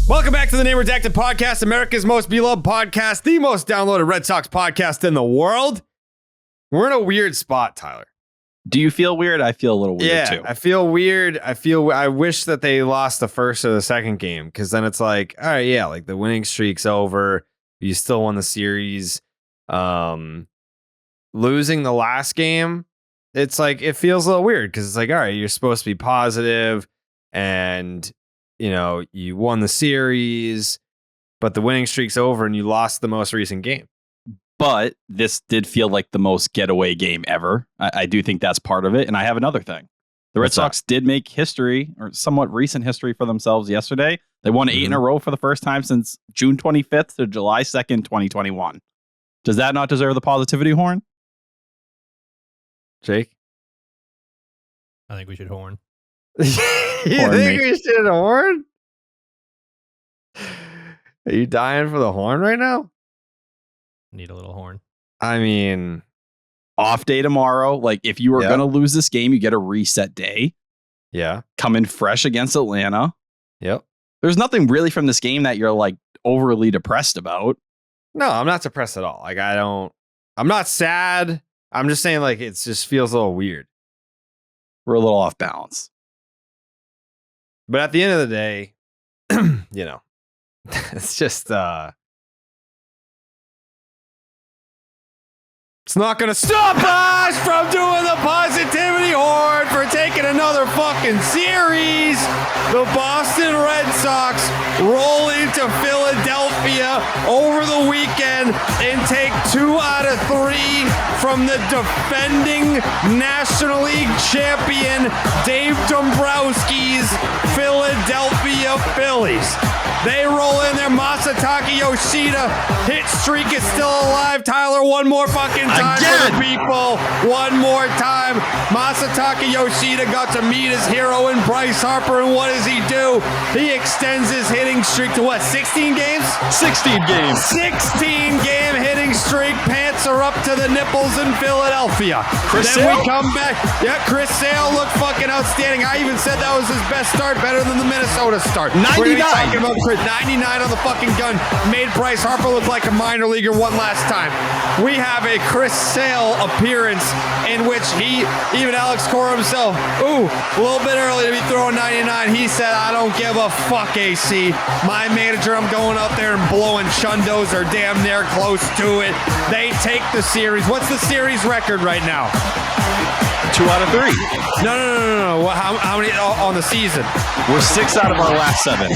Welcome back to the Name Redacted podcast, America's most beloved podcast, the most downloaded Red Sox podcast in the world. We're in a weird spot, Tyler. Do you feel weird? I feel a little weird too. I feel weird. I wish that they lost the first or the second game, because then it's like, all right, yeah, like the winning streak's over. You still won the series. Losing the last game, it's like, it feels a little weird because it's like, all right, you're supposed to be positive and, you know, you won the series, but the winning streak's over and you lost the most recent game. But this did feel like the most getaway game ever. I do think that's part of it. And I have another thing. The Red Sox did make history, or somewhat recent history, for themselves yesterday. They won 8 in a row for the first time since June 25th to July 2nd, 2021. Does that not deserve the positivity horn? Jake? I think we should horn. You think we should horn? Are you dying for the horn right now? Need a little horn. I mean, off day tomorrow. Like, if you were going to lose this game, you get a reset day. Yeah. Come in fresh against Atlanta. Yep. There's nothing really from this game that you're like overly depressed about. No, I'm not depressed at all. Like, I'm not sad. I'm just saying, like, it just feels a little weird. We're a little off balance. But at the end of the day, you know, it's just, it's not going to stop us from doing the positivity horn for taking another fucking series. The Boston Red Sox roll into Philadelphia over the weekend and take 2 out of 3 from the defending National League champion Dave Dombrowski's Philadelphia Phillies. They roll in there. Masataka Yoshida hit streak is still alive. Tyler, one more fucking time for the people. One more time. Masataka Yoshida got to meet his hero in Bryce Harper, and what does he do? He extends his hitting streak to what, 16 games? 16 games. 16-game hitting streak. Pants are up to the nipples in Philadelphia. Chris then Sale? we come back. Yeah, Chris Sale looked fucking outstanding. I even said that was his best start, better than the Minnesota start. 99. We're gonna be talking about Chris. 99 on the fucking gun. Made Bryce Harper look like a minor leaguer one last time. We have a Chris Sale appearance in which even Alex Cora himself, a little bit early to be throwing 99. He said, I don't give a fuck, AC. My manager, I'm going out there and blowing shundos or damn near close to it. They take the series. What's the series record right now? 2 out of 3. No. How many on the season? We're 6 out of our last 7.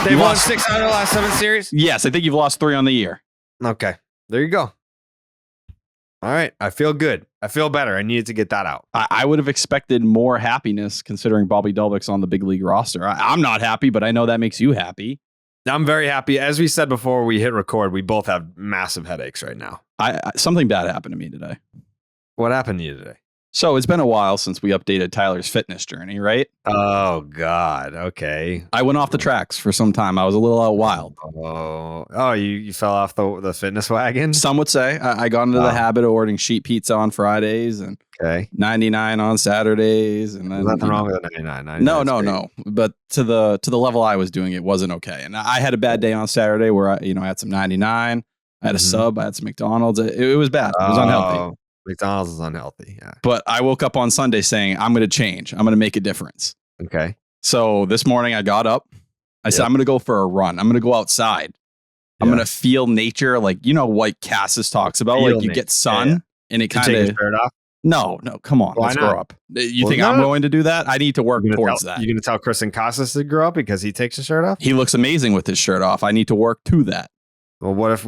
They won 6 out of the last 7 series? Yes, I think you've lost 3 on the year. Okay. There you go. All right. I feel good. I feel better. I needed to get that out. I would have expected more happiness considering Bobby Dalbec's on the big league roster. I'm not happy, but I know that makes you happy. I'm very happy. As we said before we hit record, we both have massive headaches right now. Something bad happened to me today. What happened to you today? So it's been a while since we updated Tyler's fitness journey, right? Oh, God. Okay. I went off the tracks for some time. I was a little out wild. Oh, you fell off the fitness wagon? Some would say. I got into the habit of ordering sheet pizza on Fridays and 99 on Saturdays. And then, There's nothing wrong with the 99. No. But to the level I was doing, it wasn't okay. And I had a bad day on Saturday where I had some 99. I had a sub. I had some McDonald's. It was bad. It was unhealthy. McDonald's is unhealthy, yeah. But I woke up on Sunday saying, I'm going to change. I'm going to make a difference. Okay. So this morning I got up. I said, I'm going to go for a run. I'm going to go outside. I'm going to feel nature. Like, what Cassis talks about. Like you get sun and it kind of... No, come on. Let's grow up. You think I'm going to do that? I need to work towards that. You're going to tell Kristen Cassis to grow up because he takes his shirt off? He looks amazing with his shirt off. I need to work to that. Well, what if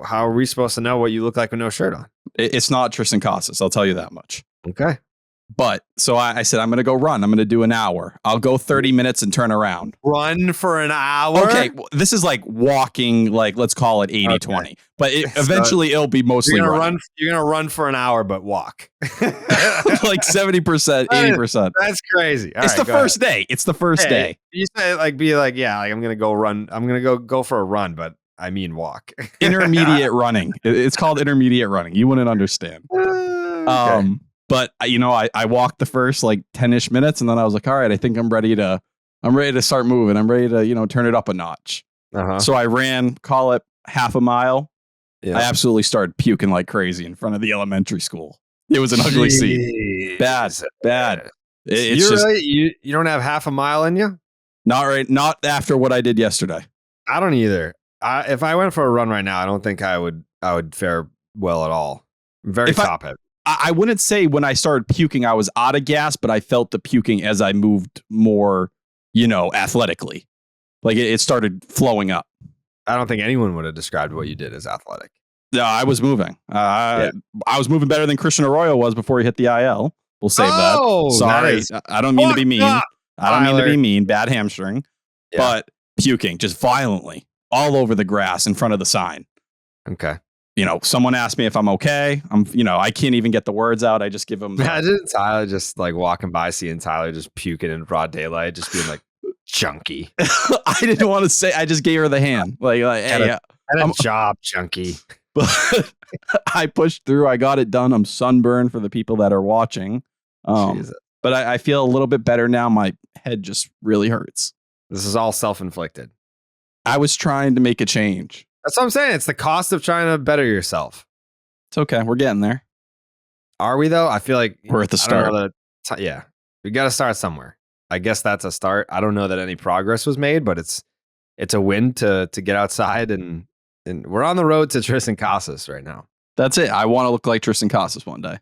how are we supposed to know what you look like with no shirt on? It's not Tristan Casas. I'll tell you that much. Okay. But so I said, I'm going to go run. I'm going to do an hour. I'll go 30 minutes and turn around. Run for an hour? Okay. This is like walking, like let's call it 80-20. But eventually it'll be mostly running. You're going to run for an hour, but walk. Like 70%, 80%. That's crazy. It's the first day. It's the first day. You say I'm going to go run. I'm going to go for a run, but I mean walk. Intermediate running. It's called intermediate running. You wouldn't understand. Okay. But I walked the first like 10-ish minutes and then I was like, all right, I think I'm ready to I'm ready to start moving. I'm ready to, turn it up a notch. Uh-huh. So I ran, call it half a mile. Yeah. I absolutely started puking like crazy in front of the elementary school. It was an ugly scene. Bad. It's you just really, you don't have half a mile in you? not right. Not after what I did yesterday. I don't either. If I went for a run right now, I don't think I would fare well at all. I'm very top heavy. I wouldn't say when I started puking, I was out of gas, but I felt the puking as I moved more, athletically. Like it started flowing up. I don't think anyone would have described what you did as athletic. No, I was moving. I was moving better than Christian Arroyo was before he hit the IL. We'll save that. Sorry. I don't mean to be mean. I don't mean to be mean. Bad hamstring. Yeah. But puking just violently all over the grass in front of the sign. Okay. Someone asked me if I'm okay. I can't even get the words out. I just give them. Imagine Tyler just like walking by, seeing Tyler just puking in broad daylight, just being like, chunky. I didn't want to say. I just gave her the hand. Like hey, a job, chunky. But I pushed through. I got it done. I'm sunburned for the people that are watching. But I feel a little bit better now. My head just really hurts. This is all self-inflicted. I was trying to make a change. That's what I'm saying. It's the cost of trying to better yourself. It's okay. We're getting there. Are we though? I feel like we're at the start. Yeah, we got to start somewhere. I guess that's a start. I don't know that any progress was made, but it's a win to get outside and we're on the road to Tristan Casas right now. That's it. I want to look like Tristan Casas one day.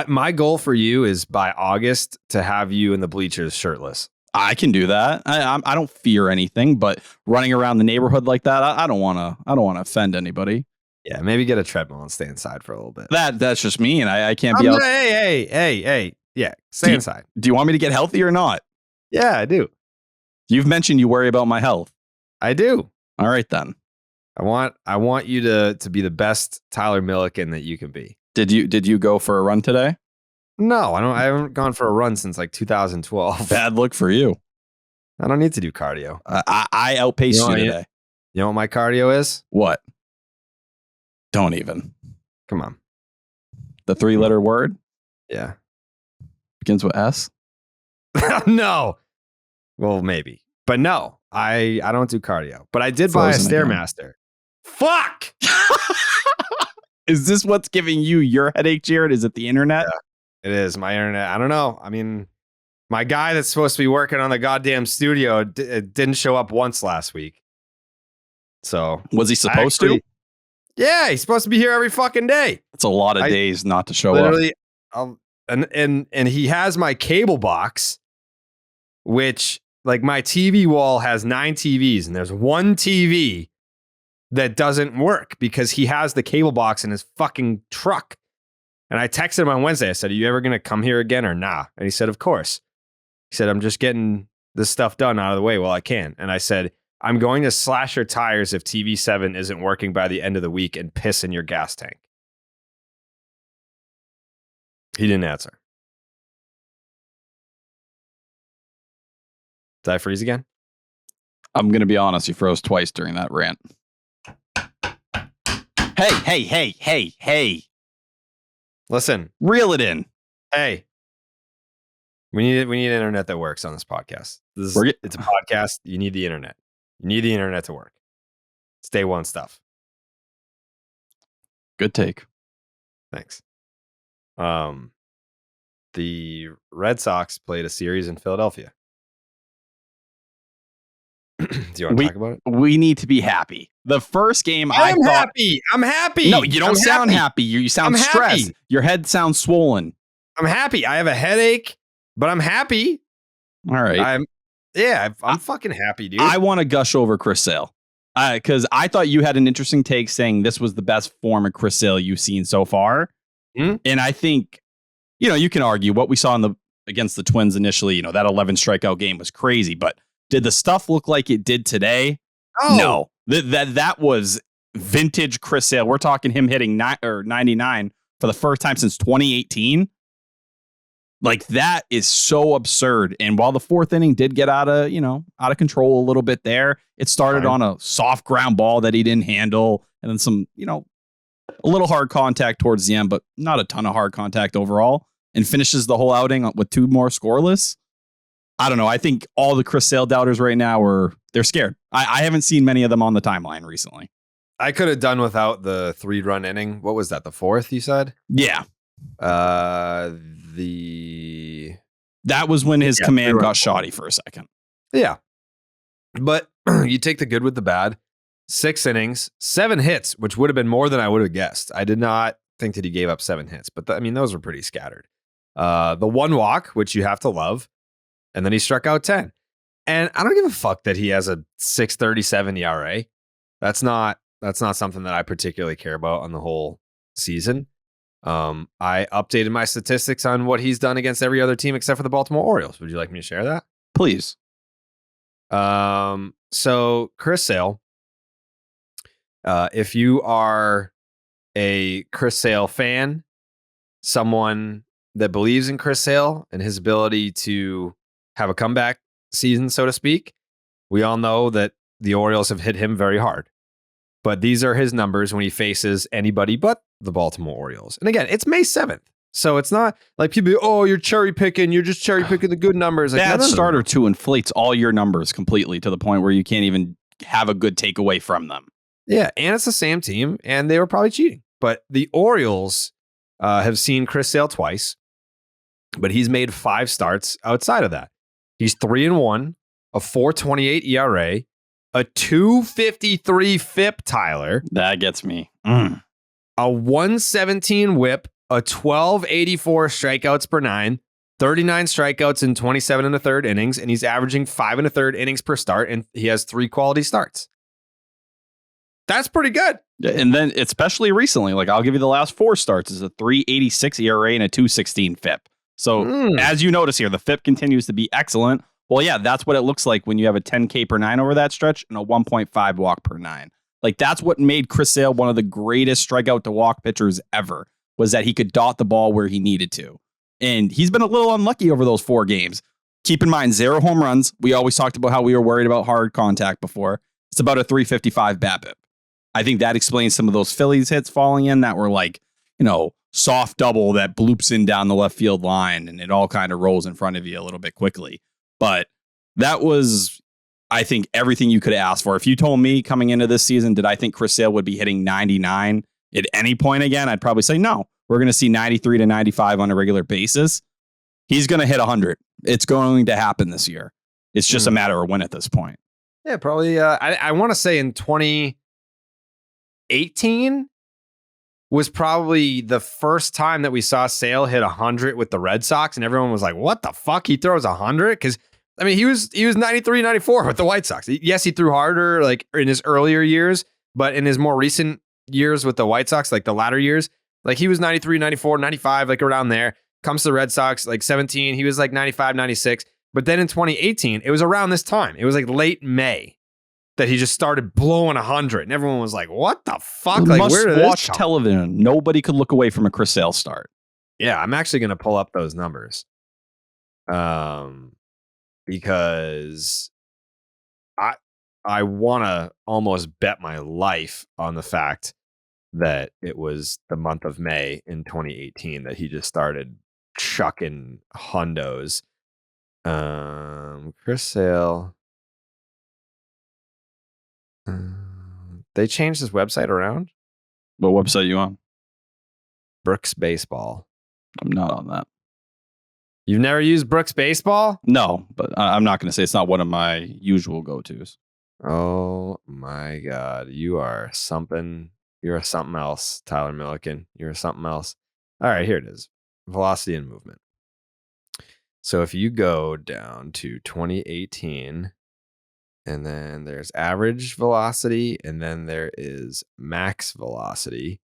My goal for you is by August to have you in the bleachers shirtless. I can do that. I don't fear anything, but running around the neighborhood like that, I don't want to offend anybody. Yeah, maybe get a treadmill and stay inside for a little bit. That's just me, and I can't be out. Hey. Yeah, stay inside. Do you want me to get healthy or not? Yeah, I do. You've mentioned you worry about my health. I do. All right, then. I want you to be the best Tyler Milliken that you can be. Did you go for a run today? No, I haven't gone for a run since like 2012. Bad look for you. I don't need to do cardio. I outpaced you today. You know what my cardio is? What? Don't even. Come on. The 3-letter word? Yeah. Begins with S? No. Well, maybe. But no, I don't do cardio. But I did buy a Stairmaster. Fuck! Is this what's giving you your headache, Jared? Is it the internet? Yeah, it is. My internet. I don't know. I mean, my guy that's supposed to be working on the goddamn studio didn't show up once last week. So was he supposed to? Yeah, he's supposed to be here every fucking day. It's a lot of days not to show up. And he has my cable box, which like my TV wall has 9 TVs, and there's one TV that doesn't work because he has the cable box in his fucking truck. And I texted him on Wednesday. I said, "Are you ever going to come here again or nah?" And he said, "Of course." He said, "I'm just getting this stuff done out of the way while I can." And I said, "I'm going to slash your tires if TV7 isn't working by the end of the week and piss in your gas tank." He didn't answer. Did I freeze again? I'm going to be honest. You froze twice during that rant. Hey. Listen. Reel it in. Hey. We need internet that works on this podcast. It's a podcast. You need the internet. You need the internet to work. It's day one stuff. Good take. Thanks. The Red Sox played a series in Philadelphia. Do you want to talk about it? We need to be happy. The first game, I'm happy. No, you don't sound happy. You sound stressed. Happy. Your head sounds swollen. I'm happy. I have a headache, but I'm happy. All right. I'm fucking happy, dude. I want to gush over Chris Sale. Because I thought you had an interesting take saying this was the best form of Chris Sale you've seen so far. Mm-hmm. And I think, you can argue what we saw against the Twins initially, that 11 strikeout game was crazy, but did the stuff look like it did today? Oh. No. That was vintage Chris Sale. We're talking him hitting 99 for the first time since 2018. Like, that is so absurd. And while the fourth inning did get out of control a little bit there, it started on a soft ground ball that he didn't handle. And then some, a little hard contact towards the end, but not a ton of hard contact overall, and finishes the whole outing with 2 more scoreless. I don't know. I think all the Chris Sale doubters right now they're scared. I haven't seen many of them on the timeline recently. I could have done without the 3-run inning. What was that? The 4th, you said? Yeah. That was when his command got shoddy for a second. Yeah. But you take the good with the bad. 6 innings, 7 hits, which would have been more than I would have guessed. I did not think that he gave up 7 hits, but those were pretty scattered. The 1 walk, which you have to love, and then he struck out 10. And I don't give a fuck that he has a 6.37 ERA. That's not something that I particularly care about on the whole season. I updated my statistics on what he's done against every other team except for the Baltimore Orioles. Would you like me to share that? Please. So Chris Sale, if you are a Chris Sale fan, someone that believes in Chris Sale and his ability to have a comeback season, so to speak, we all know that the Orioles have hit him very hard. But these are his numbers when he faces anybody but the Baltimore Orioles. And again, it's May 7th. So it's not like people, you're cherry picking. You're just cherry picking the good numbers. Like, that start or two inflates all your numbers completely to the point where you can't even have a good takeaway from them. Yeah, and it's the same team, and they were probably cheating. But the Orioles have seen Chris Sale twice, but he's made 5 starts outside of that. He's 3-1, a 4.28 ERA, a 2.53 FIP, Tyler. That gets me. A 1.17 WHIP, a 12.84 strikeouts per 9, 39 strikeouts in 27 1/3 innings, and he's averaging 5 1/3 innings per start, and he has 3 quality starts. That's pretty good. And then, especially recently, like I'll give you the last 4 starts is a 3.86 ERA and a 2.16 FIP. So as you notice here, the FIP continues to be excellent. Well, yeah, that's what it looks like when you have a 10K per 9 over that stretch and a 1.5 walk per 9. Like that's what made Chris Sale one of the greatest strikeout to walk pitchers ever, was that he could dot the ball where he needed to. And he's been a little unlucky over those 4 games. Keep in mind, 0 home runs. We always talked about how we were worried about hard contact before. It's about a 3.55 BABIP. I think that explains some of those Phillies hits falling in that were like, soft double that bloops in down the left field line and it all kind of rolls in front of you a little bit quickly. But that was, I think, everything you could ask for. If you told me coming into this season, did I think Chris Sale would be hitting 99 at any point again? I'd probably say no. We're going to see 93 to 95 on a regular basis. He's going to hit 100. It's going to happen this year. It's just a matter of when at this point. Yeah, probably. I want to say in 2018 was probably the first time that we saw Sale hit 100 with the Red Sox, and everyone was like, what the fuck? He throws 100? Because, I mean, he was 93, 94 with the White Sox. Yes, he threw harder like in his earlier years, but in his more recent years with the White Sox, like the latter years, like he was 93, 94, 95, like around there. Comes to the Red Sox, like 17, he was like 95, 96. But then in 2018, it was around this time. It was like late May that he just started blowing 100. And everyone was like, what the fuck? Like, Must where did watch this come? television. Nobody could look away from a Chris Sale start. Yeah, I'm actually going to pull up those numbers. Because I want to almost bet my life on the fact that it was the month of May in 2018 that he just started chucking hundos. Chris Sale. They changed his website around. What website are you on? Brooks Baseball. I'm not on that. You've never used Brooks Baseball? No, but I'm not going to say it's not one of my usual go-tos. Oh my God. You are something. You're something else, Tyler Milliken. You're something else. All right, here it is. Velocity and movement. So if you go down to 2018, and then there's average velocity, and then there is max velocity.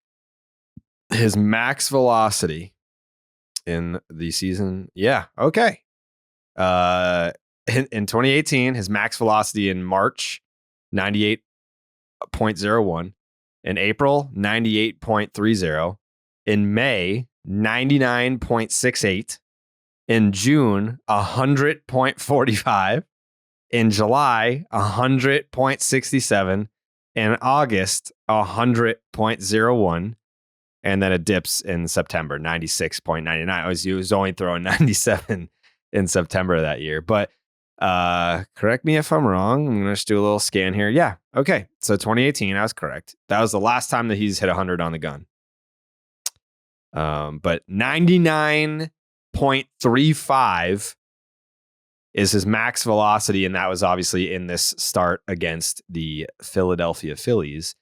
His max velocity in the season, yeah, okay. In 2018, his max velocity in March, 98.01. In April, 98.30. In May, 99.68. In June, 100.45. In July, 100.67. In August, 100.01. And then it dips in September, 96.99. He was only throwing 97 in September of that year. But Correct me if I'm wrong. I'm gonna just do a little scan here. Yeah. Okay. So 2018, I was correct. That was the last time that he's hit 100 on the gun. But 99.35 is his max velocity, and that was obviously in this start against the Philadelphia Phillies.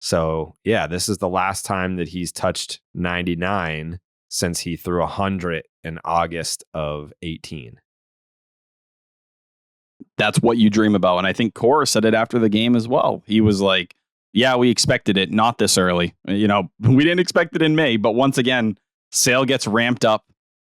So yeah, this is the last time that he's touched 99 since he threw 100 in August of 18. That's what you dream about. And I think Cora said it after the game as well. He was like, yeah, we expected it, not this early. We didn't expect it in May, but once again, Sale gets ramped up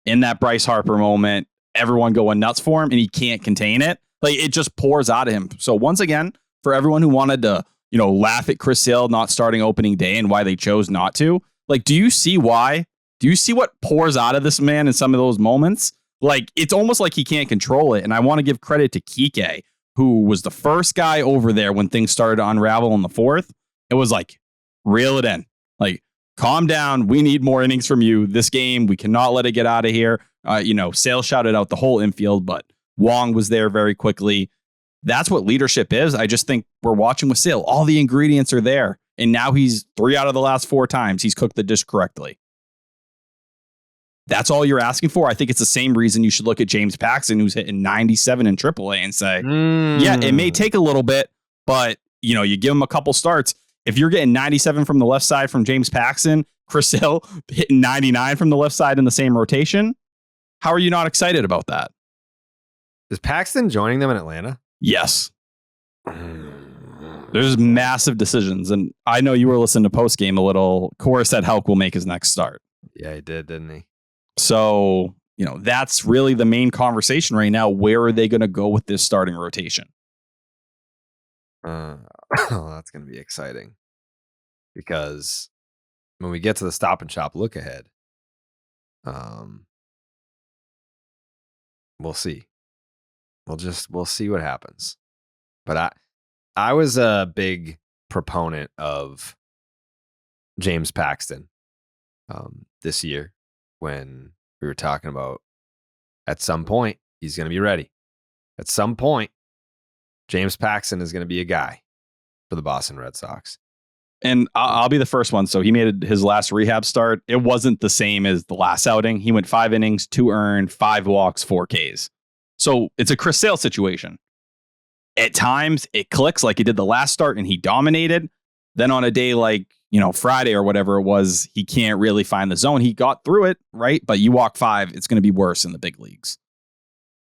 in that Bryce Harper moment. Everyone going nuts for him, and he can't contain it. Like, it just pours out of him. So once again, for everyone who wanted to, laugh at Chris Sale not starting opening day and why they chose not to, like, do you see why? Do you see what pours out of this man in some of those moments? Like, it's almost like he can't control it. And I want to give credit to Kike, who was the first guy over there when things started to unravel in the fourth. It was like, reel it in. Like, calm down. We need more innings from you. This game, we cannot let it get out of here. Sale shouted out the whole infield, but Wong was there very quickly. That's what leadership is. I just think we're watching with Sale. All the ingredients are there. And now he's 3 out of the last 4 times he's cooked the dish correctly. That's all you're asking for. I think it's the same reason you should look at James Paxton, who's hitting 97 in AAA, and say, yeah, it may take a little bit, but you give him a couple starts. If you're getting 97 from the left side from James Paxton, Chris Hill hitting 99 from the left side in the same rotation, how are you not excited about that? Is Paxton joining them in Atlanta? Yes. There's massive decisions. And I know you were listening to postgame a little. Cora said Houck will make his next start. Yeah, he did, didn't he? So, that's really the main conversation right now. Where are they going to go with this starting rotation? That's going to be exciting. Because when we get to the Stop and Shop look ahead, we'll see. We'll see what happens. But I was a big proponent of James Paxton this year when we were talking about at some point he's going to be ready. At some point, James Paxton is going to be a guy for the Boston Red Sox. And I'll be the first one. So he made his last rehab start. It wasn't the same as the last outing. He went 5 innings, 2 earned, 5 walks, 4 Ks. So it's a Chris Sale situation. At times, it clicks like he did the last start and he dominated. Then on a day like, Friday or whatever it was, he can't really find the zone. He got through it, right? But you walk 5, it's going to be worse in the big leagues.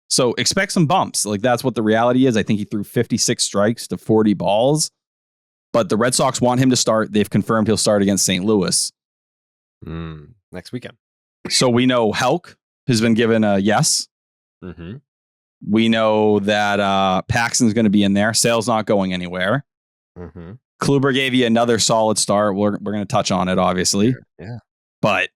So expect some bumps. Like, that's what the reality is. I think he threw 56 strikes to 40 balls. But the Red Sox want him to start. They've confirmed he'll start against St. Louis. Next weekend. So we know Houck has been given a yes. Mm-hmm. We know that Paxton's going to be in there. Sale's not going anywhere. Mm-hmm. Kluber gave you another solid start. We're going to touch on it, obviously. Yeah. But,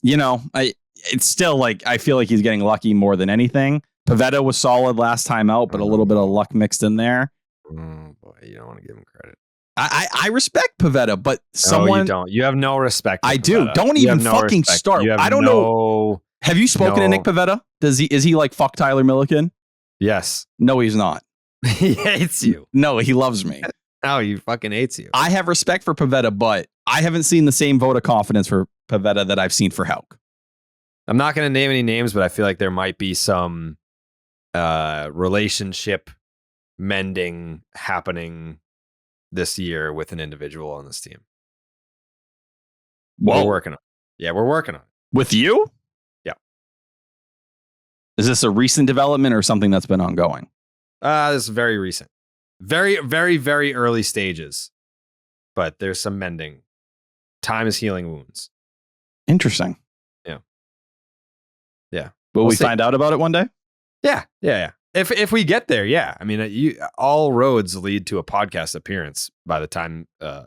it's still like, I feel like he's getting lucky more than anything. Pivetta was solid last time out, but a little bit of luck mixed in there. Oh, boy, you don't want to give him credit. I respect Pivetta, but someone... No, you don't. You have no respect for I Pivetta. do. Don't even fucking start. I don't know. Have you spoken to Nick Pivetta? Is he like fuck Tyler Milliken? Yes. No, he's not. He hates you. No, he loves me. Oh, he fucking hates you. I have respect for Pivetta, but I haven't seen the same vote of confidence for Pivetta that I've seen for Houck. I'm not going to name any names, but I feel like there might be some relationship mending happening this year with an individual on this team. Whoa. We're working on it. Yeah, we're working on it. With you? Yeah. Is this a recent development or something that's been ongoing? This is very recent. Very, very, very early stages. But there's some mending. Time is healing wounds. Interesting. Yeah. Will we find out about it one day? Yeah. If we get there, yeah. I mean, all roads lead to a podcast appearance by the time a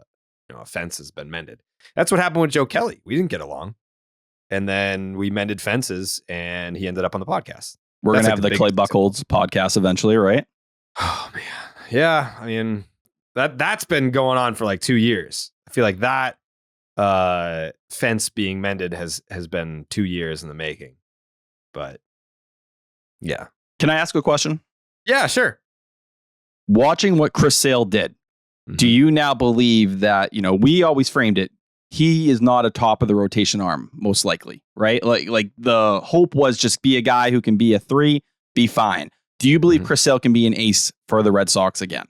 fence has been mended. That's what happened with Joe Kelly. We didn't get along, and then we mended fences, and he ended up on the podcast. We're gonna have the Clay Buchholz podcast eventually, right? Oh man, yeah. I mean, that's been going on for like 2 years. I feel like that fence being mended has been 2 years in the making. But yeah. Can I ask a question? Yeah, sure. Watching what Chris Sale did, do you now believe that, we always framed it, he is not a top of the rotation arm, most likely, right? Like the hope was just be a guy who can be a 3, be fine. Do you believe Chris Sale can be an ace for the Red Sox again?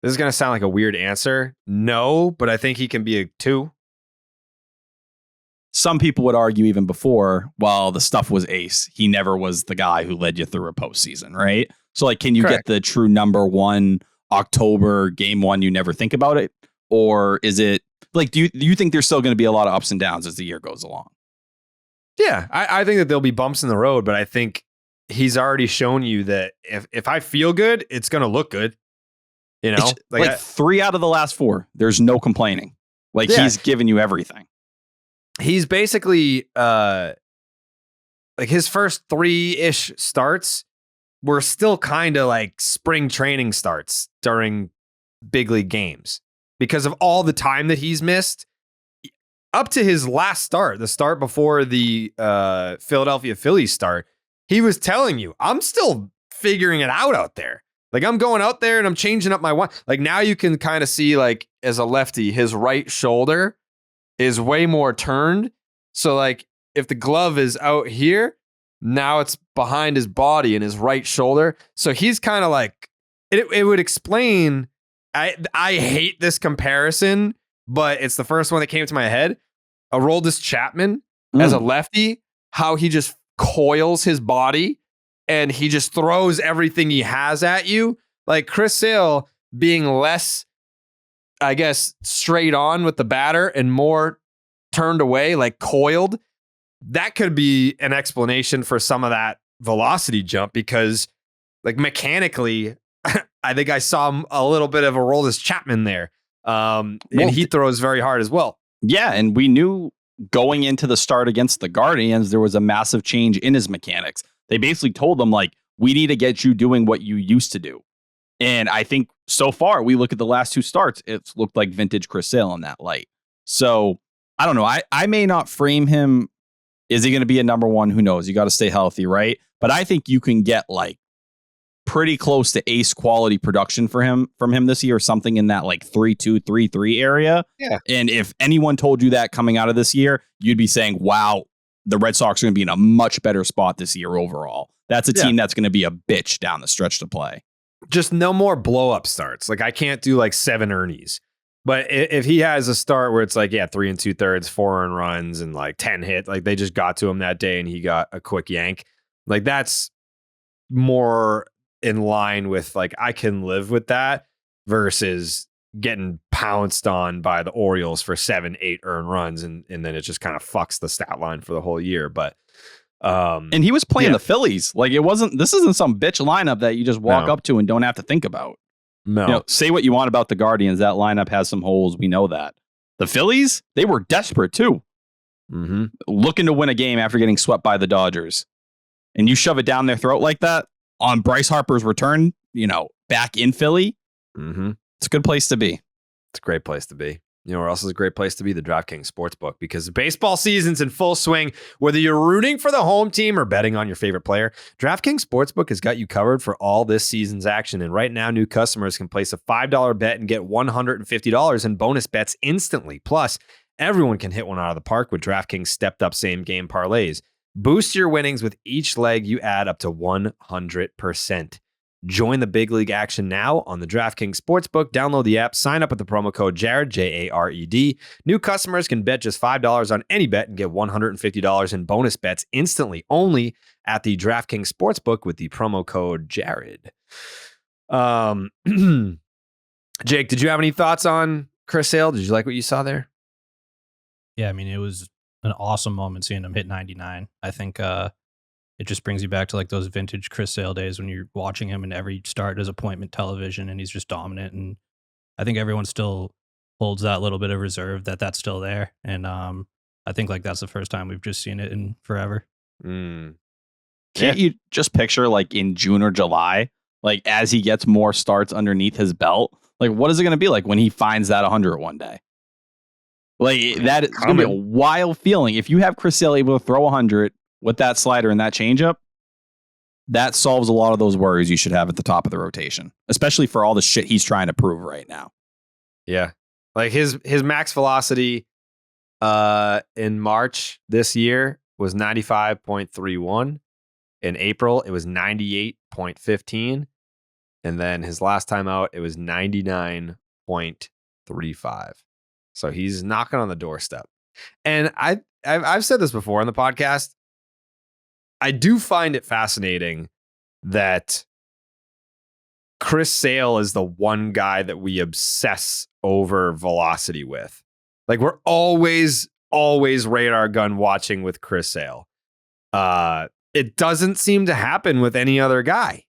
This is going to sound like a weird answer. No, but I think he can be a 2. Some people would argue even before, while the stuff was ace, he never was the guy who led you through a postseason, right? So like, can you get the true number 1 October game 1, you never think about it? Or is it like, do you think there's still going to be a lot of ups and downs as the year goes along? Yeah, I think that there'll be bumps in the road, but I think he's already shown you that if I feel good, it's going to look good. It's like 3 out of the last 4, there's no complaining. Like he's given you everything. He's basically like his first 3-ish starts were still kind of like spring training starts during big league games because of all the time that he's missed up to his last start, the start before the Philadelphia Phillies start. He was telling you, I'm still figuring it out there. Like I'm going out there and I'm changing up my one. Like now you can kind of see like as a lefty, his right shoulder is way more turned. So like if the glove is out here, now it's behind his body and his right shoulder. So he's kind of like, it would explain, I hate this comparison, but it's the first one that came to my head. Aroldis Chapman as a lefty, how he just coils his body and he just throws everything he has at you. Like Chris Sale being less, I guess, straight on with the batter and more turned away, like coiled. That could be an explanation for some of that velocity jump because like mechanically, I think I saw a little bit of Aroldis Chapman there. And he throws very hard as well. Yeah, and we knew going into the start against the Guardians, there was a massive change in his mechanics. They basically told him, like, we need to get you doing what you used to do. And I think so far, we look at the last 2 starts, it's looked like vintage Chris Sale in that light. So, I don't know. I may not frame him. Is he going to be a number 1? Who knows? You got to stay healthy, right? But I think you can get, like, pretty close to ace quality production from him this year, something in that like 3.2, 3.3 area. Yeah. And if anyone told you that coming out of this year, you'd be saying, wow, the Red Sox are going to be in a much better spot this year overall. That's a team that's going to be a bitch down the stretch to play. Just no more blow up starts. Like I can't do like 7 Ernies. But if he has a start where it's like, 3 2/3, 4 earned runs and like 10 hit, like they just got to him that day and he got a quick yank. Like that's more in line with like, I can live with that versus getting pounced on by the Orioles for 7, 8 earned runs. And then it just kind of fucks the stat line for the whole year. But, and he was playing the Phillies. Like this isn't some bitch lineup that you just walk up to and don't have to think about. No. Say what you want about the Guardians. That lineup has some holes. We know that. The Phillies, they were desperate too. Looking to win a game after getting swept by the Dodgers. And you shove it down their throat like that on Bryce Harper's return, back in Philly. It's a good place to be. It's a great place to be. You know where else is a great place to be? The DraftKings Sportsbook, because the baseball season's in full swing. Whether you're rooting for the home team or betting on your favorite player, DraftKings Sportsbook has got you covered for all this season's action. And right now, new customers can place a $5 bet and get $150 in bonus bets instantly. Plus, everyone can hit one out of the park with DraftKings stepped-up same-game parlays. Boost your winnings with each leg you add up to 100%. Join the big league action now on the DraftKings Sportsbook. Download the app, sign up with the promo code Jared, Jared. New customers can bet just $5 on any bet and get $150 in bonus bets instantly only at the DraftKings Sportsbook with the promo code Jared. Jake, did you have any thoughts on Chris Sale? Did you like what you saw there? Yeah, I mean, it was an awesome moment seeing him hit 99. I think it just brings you back to like those vintage Chris Sale days when you're watching him in every start as appointment television and he's just dominant. And I think everyone still holds that little bit of reserve that's still there. And I think like that's the first time we've just seen it in forever. Can't you just picture like in June or July, like as he gets more starts underneath his belt, like what is it going to be like when he finds that 100 one day? Like that is going to be a wild feeling. If you have Chris Sale able to throw 100 with that slider and that changeup, that solves a lot of those worries you should have at the top of the rotation, especially for all the shit he's trying to prove right now. Yeah. Like his max velocity in March this year was 95.31. In April, it was 98.15. And then his last time out, it was 99.35. So he's knocking on the doorstep. And I've said this before on the podcast. I do find it fascinating that Chris Sale is the one guy that we obsess over velocity with. Like we're always radar gun watching with Chris Sale. It doesn't seem to happen with any other guy.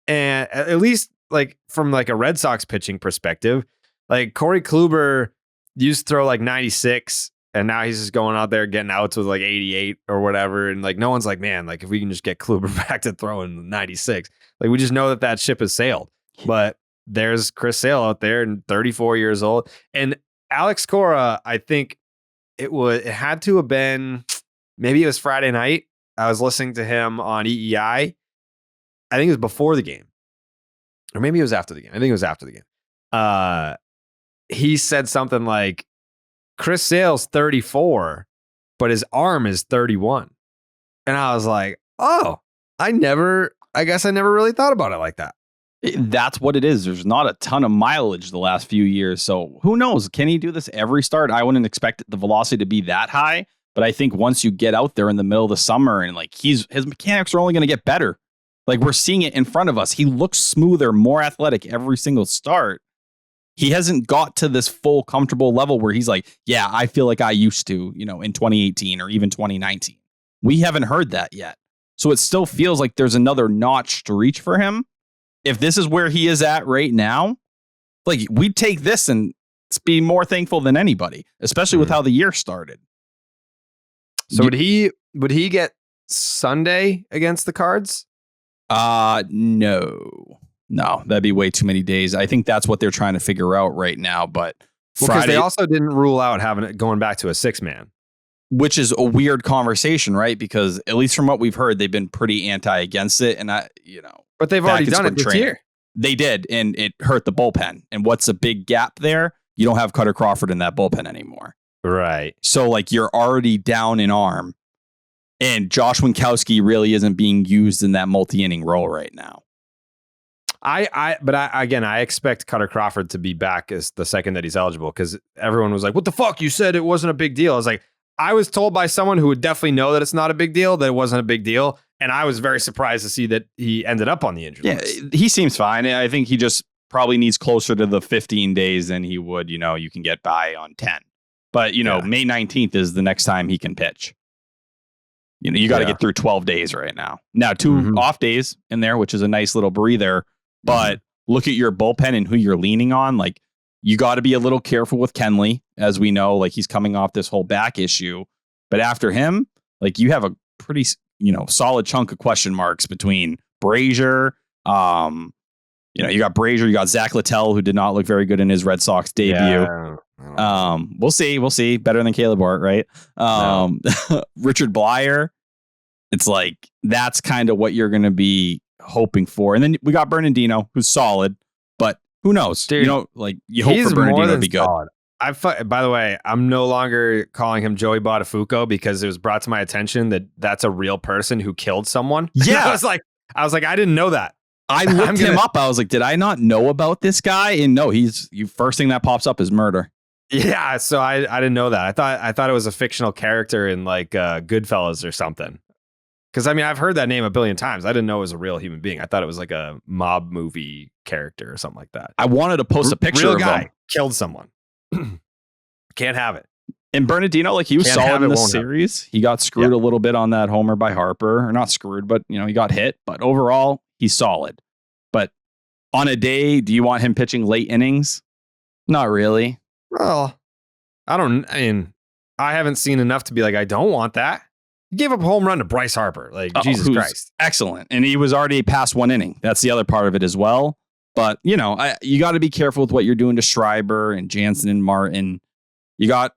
And at least like from like a Red Sox pitching perspective, like Corey Kluber used to throw like 96 and now he's just going out there getting outs with like 88 or whatever. And like, no one's like, man, like if we can just get Kluber back to throwing 96, like we just know that ship has sailed. But there's Chris Sale out there and 34 years old. And Alex Cora, I think it had to have been, maybe it was Friday night. I was listening to him on EEI. I think it was before the game. Or maybe it was after the game. I think it was after the game. He said something like, Chris Sale's 34, but his arm is 31. And I was like, oh, I guess I never really thought about it like that. That's what it is. There's not a ton of mileage the last few years. So who knows? Can he do this every start? I wouldn't expect the velocity to be that high. But I think once you get out there in the middle of the summer and like his mechanics are only going to get better. Like we're seeing it in front of us. He looks smoother, more athletic every single start. He hasn't got to this full comfortable level where he's like, yeah, I feel like I used to, in 2018 or even 2019. We haven't heard that yet. So it still feels like there's another notch to reach for him. If this is where he is at right now, like we'd take this and be more thankful than anybody, especially with how the year started. So would he get Sunday against the Cards? No, that'd be way too many days. I think that's what they're trying to figure out right now. But because they also didn't rule out having it going back to a 6-man, which is a weird conversation, right? Because at least from what we've heard, they've been pretty against it, and but they've already done it this year. They did, and it hurt the bullpen. And what's a big gap there? You don't have Cutter Crawford in that bullpen anymore, right? So like you're already down in arm, and Josh Winkowski really isn't being used in that multi-inning role right now. I expect Cutter Crawford to be back as the second that he's eligible, because everyone was like, what the fuck? You said it wasn't a big deal. I was like, I was told by someone who would definitely know that it's not a big deal, that it wasn't a big deal. And I was very surprised to see that he ended up on the injury list. He seems fine. I think he just probably needs closer to the 15 days than he would, you can get by on 10. But, May 19th is the next time he can pitch. You got to get through 12 days right now. Now, 2 off days in there, which is a nice little breather. But look at your bullpen and who you're leaning on. Like, you got to be a little careful with Kenley, as we know, like he's coming off this whole back issue. But after him, like you have a pretty, solid chunk of question marks between Brazier. You got Brazier, you got Zach Littell, who did not look very good in his Red Sox debut. Yeah. We'll see. Better than Caleb Hart, right? Richard Blyer. It's like, that's kind of what you're going to be hoping for. And then we got Bernardino, who's solid, but who knows? Dude, you hope for Bernardino to be good. Solid. By the way, I'm no longer calling him Joey Botafuco because it was brought to my attention that that's a real person who killed someone. Yeah. I was like, I didn't know that. I looked him up. I was like, did I not know about this guy? And no, first thing that pops up is murder. Yeah. So I didn't know that. I thought it was a fictional character in like Goodfellas or something. Because, I've heard that name a billion times. I didn't know it was a real human being. I thought it was like a mob movie character or something like that. I wanted to post a picture of him. Killed someone. Can't have it. And Bernardino, he was solid in the series. He got screwed a little bit on that homer by Harper. Or not screwed, but, he got hit. But overall, he's solid. But on a day, do you want him pitching late innings? Not really. Well, I haven't seen enough to be like, I don't want that. He gave up a home run to Bryce Harper. Jesus Christ. Excellent. And he was already past 1 inning. That's the other part of it as well. But, you got to be careful with what you're doing to Schreiber and Jansen and Martin. You got,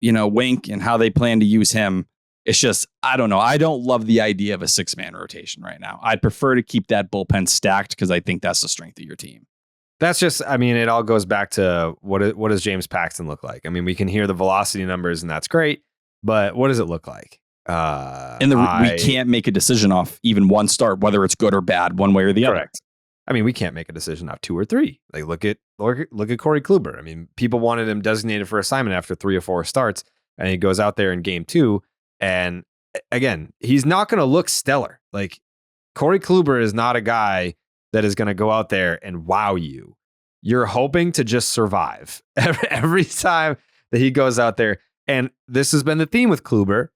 Wink and how they plan to use him. It's just, I don't know. I don't love the idea of a 6-man rotation right now. I'd prefer to keep that bullpen stacked because I think that's the strength of your team. That's just, I mean, it all goes back to what does James Paxton look like? I mean, we can hear the velocity numbers and that's great, but what does it look like? And we can't make a decision off even one start, whether it's good or bad, one way or the other. Correct. I mean, we can't make a decision off 2 or 3. Like look at Corey Kluber. I mean, people wanted him designated for assignment after 3 or 4 starts, and he goes out there in game 2, and again, he's not going to look stellar. Like Corey Kluber is not a guy that is going to go out there and wow you. You're hoping to just survive every time that he goes out there. And this has been the theme with Kluber.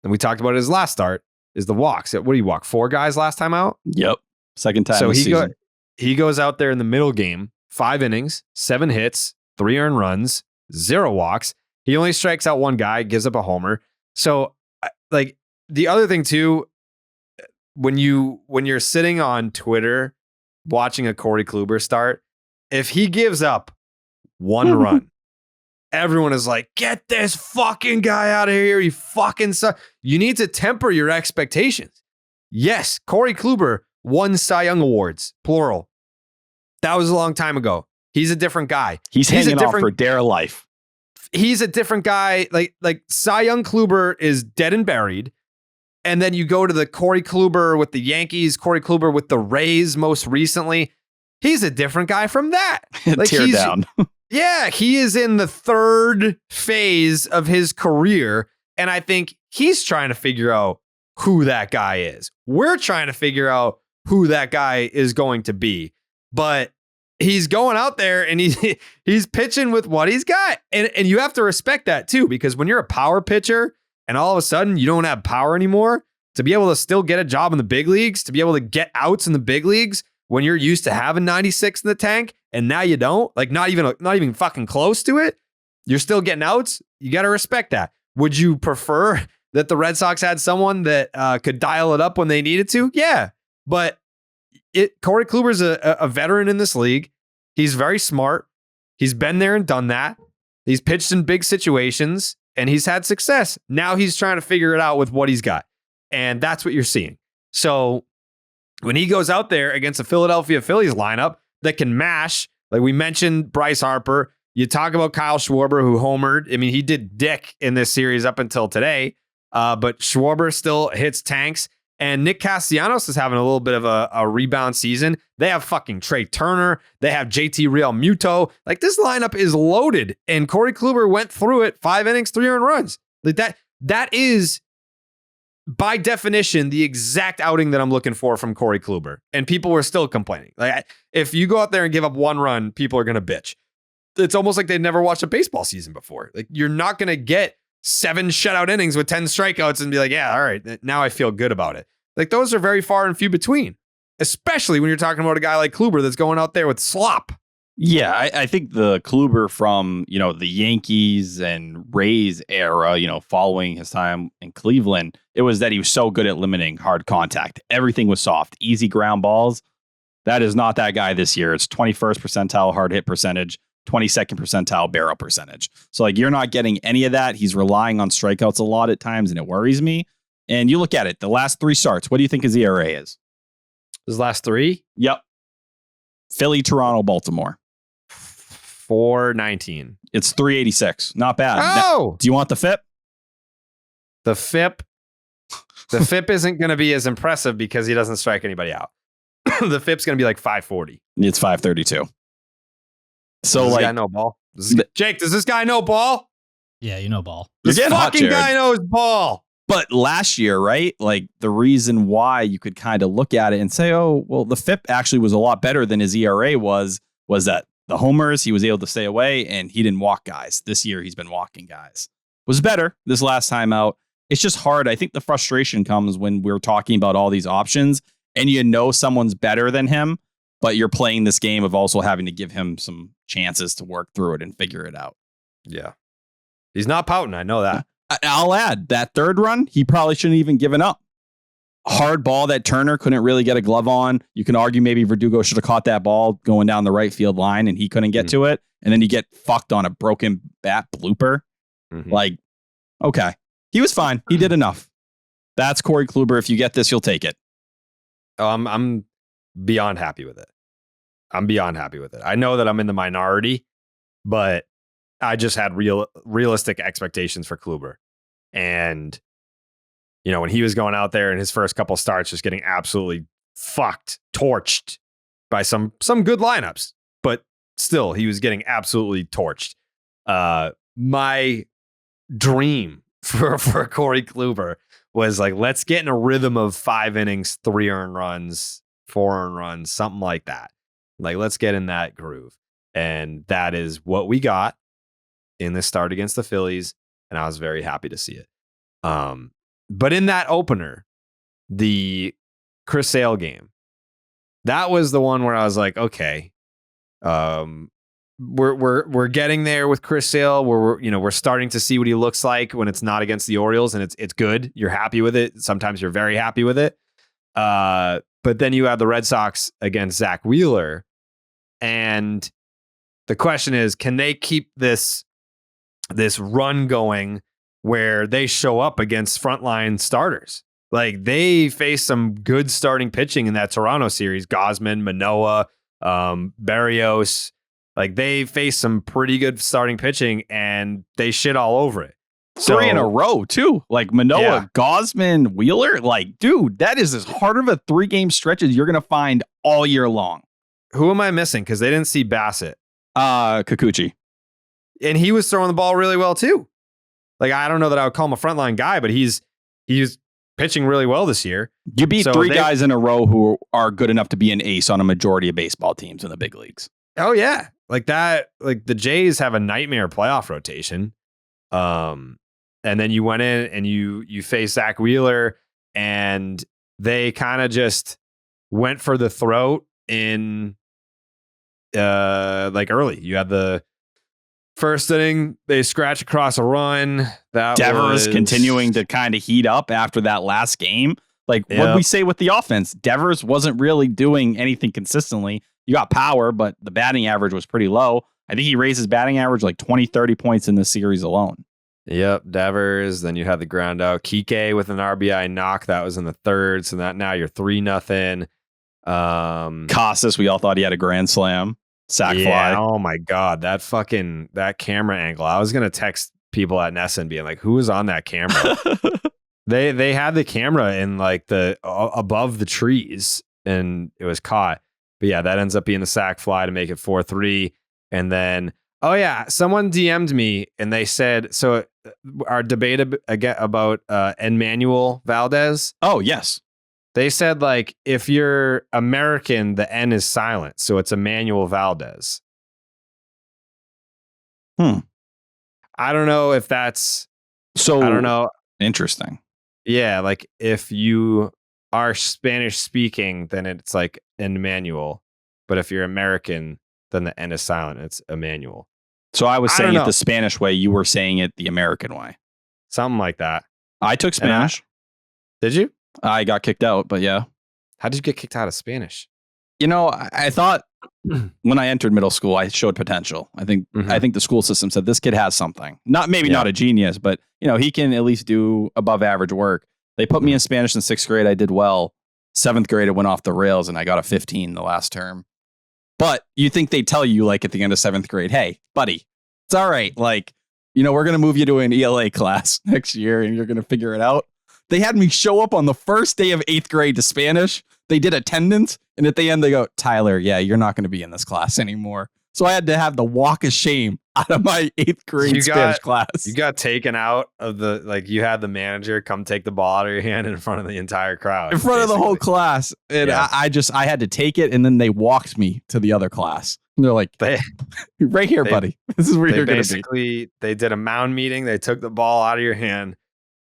And we talked about his last start is the walks. What do you walk? 4 guys last time out? Yep. Second time. So this season. He goes out there in the middle game, 5 innings, 7 hits, 3 earned runs, 0 walks. He only strikes out 1 guy, gives up a homer. So like the other thing too, when you're sitting on Twitter watching a Corey Kluber start, if he gives up 1 run, everyone is like, get this fucking guy out of here. You fucking suck. You need to temper your expectations. Yes, Corey Kluber won Cy Young Awards, plural. That was a long time ago. He's a different guy. He's hanging off for dear life. He's a different guy. Like Cy Young Kluber is dead and buried. And then you go to the Corey Kluber with the Yankees, Corey Kluber with the Rays most recently. He's a different guy from that. Like Tear down. Yeah, he is in the 3rd phase of his career. And I think he's trying to figure out who that guy is. We're trying to figure out who that guy is going to be. But he's going out there and he's pitching with what he's got. And you have to respect that too, because when you're a power pitcher and all of a sudden you don't have power anymore, to be able to still get a job in the big leagues, to be able to get outs in the big leagues when you're used to having 96 in the tank and now you don't, like not even fucking close to it, you're still getting outs. You got to respect that. Would you prefer that the Red Sox had someone that could dial it up when they needed to? Yeah, but Corey Kluber's a veteran in this league. He's very smart. He's been there and done that. He's pitched in big situations and he's had success. Now he's trying to figure it out with what he's got. And that's what you're seeing. So when he goes out there against a Philadelphia Phillies lineup that can mash, like we mentioned Bryce Harper, you talk about Kyle Schwarber who homered. I mean, he did dick in this series up until today, but Schwarber still hits tanks. And Nick Castellanos is having a little bit of a rebound season. They have fucking Trey Turner. They have JT Realmuto. Like this lineup is loaded. And Corey Kluber went through it, 5 innings, 3 earned runs. Like that is by definition the exact outing that I'm looking for from Corey Kluber. And people were still complaining. Like if you go out there and give up 1 run, people are going to bitch. It's almost like they've never watched a baseball season before. Like you're not going to get 7 shutout innings with 10 strikeouts and be like, yeah, all right, now I feel good about it. Like those are very far and few between, especially when you're talking about a guy like Kluber that's going out there with slop. Yeah, I think the Kluber from, the Yankees and Rays era, following his time in Cleveland, it was that he was so good at limiting hard contact. Everything was soft, easy ground balls. That is not that guy this year. It's 21st percentile hard hit percentage, 22nd percentile barrel percentage. So like you're not getting any of that. He's relying on strikeouts a lot at times, and it worries me. And you look at it, the last 3 starts, what do you think his ERA is? His last 3? Yep. Philly, Toronto, Baltimore. 4.19. It's 3.86. Not bad. Oh! Do you want the FIP? The FIP isn't going to be as impressive because he doesn't strike anybody out. The FIP's going to be like 5.40. It's 5.32. So does like, this guy know ball? Jake, does this guy know ball? Yeah, you know ball. This fucking guy knows ball. But last year, right? Like the reason why you could kind of look at it and say, oh, well, the FIP actually was a lot better than his ERA was that the homers, he was able to stay away and he didn't walk guys. This year, he's been walking guys. Was better this last time out. It's just hard. I think the frustration comes when we're talking about all these options and someone's better than him, but you're playing this game of also having to give him some chances to work through it and figure it out. Yeah. He's not pouting. I know that. I'll add that 3rd run, he probably shouldn't even given up. Hard ball that Turner couldn't really get a glove on. You can argue maybe Verdugo should have caught that ball going down the right field line and he couldn't get to it. And then you get fucked on a broken bat blooper. Like, okay, he was fine. He did enough. That's Corey Kluber. If you get this, you'll take it. Oh, I'm beyond happy with it. I'm beyond happy with it. I know that I'm in the minority, but I just had realistic expectations for Kluber. And, you know, when he was going out there in his first couple starts, just getting absolutely torched by some good lineups, but still he was getting absolutely torched. My dream for Corey Kluber was like, let's get in a rhythm of 5 innings, 3 earned runs, 4 earned runs, something like that. Like, let's get in that groove. And that is what we got in this start against the Phillies. And I was very happy to see it. But in that opener, the Chris Sale game, that was the one where I was like, okay, we're getting there with Chris Sale. We're starting to see what he looks like when it's not against the Orioles, and it's good. You're happy with it. Sometimes you're very happy with it. But then you have the Red Sox against Zach Wheeler, and the question is, can they keep this run going where they show up against frontline starters? Like, they faced some good starting pitching in that Toronto series. Gosman, Manoah, Barrios. Like, they faced some pretty good starting pitching, and they shit all over it. 3 in a row, too. Like, Manoah, Gosman, Wheeler. Like, dude, that is as hard of a 3-game stretch as you're going to find all year long. Who am I missing? Because they didn't see Bassett. Kikuchi. And he was throwing the ball really well, too. Like, I don't know that I would call him a frontline guy, but he's pitching really well this year. You beat 3 guys in a row who are good enough to be an ace on a majority of baseball teams in the big leagues. Oh, yeah. Like that, like the Jays have a nightmare playoff rotation. And then you went in and you faced Zach Wheeler, and they kind of just went for the throat in like early. You had the first inning, they scratch across a run. That Devers continuing to kind of heat up after that last game. Like, what did we say with the offense? Devers wasn't really doing anything consistently. You got power, but the batting average was pretty low. I think he raised his batting average like 20, 30 points in this series alone. Yep, Devers. Then you had the ground out. Kike with an RBI knock. That was in the third. So that now you're 3-0. Casas, we all thought he had a grand slam. Sack fly. Oh my God. That camera angle. I was going to text people at Nesson being like, who was on that camera? They had the camera in like the above the trees, and it was caught. But yeah, that ends up being the sack fly to make it 4-3. And then, oh yeah, someone DM'd me and they said, so our debate about Emmanuel Valdez. Oh, yes. They said, like, if you're American, the N is silent. So it's Emmanuel Valdez. I don't know if that's... So, I don't know. Interesting. Yeah, like, if you are Spanish speaking, then it's like Emmanuel. But if you're American, then the N is silent. It's Emmanuel. So I was saying it the Spanish way. You were saying it the American way. Something like that. I took Spanish. Did you? I got kicked out, but yeah. How did you get kicked out of Spanish? You know, I thought when I entered middle school, I showed potential. I think the school system said this kid has something. Not a genius, but you know, he can at least do above average work. They put me in Spanish in 6th grade. I did well. 7th grade, it went off the rails, and I got a 15 the last term. But you think they tell you, like, at the end of 7th grade, hey, buddy, it's all right. Like, you know, we're going to move you to an ELA class next year, and you're going to figure it out. They had me show up on the first day of 8th grade to Spanish. They did attendance, and at the end, they go, Tyler, yeah, you're not going to be in this class anymore. So I had to have the walk of shame out of my 8th grade Spanish class. You got taken out of the, like, you had the manager come take the ball out of your hand in front of the entire crowd. In front of the whole class. And yeah. I had to take it, and then they walked me to the other class. And they're like, right here, buddy. This is where you're going to be. Basically, they did a mound meeting. They took the ball out of your hand.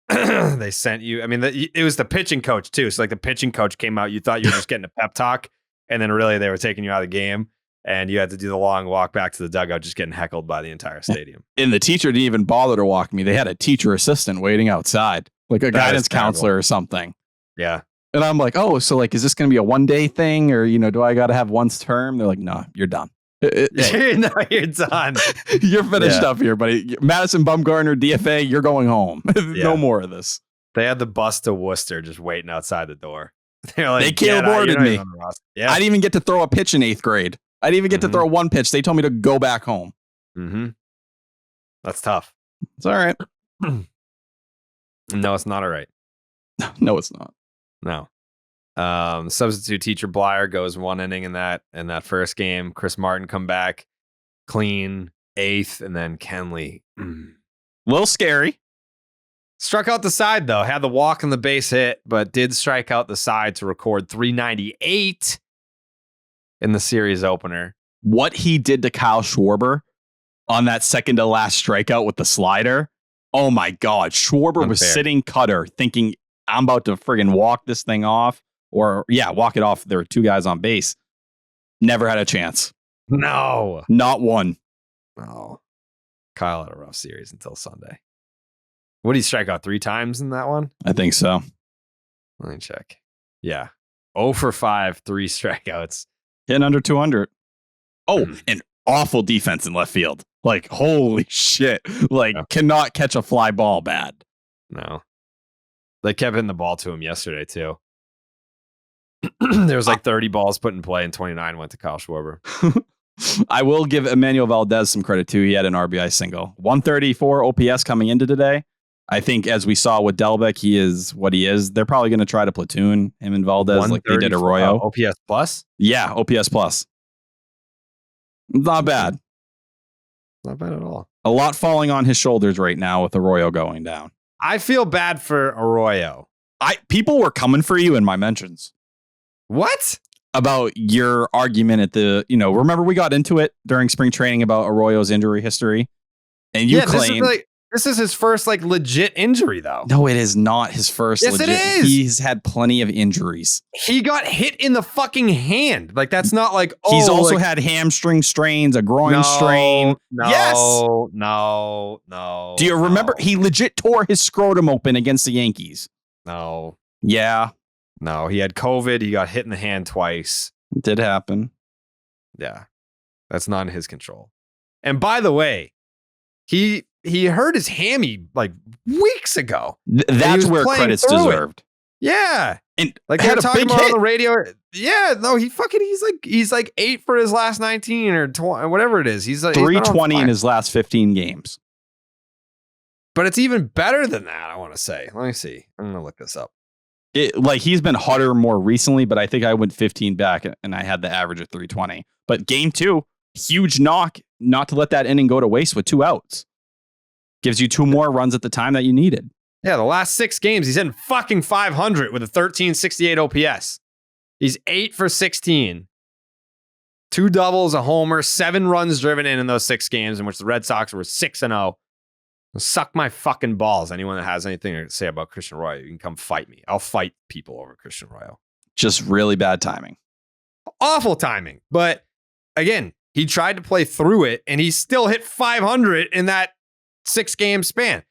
They sent you. I mean, it was the pitching coach, too. So, like, the pitching coach came out. You thought you were just getting a pep talk. And then really they were taking you out of the game. And you had to do the long walk back to the dugout, just getting heckled by the entire stadium. And the teacher didn't even bother to walk me. They had a teacher assistant waiting outside, like a guidance counselor or something. Yeah. And I'm like, oh, so like, is this going to be a one-day thing? Or, you know, do I got to have one term? They're like, no, you're done. No, you're done. You're finished up here, buddy. Madison Bumgarner, DFA, you're going home. No more of this. They had the bus to Worcester just waiting outside the door. They're like, They "Get out, killboarded you're not me. even on the roster." Yeah. I didn't even get to throw a pitch in 8th grade. I didn't even get to throw one pitch. They told me to go back home. Mm-hmm. That's tough. It's all right. No, it's not all right. No, it's not. No. Substitute teacher Blyer goes 1 inning in that first game. Chris Martin come back clean 8th, and then Kenley A little scary. struck out the side though. Had the walk and the base hit, but did strike out the side to record 398 in the series opener. What he did to Kyle Schwarber on that second to last strikeout with the slider. Oh my God. Schwarber was Unfair. sitting cutter thinking, I'm about to friggin' walk this thing off. Or, yeah, walk it off. There were 2 guys on base. Never had a chance. No. Not one. Oh. Kyle had a rough series until Sunday. What did he strike out 3 times in that one? I think so. Let me check. Yeah. 0 for 5, 3 strikeouts. Hitting under 200. Oh, an awful defense in left field. Like, holy shit. Like, cannot catch a fly ball bad. No. They kept hitting the ball to him yesterday, too. There was like 30 balls put in play, and 29 went to Kyle Schwarber. I will give Emmanuel Valdez some credit, too. He had an RBI single. 134 OPS coming into today. I think, as we saw with Delbeck, he is what he is. They're probably going to try to platoon him and Valdez like they did Arroyo. OPS plus? Yeah, OPS plus. Not bad. Not bad at all. A lot falling on his shoulders right now with Arroyo going down. I feel bad for Arroyo. People were coming for you in my mentions What? about your argument at the, remember we got into it during spring training about Arroyo's injury history, and you claimed this is his first like legit injury though. no, it is not his first. Yes, legit. it is. He's had plenty of injuries. He got hit in the fucking hand. Like that's not like He's also had hamstring strains, a groin strain. No, Yes. No. Do you remember? He legit tore his scrotum open against the Yankees. No. Yeah, No, he had COVID. He got hit in the hand twice. it did happen. Yeah. That's not in his control. And by the way, he hurt his hammy like weeks ago. That's was where playing credit's through it. deserved. Yeah. And Like they had were a talking big about hit. on the radio. Yeah, no, he's like 8 for his last 19 or 20, whatever it is. He's like 320 in his last 15 games. But it's even better than that, I want to say. Let me see. I'm going to look this up. He's been hotter more recently, but I think I went 15 back and I had the average of 320. But game 2, huge knock, not to let that inning go to waste with 2 outs. Gives you 2 more runs at the time that you needed. Yeah, the last 6 games, he's hitting fucking 500 with a 1368 OPS. He's 8 for 16. 2 doubles, a homer, 7 runs driven in those 6 games in which the Red Sox were 6-0. Suck my fucking balls. Anyone that has anything to say about Christian Arroyo, you can come fight me. I'll fight people over Christian Arroyo. Just really bad timing. Awful timing. But again, he tried to play through it and he still hit 500 in that 6-game span.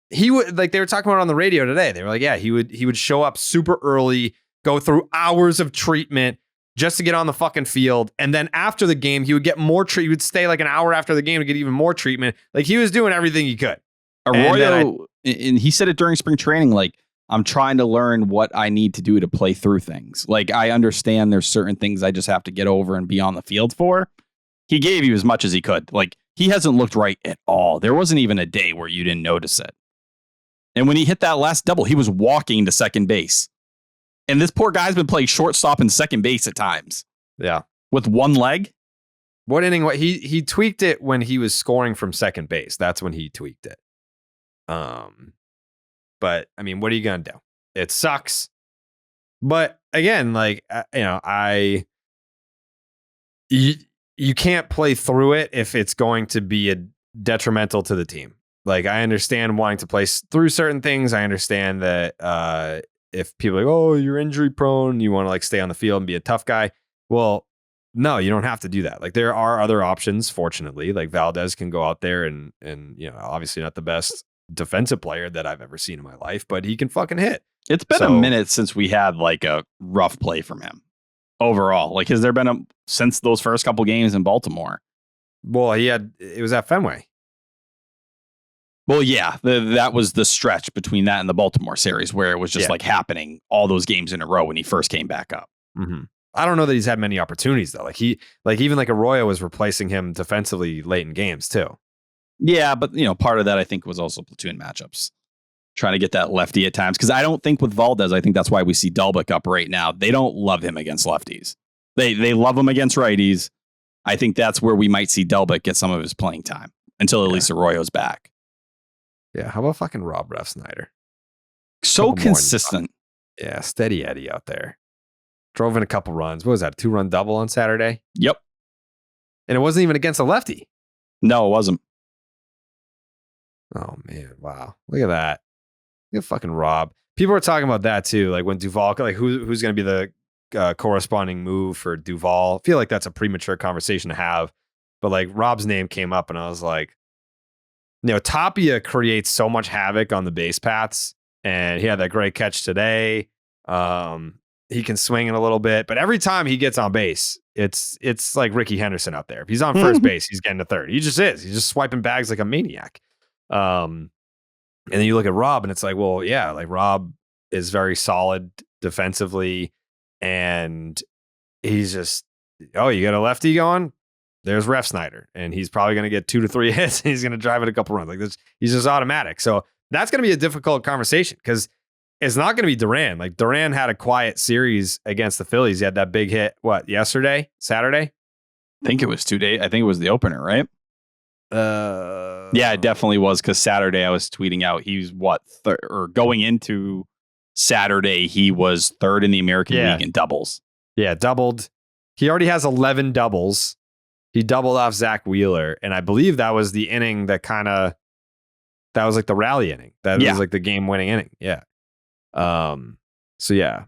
He would, like they were talking about on the radio today. They were like, yeah, he would show up super early, go through hours of treatment just to get on the fucking field. And then after the game, he would get more treatment. He would stay like an hour after the game to get even more treatment. Like he was doing everything he could. Arroyo, and he said it during spring training, like, I'm trying to learn what I need to do to play through things. Like, I understand there's certain things I just have to get over and be on the field for. He gave you as much as he could. Like, he hasn't looked right at all. There wasn't even a day where you didn't notice it. And when he hit that last double, he was walking to second base. And this poor guy's been playing shortstop and second base at times. Yeah. With one leg. What inning? What he tweaked it when he was scoring from second base. That's when he tweaked it. But I mean, what are you gonna do? It sucks. But again, like you can't play through it if it's going to be detrimental to the team. Like I understand wanting to play through certain things. I understand that if people are like, oh, you're injury prone, you want to like stay on the field and be a tough guy. Well, no, you don't have to do that. Like there are other options. Fortunately, like Valdez can go out there and obviously not the best defensive player that I've ever seen in my life, but he can fucking hit. It's been a minute since we had like a rough play from him overall. Like, has there been since those first couple games in Baltimore? Well, it was at Fenway. Well, yeah, that was the stretch between that and the Baltimore series where it was just like happening all those games in a row when he first came back up. Mm-hmm. I don't know that he's had many opportunities though. Even Arroyo was replacing him defensively late in games too. Yeah, but part of that I think was also platoon matchups, trying to get that lefty at times. Because I don't think with Valdez, I think that's why we see Dalbec up right now. They don't love him against lefties. They love him against righties. I think that's where we might see Dalbec get some of his playing time until at least Arroyo's back. Yeah, how about fucking Rob Refsnyder? So consistent. Yeah, steady Eddie out there. Drove in a couple runs. What was that? 2-run double on Saturday? Yep. And it wasn't even against a lefty. No, it wasn't. Oh, man. Wow. Look at that. Look at fucking Rob. People are talking about that, too. Like when Duvall, like who's going to be the corresponding move for Duvall? I feel like that's a premature conversation to have. But like Rob's name came up and I was like, Tapia creates so much havoc on the base paths. And he had that great catch today. He can swing it a little bit, but every time he gets on base, it's like Ricky Henderson out there. If he's on first base, he's getting to third. He just is. He's just swiping bags like a maniac. And then you look at Rob, and it's like, well, yeah, like Rob is very solid defensively, and he's just, you got a lefty going? There's Refsnyder, and he's probably going to get 2 to 3 hits, and he's going to drive it a couple runs. Like this, he's just automatic. So that's going to be a difficult conversation because it's not going to be Duran. Like Duran had a quiet series against the Phillies. He had that big hit, Saturday? I think it was 2 days. I think it was the opener, right? Yeah, it definitely was because Saturday I was tweeting out he's going into Saturday, he was third in the American League in doubles. Yeah, doubled. He already has 11 doubles. He doubled off Zach Wheeler. And I believe that was the inning that was like the rally inning. That was like the game winning inning. Yeah. So yeah,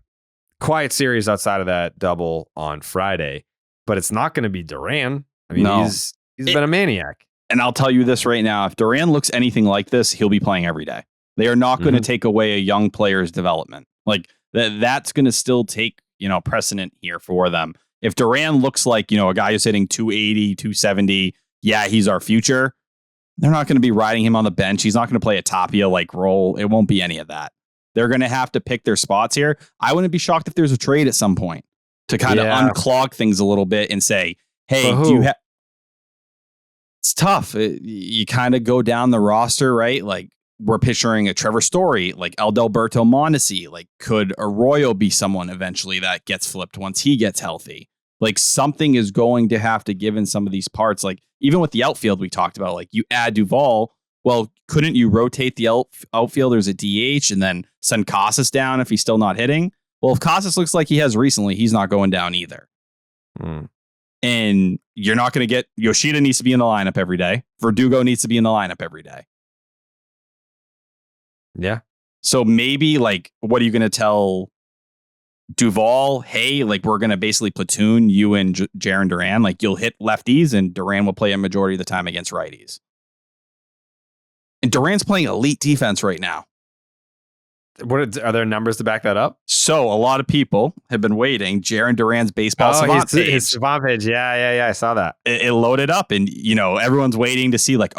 quiet series outside of that double on Friday, but it's not going to be Duran. I mean, he's been a maniac. And I'll tell you this right now, if Duran looks anything like this, he'll be playing every day. They are not going to take away a young player's development. Like that's going to still take, precedent here for them. If Duran looks like, a guy who's hitting 280, 270, he's our future. They're not going to be riding him on the bench. He's not going to play a Tapia-like role. It won't be any of that. They're going to have to pick their spots here. I wouldn't be shocked if there's a trade at some point to kind of unclog things a little bit and say, hey, do you have... It's tough. You kind of go down the roster, right? Like we're picturing a Trevor Story, like Adalberto Mondesi. Like could Arroyo be someone eventually that gets flipped once he gets healthy? Like something is going to have to give in some of these parts. Like even with the outfield we talked about, like you add Duvall. Well, couldn't you rotate the outfielders at DH and then send Casas down if he's still not hitting? Well, if Casas looks like he has recently, he's not going down either. And you're not going to get... Yoshida needs to be in the lineup every day. Verdugo needs to be in the lineup every day. Yeah. So maybe, like, what are you going to tell Duvall? Hey, like, we're going to basically platoon you and Jarren Duran. Like, you'll hit lefties and Duran will play a majority of the time against righties. And Duran's playing elite defense right now. Are there numbers to back that up? So a lot of people have been waiting. Jarren Duran's baseball savant page. His savant page. Yeah. I saw that. It loaded up, and everyone's waiting to see like,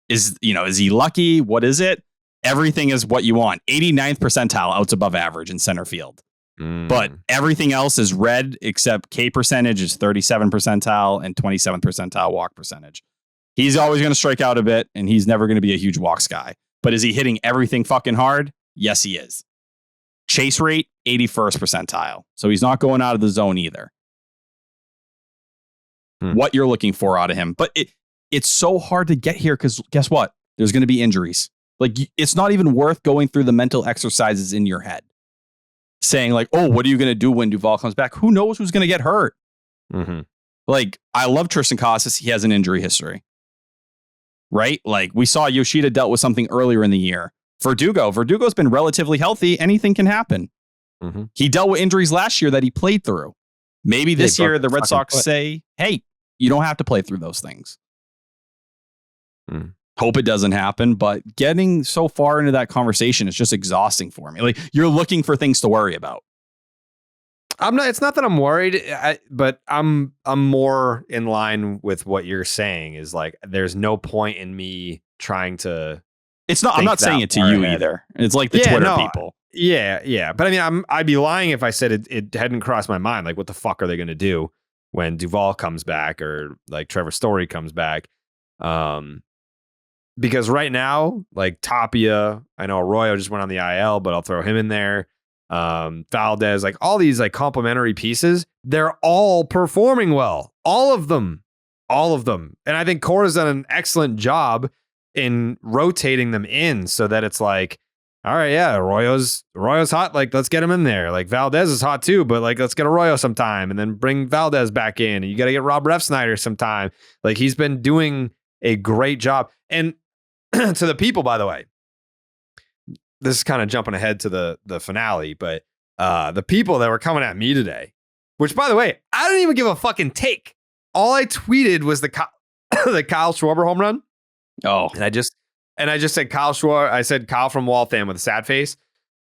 is he lucky? What is it? Everything is what you want. 89th percentile outs above average in center field. But everything else is red except K percentage is 37 percentile and 27th percentile walk percentage. He's always going to strike out a bit, and he's never going to be a huge walks guy. But is he hitting everything fucking hard? Yes, he is. Chase rate, 81st percentile. So he's not going out of the zone either. What you're looking for out of him. But it's so hard to get here because guess what? There's going to be injuries. Like, it's not even worth going through the mental exercises in your head. Saying like, what are you going to do when Duvall comes back? Who knows who's going to get hurt? Like, I love Tristan Casas. He has an injury history. Right? Like, we saw Yoshida dealt with something earlier in the year. Verdugo's been relatively healthy. Anything can happen. He dealt with injuries last year that he played through. Maybe this year the Red Sox say, hey, you don't have to play through those things. Hope it doesn't happen, but getting so far into that conversation is just exhausting for me. Like, you're looking for things to worry about. It's not that I'm worried, but I'm more in line with what you're saying is like, there's no point in me trying to It's not. I'm think not saying that it to far you ahead. either. It's like the Yeah, Twitter no, people. Yeah. But I mean, I'd be lying if I said it hadn't crossed my mind. Like, what the fuck are they going to do when Duvall comes back or like Trevor Story comes back? Because right now, like Tapia, I know Arroyo just went on the IL, but I'll throw him in there. Valdez, like all these like complementary pieces, they're all performing well. All of them. And I think Cora's done an excellent job in rotating them in so that it's like, all right, yeah, Arroyo's hot. Like, let's get him in there. Like Valdez is hot too, but like, let's get Arroyo sometime and then bring Valdez back in. And you got to get Rob Refsnyder sometime. Like, he's been doing a great job. And to the people, by the way, this is kind of jumping ahead to the finale, but the people that were coming at me today, which, by the way, I didn't even give a fucking take. All I tweeted was the Kyle Schwarber home run. Oh, And I just said Kyle Schwarber. I said Kyle from Waltham with a sad face.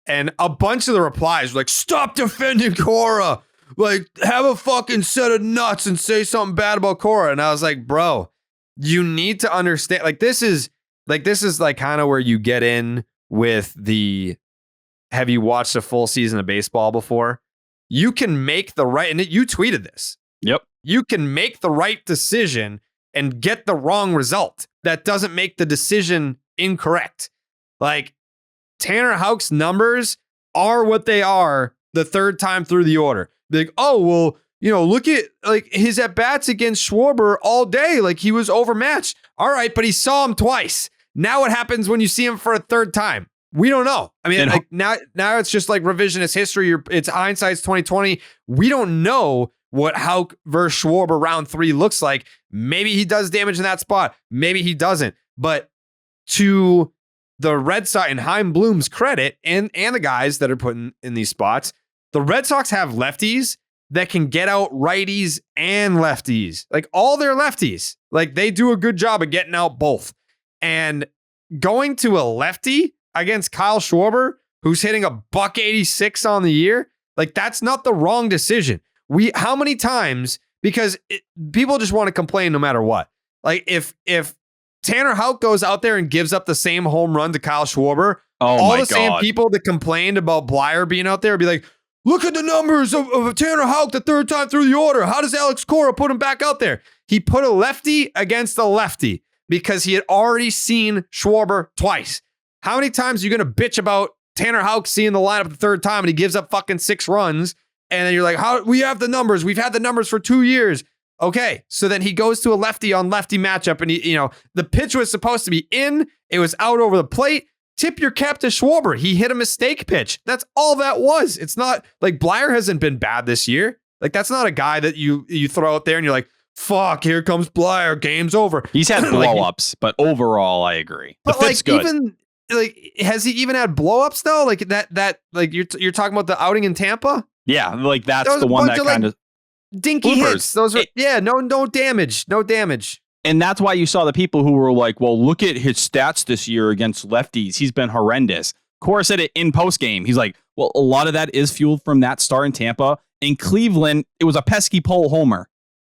And a bunch of the replies were like, stop defending Cora. Like, have a fucking set of nuts and say something bad about Cora. And I was like, bro, you need to understand. This is kind of where you get in with the, have you watched a full season of baseball before? You can make the right, and you tweeted this. yep. You can make the right decision and get the wrong result. That doesn't make the decision incorrect. Like, Tanner Houck's numbers are what they are the third time through the order. They're like, oh, well, look at like his at-bats against Schwarber all day. Like, he was overmatched. All right, but he saw him twice. Now what happens when you see him for a third time? We don't know. I mean, like, now it's just like revisionist history. It's hindsight's 2020. We don't know what Houck versus Schwarber round 3 looks like. Maybe he does damage in that spot. Maybe he doesn't. But to the Red Sox and Chaim Bloom's credit, and the guys that are putting in these spots, the Red Sox have lefties that can get out righties and lefties. Like, all their lefties. Like, they do a good job of getting out both. And going to a lefty against Kyle Schwarber, who's hitting a $186 on the year, like, that's not the wrong decision. How many times, because people just want to complain no matter what. Like, if Tanner Houck goes out there and gives up the same home run to Kyle Schwarber, all the same people that complained about Blyer being out there be like, look at the numbers of Tanner Houck the third time through the order. How does Alex Cora put him back out there? He put a lefty against a lefty because he had already seen Schwarber twice. How many times are you going to bitch about Tanner Houck seeing the lineup the third time and he gives up fucking 6 runs? And then you're like, how we have the numbers. We've had the numbers for 2 years. Okay. So then he goes to a lefty on lefty matchup and the pitch was supposed to be in. It was out over the plate. Tip your cap to Schwarber. He hit a mistake pitch. That's all that was. It's not like Blyer hasn't been bad this year. Like, that's not a guy that you throw out there and you're like, fuck, here comes Blyer. Game's over. He's had blow-ups, but overall, I agree. The fit's good. Even has he even had blow-ups though? Like that like you're talking about the outing in Tampa? Yeah, like that's the one that kind of dinky hits. Those are no damage. And that's why you saw the people who were like, well, look at his stats this year against lefties. He's been horrendous. Cora said it in post game. He's like, well, a lot of that is fueled from that start in Tampa. In Cleveland, it was a pesky pole homer.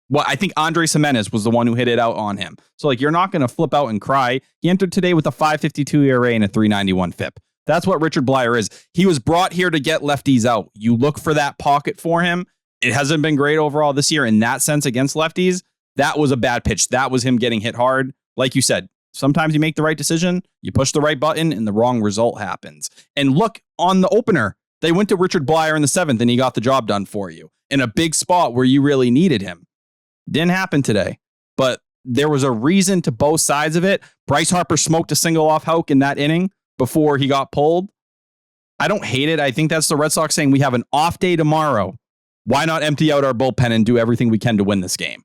Well, I think Andres Jimenez was the one who hit it out on him. So, like, you're not going to flip out and cry. He entered today with a 5.52 ERA and a 3.91 FIP. That's what Richard Blyer is. He was brought here to get lefties out. You look for that pocket for him. It hasn't been great overall this year in that sense against lefties. That was a bad pitch. That was him getting hit hard. Like you said, sometimes you make the right decision, you push the right button, and the wrong result happens. And look, on the opener, they went to Richard Blyer in the 7th, and he got the job done for you in a big spot where you really needed him. Didn't happen today, but there was a reason to both sides of it. Bryce Harper smoked a single off Houck in that inning before he got pulled. I don't hate it. I think that's the Red Sox saying we have an off day tomorrow. Why not empty out our bullpen and do everything we can to win this game?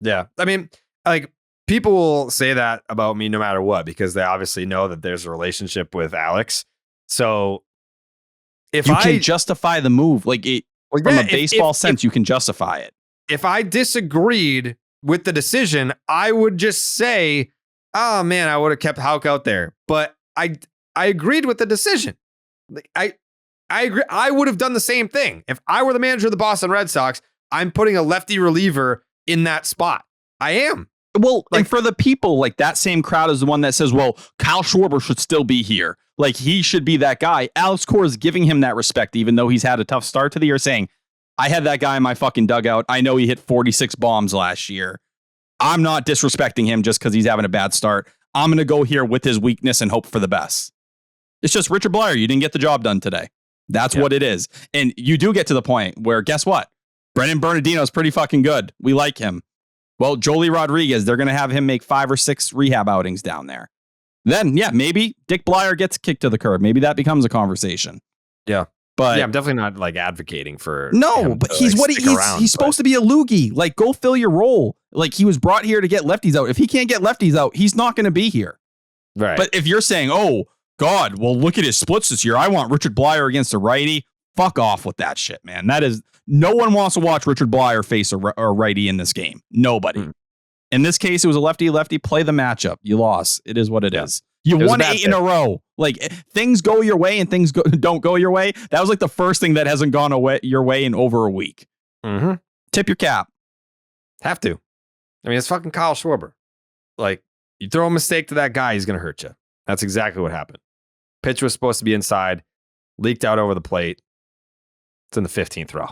Yeah. I mean, like, people will say that about me no matter what, because they obviously know that there's a relationship with Alex. So if you can justify the move, like it, from a baseball sense, you can justify it. If I disagreed with the decision, I would just say, oh man, I would have kept Houck out there. But I agreed with the decision. I agree. I would have done the same thing. If I were the manager of the Boston Red Sox, I'm putting a lefty reliever in that spot. I am. Well, like, and for the people, like that same crowd is the one that says, well, Kyle Schwarber should still be here. Like he should be that guy. Alex Cora is giving him that respect, even though he's had a tough start to the year, saying, I had that guy in my fucking dugout. I know he hit 46 bombs last year. I'm not disrespecting him just because he's having a bad start. I'm going to go here with his weakness and hope for the best. It's just Richard Blyer. You didn't get the job done today. That's what it is. And you do get to the point where, guess what? Brendan Bernardino is pretty fucking good. We like him. Well, Jolie Rodriguez, they're going to have him make 5 or 6 rehab outings down there. Then, yeah, maybe Dick Blyer gets kicked to the curb. Maybe that becomes a conversation. Yeah. But I'm definitely not like advocating for. No, but he's what he's supposed to be a loogie. Like, go fill your role. Like, he was brought here to get lefties out. If he can't get lefties out, he's not going to be here. Right. But if you're saying, oh, God, well, look at his splits this year. I want Richard Blyer against a righty. Fuck off with that shit, man. That is, no one wants to watch Richard Blyer face a righty in this game. Nobody. In this case, it was a lefty. Play the matchup. You lost. It is what it is. You won 8 in a row. Like, things go your way and things don't go your way. That was like the first thing that hasn't gone your way in over a week. Mm-hmm. Tip your cap. Have to. I mean, it's fucking Kyle Schwarber. Like, you throw a mistake to that guy, he's going to hurt you. That's exactly what happened. Pitch was supposed to be inside, leaked out over the plate. It's in the 15th row.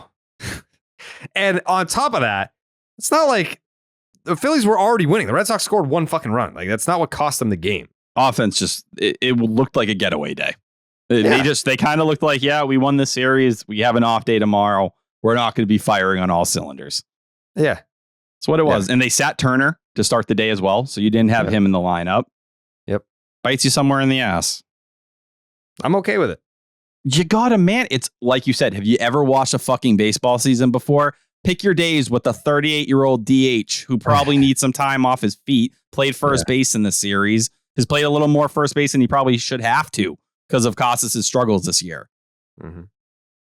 And on top of that, it's not like the Phillies were already winning. The Red Sox scored 1 fucking run. Like, that's not what cost them the game. Offense just, it looked like a getaway day. They kind of looked like, yeah, we won this series. We have an off day tomorrow. We're not going to be firing on all cylinders. Yeah. That's what it was. And they sat Turner to start the day as well. So you didn't have him in the lineup. Yep. Bites you somewhere in the ass. I'm okay with it. You gotta, man. It's like you said, have you ever watched a fucking baseball season before? Pick your days with a 38-year-old DH who probably needs some time off his feet, played first base in the series, has played a little more first base than he probably should have to because of Costas' struggles this year. Mm-hmm.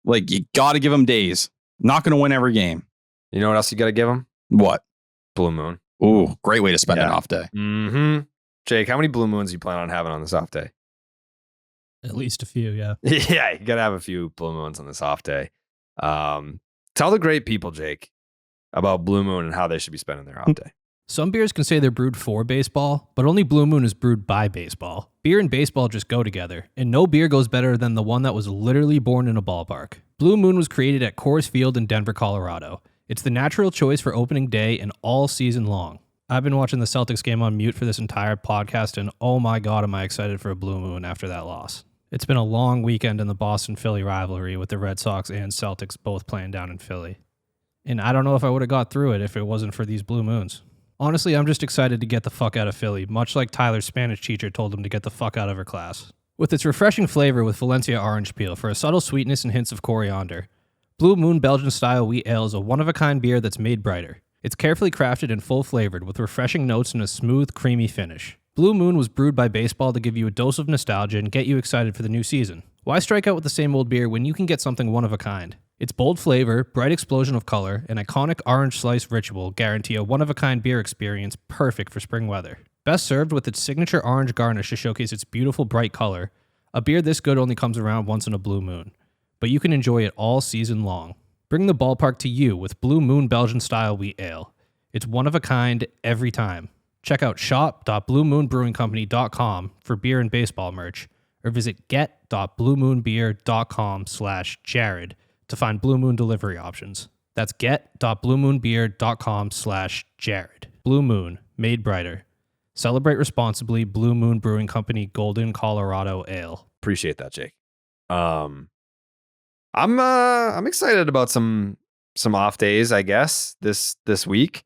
Like, you got to give him days. Not going to win every game. You know what else you got to give him? What? Blue moon. Ooh, great way to spend an off day. Mm-hmm. Jake, how many blue moons you plan on having on this off day? At least a few, yeah. Yeah, you got to have a few blue moons on this off day. Tell the great people, Jake, about Blue Moon and how they should be spending their off day. Some beers can say they're brewed for baseball, but only Blue Moon is brewed by baseball. Beer and baseball just go together, and no beer goes better than the one that was literally born in a ballpark. Blue Moon was created at Coors Field in Denver, Colorado. It's the natural choice for opening day and all season long. I've been watching the Celtics game on mute for this entire podcast, and oh my God, am I excited for a Blue Moon after that loss. It's been a long weekend in the Boston-Philly rivalry with the Red Sox and Celtics both playing down in Philly. And I don't know if I would have got through it if it wasn't for these Blue Moons. Honestly, I'm just excited to get the fuck out of Philly, much like Tyler's Spanish teacher told him to get the fuck out of her class. With its refreshing flavor with Valencia orange peel for a subtle sweetness and hints of coriander, Blue Moon Belgian-style wheat ale is a one-of-a-kind beer that's made brighter. It's carefully crafted and full-flavored with refreshing notes and a smooth, creamy finish. Blue Moon was brewed by baseball to give you a dose of nostalgia and get you excited for the new season. Why strike out with the same old beer when you can get something one-of-a-kind? Its bold flavor, bright explosion of color, and iconic orange slice ritual guarantee a one-of-a-kind beer experience perfect for spring weather. Best served with its signature orange garnish to showcase its beautiful bright color, a beer this good only comes around once in a blue moon, but you can enjoy it all season long. Bring the ballpark to you with Blue Moon Belgian-style wheat ale. It's one-of-a-kind every time. Check out shop.bluemoonbrewingcompany.com for beer and baseball merch, or visit get.bluemoonbeer.com/Jared to find Blue Moon delivery options. That's get.bluemoonbeer.com/Jared. Blue Moon, made brighter. Celebrate responsibly. Blue Moon Brewing Company, Golden, Colorado Ale. Appreciate that, Jake. I'm excited about some off days, I guess, this week.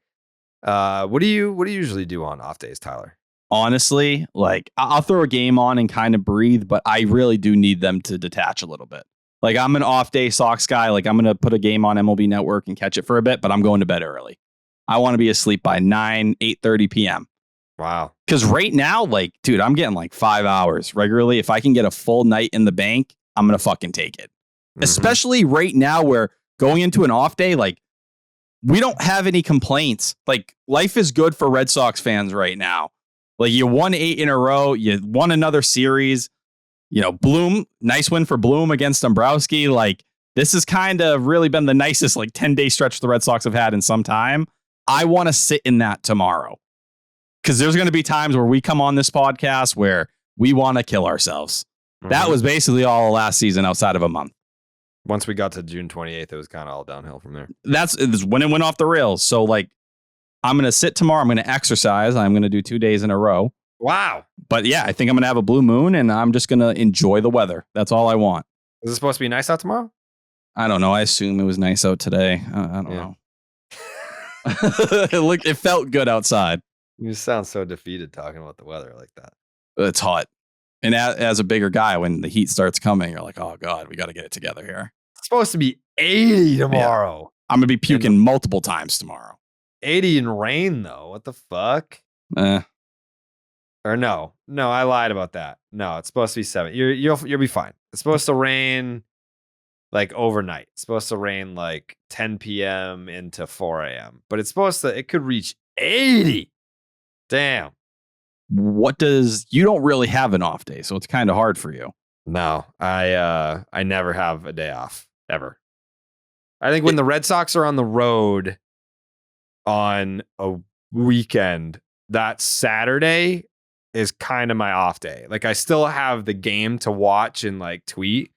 What do you usually do on off days, Tyler? Honestly, like, I'll throw a game on and kind of breathe, but I really do need them to detach a little bit. Like, I'm an off day Sox guy. Like, I'm going to put a game on MLB Network and catch it for a bit, but I'm going to bed early. I want to be asleep by 8:30 p.m. Wow. Because right now, like, dude, I'm getting like 5 hours regularly. If I can get a full night in the bank, I'm going to fucking take it. Mm-hmm. Especially right now where going into an off day, like, we don't have any complaints. Like, life is good for Red Sox fans right now. Like, you won 8 in a row. You won another series. You know, Bloom, nice win for Bloom against Dombrowski. Like, this has kind of really been the nicest, like, 10-day stretch the Red Sox have had in some time. I want to sit in that tomorrow. because there's going to be times where we come on this podcast where we want to kill ourselves. That was basically all last season outside of a month. Once we got to June 28th, it was kind of all downhill from there. That's when it went off the rails. So like, I'm going to sit tomorrow. I'm going to exercise. I'm going to do 2 days in a row. Wow. But yeah, I think I'm going to have a blue moon and I'm just going to enjoy the weather. That's all I want. Is it supposed to be nice out tomorrow? I don't know. I assume it was nice out today. I don't know. It felt good outside. You sound so defeated talking about the weather like that. It's hot. And as a bigger guy, when the heat starts coming, you're like, oh God, we got to get it together here. It's supposed to be 80 tomorrow. Yeah. I'm going to be puking multiple times tomorrow. 80 in rain, though. What the fuck? Or no, I lied about that. No, it's supposed to be 7. You'll be fine. It's supposed to rain like overnight. It's supposed to rain like 10 p.m. into 4 a.m. But it could reach 80. Damn. You don't really have an off day, so it's kind of hard for you. No, I never have a day off ever. I think when the Red Sox are on the road on a weekend, that Saturday is kind of my off day. Like I still have the game to watch and like tweet,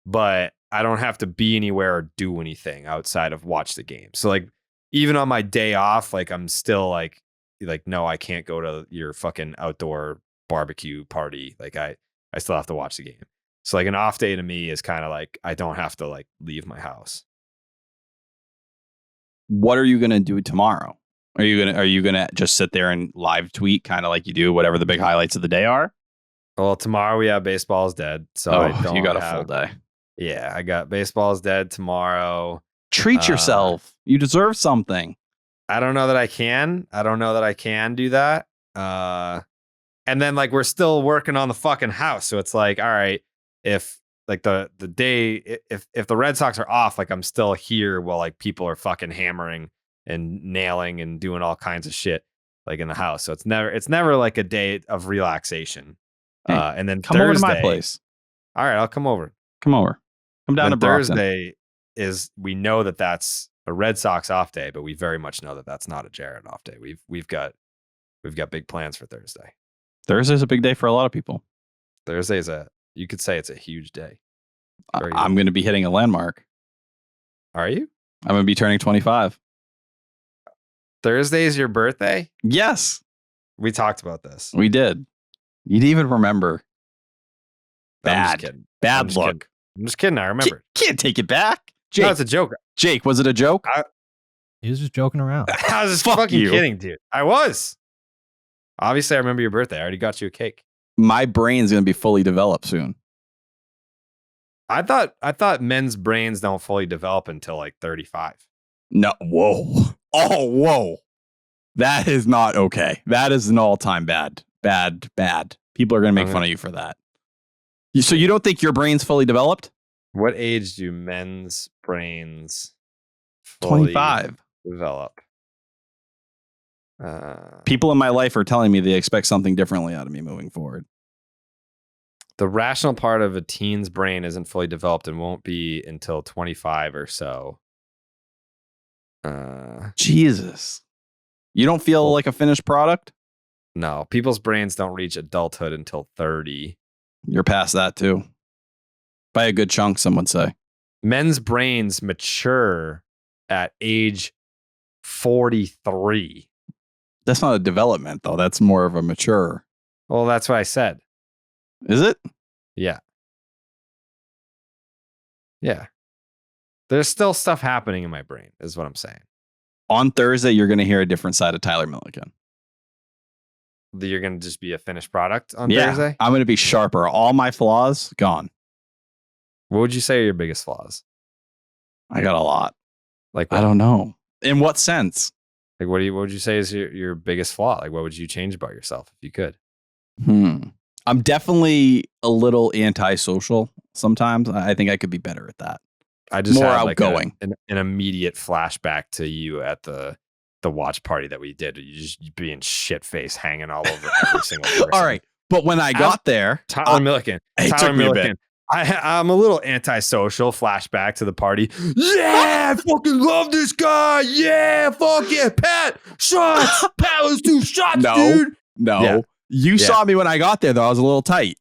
but I don't have to be anywhere or do anything outside of watch the game. So like even on my day off, like I'm still like no, I can't go to your fucking outdoor barbecue party. Like I still have to watch the game. So like an off day to me is kind of like I don't have to like leave my house. What are you going to do tomorrow? Are you gonna just sit there and live tweet kind of like you do whatever the big highlights of the day are? Well, tomorrow we have Baseball's Dead. So you got a full day. Yeah, I got Baseball's Dead tomorrow. Treat yourself. You deserve something. I don't know that I can. Do that. And then like we're still working on the fucking house. So it's like, all right, if like the day if the Red Sox are off, like I'm still here while like people are fucking hammering and nailing and doing all kinds of shit like in the house. So it's never like a day of relaxation. Hey, and then come over to my place. All right, I'll come over. Come down to Brockton. Thursday we know that that's a Red Sox off day, but we very much know that that's not a Jared off day. We've got big plans for Thursday. Thursday's a big day for a lot of people. You could say it's a huge day. I'm going to be hitting a landmark. Are you? I'm going to be turning 25. Thursday is your birthday? Yes. We talked about this. We did. You'd even remember. I'm just kidding. Bad look. I'm just kidding. I remember. Can't take it back. Jake, no, it's a joke. Jake, was it a joke? He was just joking around. I was just fucking kidding, dude. I was. Obviously, I remember your birthday. I already got you a cake. My brain's going to be fully developed soon. I thought men's brains don't fully develop until like 35. No. Whoa. Oh, whoa. That is not okay. That is an all-time bad. People are going to make fun of you for that. So you don't think your brain's fully developed? What age do men's brains fully 25 develop? People in my life are telling me they expect something differently out of me moving forward. The rational part of a teen's brain isn't fully developed and won't be until 25 or so. Jesus. You don't feel like a finished product? No, people's brains don't reach adulthood until 30. You're past that too. By a good chunk, some would say. Men's brains mature at age 43. That's not a development, though. That's more of a mature. Well, that's what I said. Is it? Yeah. Yeah. There's still stuff happening in my brain, is what I'm saying. On Thursday, you're going to hear a different side of Tyler Milliken. You're going to just be a finished product on Thursday? I'm going to be sharper. All my flaws, gone. What would you say are your biggest flaws? I got a lot. Like what? I don't know. In what sense? Like what would you say is your biggest flaw? Like what would you change about yourself if you could? I'm definitely a little antisocial sometimes. I think I could be better at that. I just more had outgoing. Like an immediate flashback to you at the watch party that we did. You just being shit faced, hanging all over every single person. All right. But when I got there, Tyler Milliken. I'm a little antisocial. Flashback to the party. Yeah, I fucking love this guy. Yeah, fuck yeah, Pat. Shots. Pat, let's do shots, dude. No, Yeah. you saw me when I got there though. I was a little tight.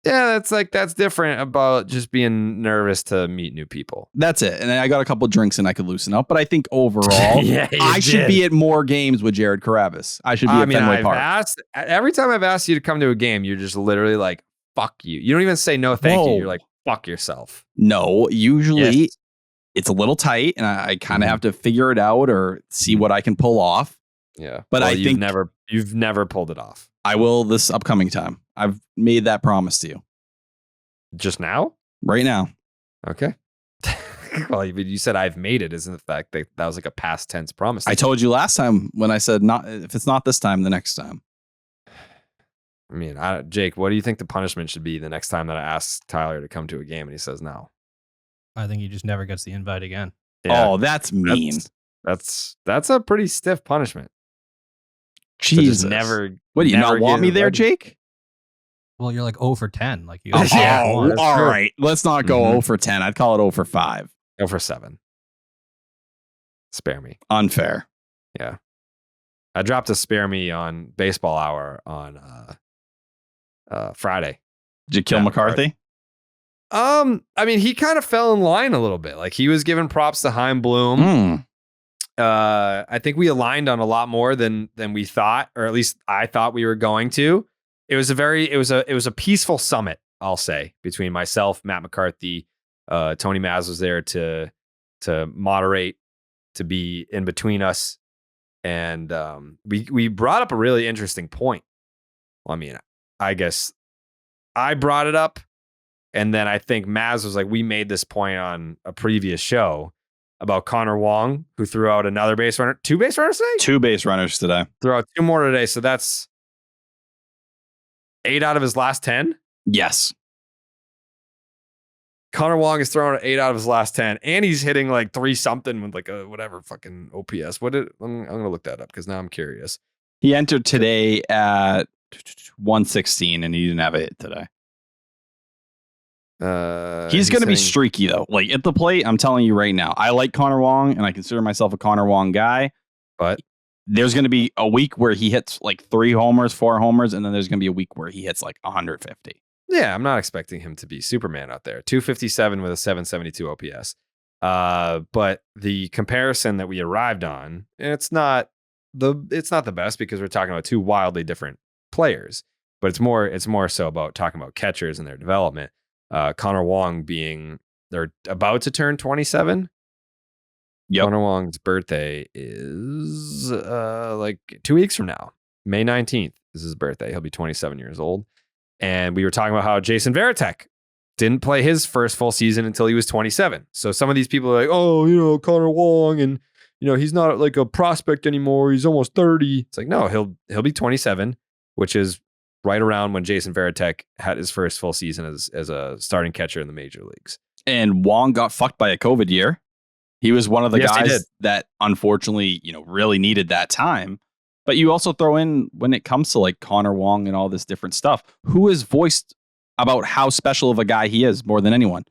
Yeah, that's different about just being nervous to meet new people. That's it. And then I got a couple drinks and I could loosen up. But I think overall, I should be at more games with Jared Carabas. I should be at Fenway Park. Every time I've asked you to come to a game, you're just literally like, fuck you. You don't even say no thank you. You're like, fuck yourself. No, usually it's a little tight and I kind of have to figure it out or see what I can pull off. Yeah. But I think you've never pulled it off. I will this upcoming time. I've made that promise to you. Just now? Right now. Okay. Well, you said I've made it, isn't the fact that was like a past tense promise. I told you last time when I said not if it's not this time, the next time. I mean, Jake, what do you think the punishment should be the next time that I ask Tyler to come to a game and he says no? I think he just never gets the invite again. Yeah, oh, that's mean. That's a pretty stiff punishment. Jesus. What do you not want me there, Jake? Well, you're like 0 for 10. Like you. All right. Let's not go 0 for 10. I'd call it 0 for 5. 0 for 7. Spare me. Unfair. Yeah. I dropped a spare me on Baseball Hour on Friday. Did you kill McCarthy? I mean, he kind of fell in line a little bit. Like he was giving props to Heim Bloom. I think we aligned on a lot more than we thought, or at least I thought we were going to. It was a peaceful summit, I'll say, between myself, Matt McCarthy, Tony Maz was there to moderate, to be in between us, and we brought up a really interesting point. Well, I mean, I guess I brought it up, and then I think Maz was like, we made this point on a previous show about Connor Wong, who threw out another base runner. 2 base runners today? 2 base runners today. Threw out 2 more today, so that's 8 out of his last 10? Yes. Connor Wong is throwing 8 out of his last 10, and he's hitting like 3-something with like a whatever fucking OPS. I'm going to look that up because now I'm curious. He entered today at 116, and he didn't have a hit today. He's going to be streaky, though. Like at the plate, I'm telling you right now, I like Connor Wong, and I consider myself a Connor Wong guy. But there's going to be a week where he hits like 3 homers, 4 homers, and then there's going to be a week where he hits like 150. Yeah, I'm not expecting him to be Superman out there. 257 with a 772 OPS. But the comparison that we arrived on, it's not the best because we're talking about 2 wildly different players. But it's more so about talking about catchers and their development. Connor Wong they're about to turn 27. Yep. Connor Wong's birthday is like 2 weeks from now. May 19th is his birthday. He'll be 27 years old. And we were talking about how Jason Varitek didn't play his first full season until he was 27. So some of these people are like, oh, Connor Wong, and he's not like a prospect anymore. He's almost 30. It's like, no, he'll be 27, which is right around when Jason Varitek had his first full season as a starting catcher in the major leagues. And Wong got fucked by a COVID year. He was one of the guys that unfortunately, really needed that time. But you also throw in, when it comes to like Connor Wong and all this different stuff, who has voiced about how special of a guy he is more than anyone?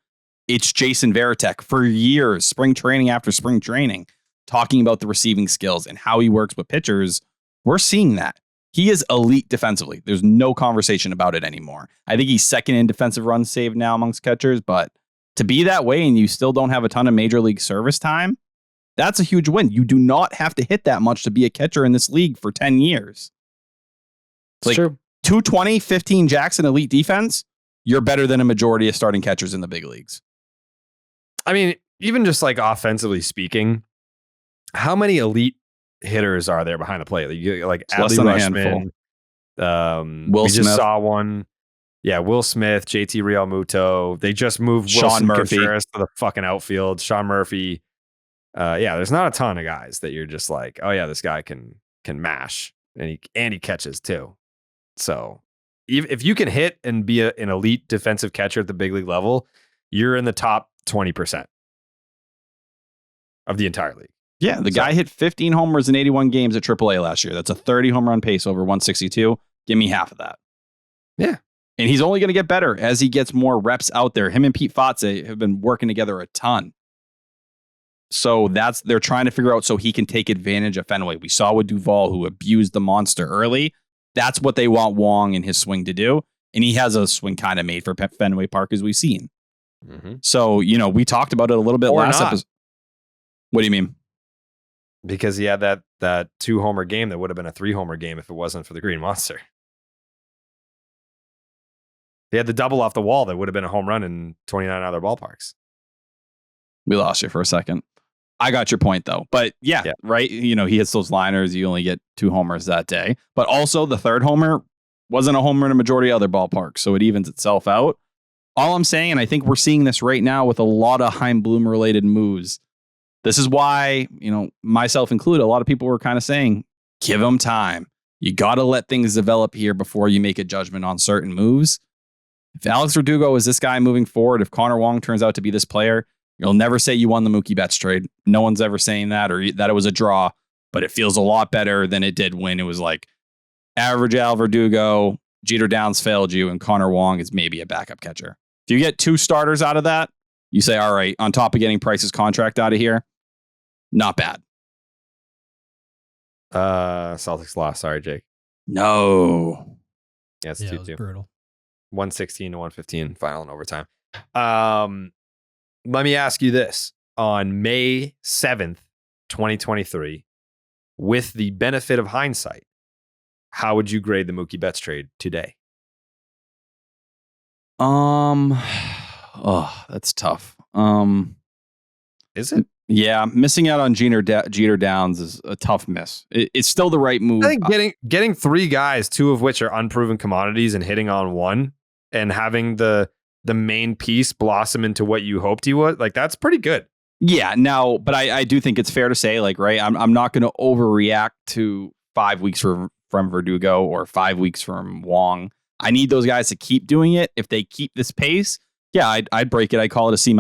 It's Jason Varitek for years, spring training after spring training, talking about the receiving skills and how he works with pitchers. We're seeing that. He is elite defensively. There's no conversation about it anymore. I think he's second in defensive runs saved now amongst catchers, but to be that way and you still don't have a ton of major league service time, that's a huge win. You do not have to hit that much to be a catcher in this league for 10 years. It's like true. 220, 15 Jackson elite defense, you're better than a majority of starting catchers in the big leagues. I mean, even just like offensively speaking, how many elite hitters are there behind the plate? Like Adley Rutschman, Will we Smith. Just saw one. Yeah, Will Smith, JT Realmuto. They just moved Sean Murphy Contreras to the fucking outfield. Sean Murphy. Yeah, there's not a ton of guys that you're just like, oh yeah, this guy can mash, and he catches too. So if you can hit and be an elite defensive catcher at the big league level, you're in the top 20% of the entire league. Yeah, the guy hit 15 homers in 81 games at AAA last year. That's a 30 home run pace over 162. Give me half of that. Yeah. And he's only going to get better as he gets more reps out there. Him and Pete Fatse have been working together a ton. So they're trying to figure out so he can take advantage of Fenway. We saw with Duvall, who abused the monster early. That's what they want Wong and his swing to do. And he has a swing kind of made for Fenway Park, as we've seen. Mm-hmm. So, we talked about it a little bit last episode. What do you mean? Because he had that 2-homer game that would have been a 3-homer game if it wasn't for the Green Monster. He had the double off the wall that would have been a home run in 29 other ballparks. We lost you for a second. I got your point, though. But yeah, right? He hits those liners. You only get 2 homers that day. But also, the third homer wasn't a homer in a majority of other ballparks, so it evens itself out. All I'm saying, and I think we're seeing this right now with a lot of Chaim Bloom-related moves, this is why, myself included, a lot of people were kind of saying, give him time. You got to let things develop here before you make a judgment on certain moves. If Alex Verdugo is this guy moving forward, if Connor Wong turns out to be this player, you'll never say you won the Mookie Betts trade. No one's ever saying that or that it was a draw, but it feels a lot better than it did when it was like average Al Verdugo, Jeter Downs failed you, and Connor Wong is maybe a backup catcher. If you get 2 starters out of that, you say, all right, on top of getting Price's contract out of here, not bad. Celtics lost. Sorry, Jake. No. Yeah, it's it 2-2. was brutal. 116 to 115 final in overtime. Let me ask you this. On May 7th, 2023, with the benefit of hindsight, how would you grade the Mookie Betts trade today? That's tough. Is it? Yeah, missing out on Jeter Downs is a tough miss. It's still the right move. I think getting 3 guys, 2 of which are unproven commodities, and hitting on one, and having the main piece blossom into what you hoped he would, like, that's pretty good. Yeah, now, but I do think it's fair to say, like, right, I'm not going to overreact to 5 weeks from Verdugo or 5 weeks from Wong. I need those guys to keep doing it. If they keep this pace, yeah, I'd break it. I'd call it a C-,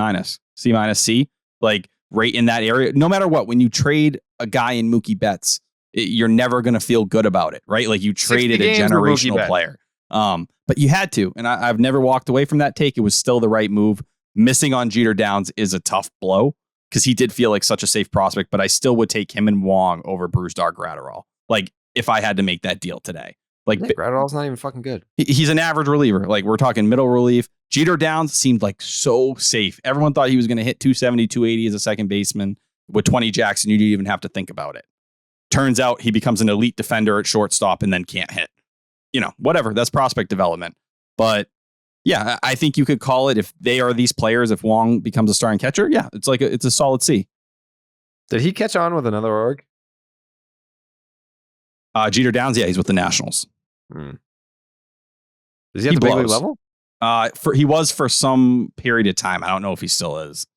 C-, like right in that area. No matter what, when you trade a guy in Mookie Betts, you're never going to feel good about it, right? Like you traded a generational player. But you had to, and I've never walked away from that take. It was still the right move. Missing on Jeter Downs is a tough blow because he did feel like such a safe prospect, but I still would take him and Wong over Brusdar Gratterall. Like if I had to make that deal today. Like Gratterall's not even fucking good. He's an average reliever. Like we're talking middle relief. Jeter Downs seemed like so safe. Everyone thought he was going to hit 270, 280 as a second baseman with 20 jacks, and you didn't even have to think about it. Turns out he becomes an elite defender at shortstop and then can't hit. Whatever. That's prospect development. But yeah, I think you could call it, if they are these players, if Wong becomes a starting catcher, yeah, it's a solid C. Did he catch on with another org? Jeter Downs, yeah, he's with the Nationals. Is he at the big league level? He was for some period of time. I don't know if he still is.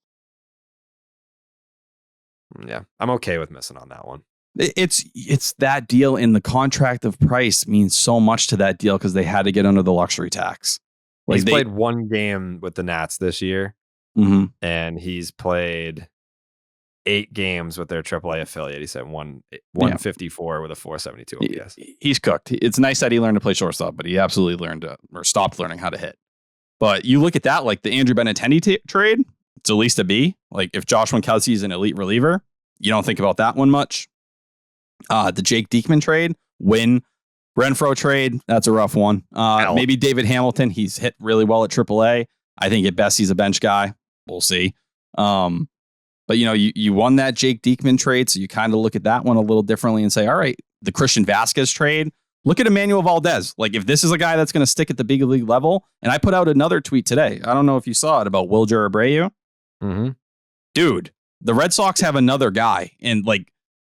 Yeah, I'm okay with missing on that one. It's that deal in the contract of Price means so much to that deal because they had to get under the luxury tax. Like he's played 1 game with the Nats this year, and he's played 8 games with their AAA affiliate. He said 154 with a 472 OPS. He's cooked. It's nice that he learned to play shortstop, but he absolutely stopped learning how to hit. But you look at that, like the Andrew Benintendi trade, it's at least a B. Like if Josh Winkowski is an elite reliever, you don't think about that one much. The Jake Diekman trade, win. Renfroe trade, that's a rough one. Maybe David Hamilton, he's hit really well at AAA. I think at best he's a bench guy. We'll see. But you won that Jake Diekman trade, so you kind of look at that one a little differently and say, all right, the Christian Vasquez trade, look at Emmanuel Valdez. Like if this is a guy that's going to stick at the big league level, and I put out another tweet today. I don't know if you saw it about Wilger Abreu. Dude, the Red Sox have another guy, and like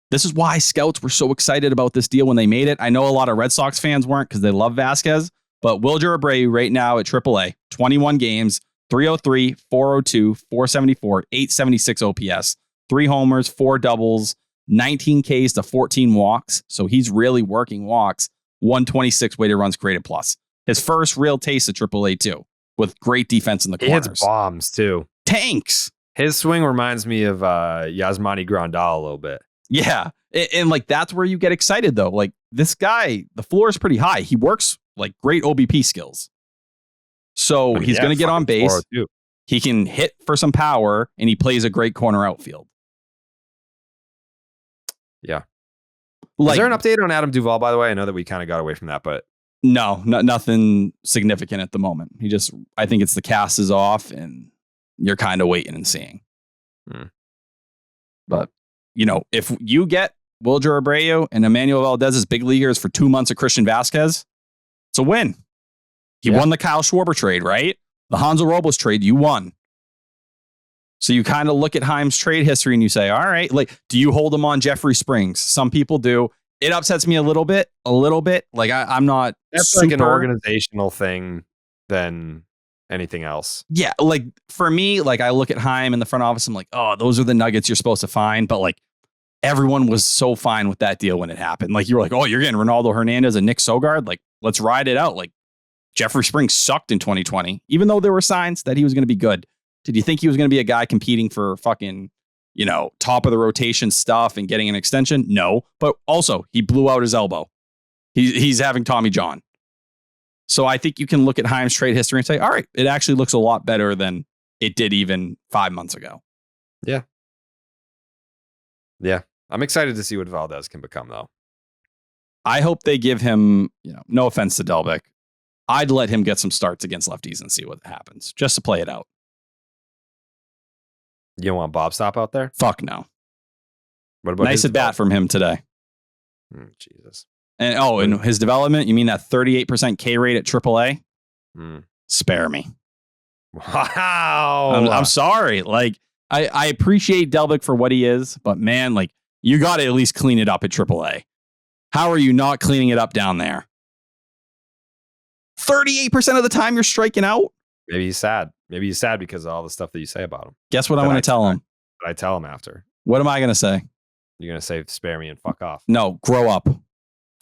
this is why scouts were so excited about this deal when they made it. I know a lot of Red Sox fans weren't because they love Vasquez, but Wilger Abreu right now at AAA, 21 games, 303, 402, 474, 876 OPS, 3 homers, 4 doubles, 19 Ks to 14 walks. So he's really working walks. 126 weighted runs created plus. His first real taste of AAA too, with great defense in the corners. He hits bombs too. Tanks. His swing reminds me of Yasmani Grandal a little bit. Yeah. And like, that's where you get excited though. Like this guy, the floor is pretty high. He works like great OBP skills. So he's going to get on base. 402. He can hit for some power, and he plays a great corner outfield. Yeah. Like, Is there an update on Adam Duvall, by the way? I know that we kind of got away from that, but nothing significant at the moment. I think it's the cast is off, and you're kind of waiting and seeing. But, if you get Wilger Abreu and Emmanuel Valdez as big leaguers for 2 months of Christian Vasquez, it's a win. He won the Kyle Schwarber trade, right? The Hanzo Robles trade, you won. So you kind of look at Heim's trade history and you say, all right, like, do you hold him on Jeffrey Springs? Some people do. It upsets me a little bit. Like, I'm not. That's like an organizational thing than anything else. Yeah. Like, for me, like, I look at Heim in the front office. I'm like, oh, those are the nuggets you're supposed to find. But, like, everyone was so fine with that deal when it happened. Like, you were like, oh, you're getting Ronaldo Hernandez and Nick Sogard. Like, let's ride it out. Like, Jeffrey Springs sucked in 2020, even though there were signs that he was going to be good. Did you think he was going to be a guy competing for fucking, top of the rotation stuff and getting an extension? No. But also, he blew out his elbow. He's having Tommy John. So I think you can look at Heim's trade history and say, all right, it actually looks a lot better than it did even 5 months ago. Yeah. Yeah. I'm excited to see what Valdez can become, though. I hope they give him, no offense to Delbeck, I'd let him get some starts against lefties and see what happens, just to play it out. You don't want Bob Stop out there? Fuck no. What about nice at bat from him today. Jesus. And his development, you mean that 38% K rate at AAA? Spare me. Wow. I'm sorry. Like, I appreciate Delbeck for what he is, but man, like, you got to at least clean it up at AAA. How are you not cleaning it up down there? 38% of the time you're striking out? Maybe he's sad. Maybe he's sad because of all the stuff that you say about him. Guess what I'm going to tell him? I tell him after. What am I going to say? You're going to say, spare me and fuck off. No, grow up.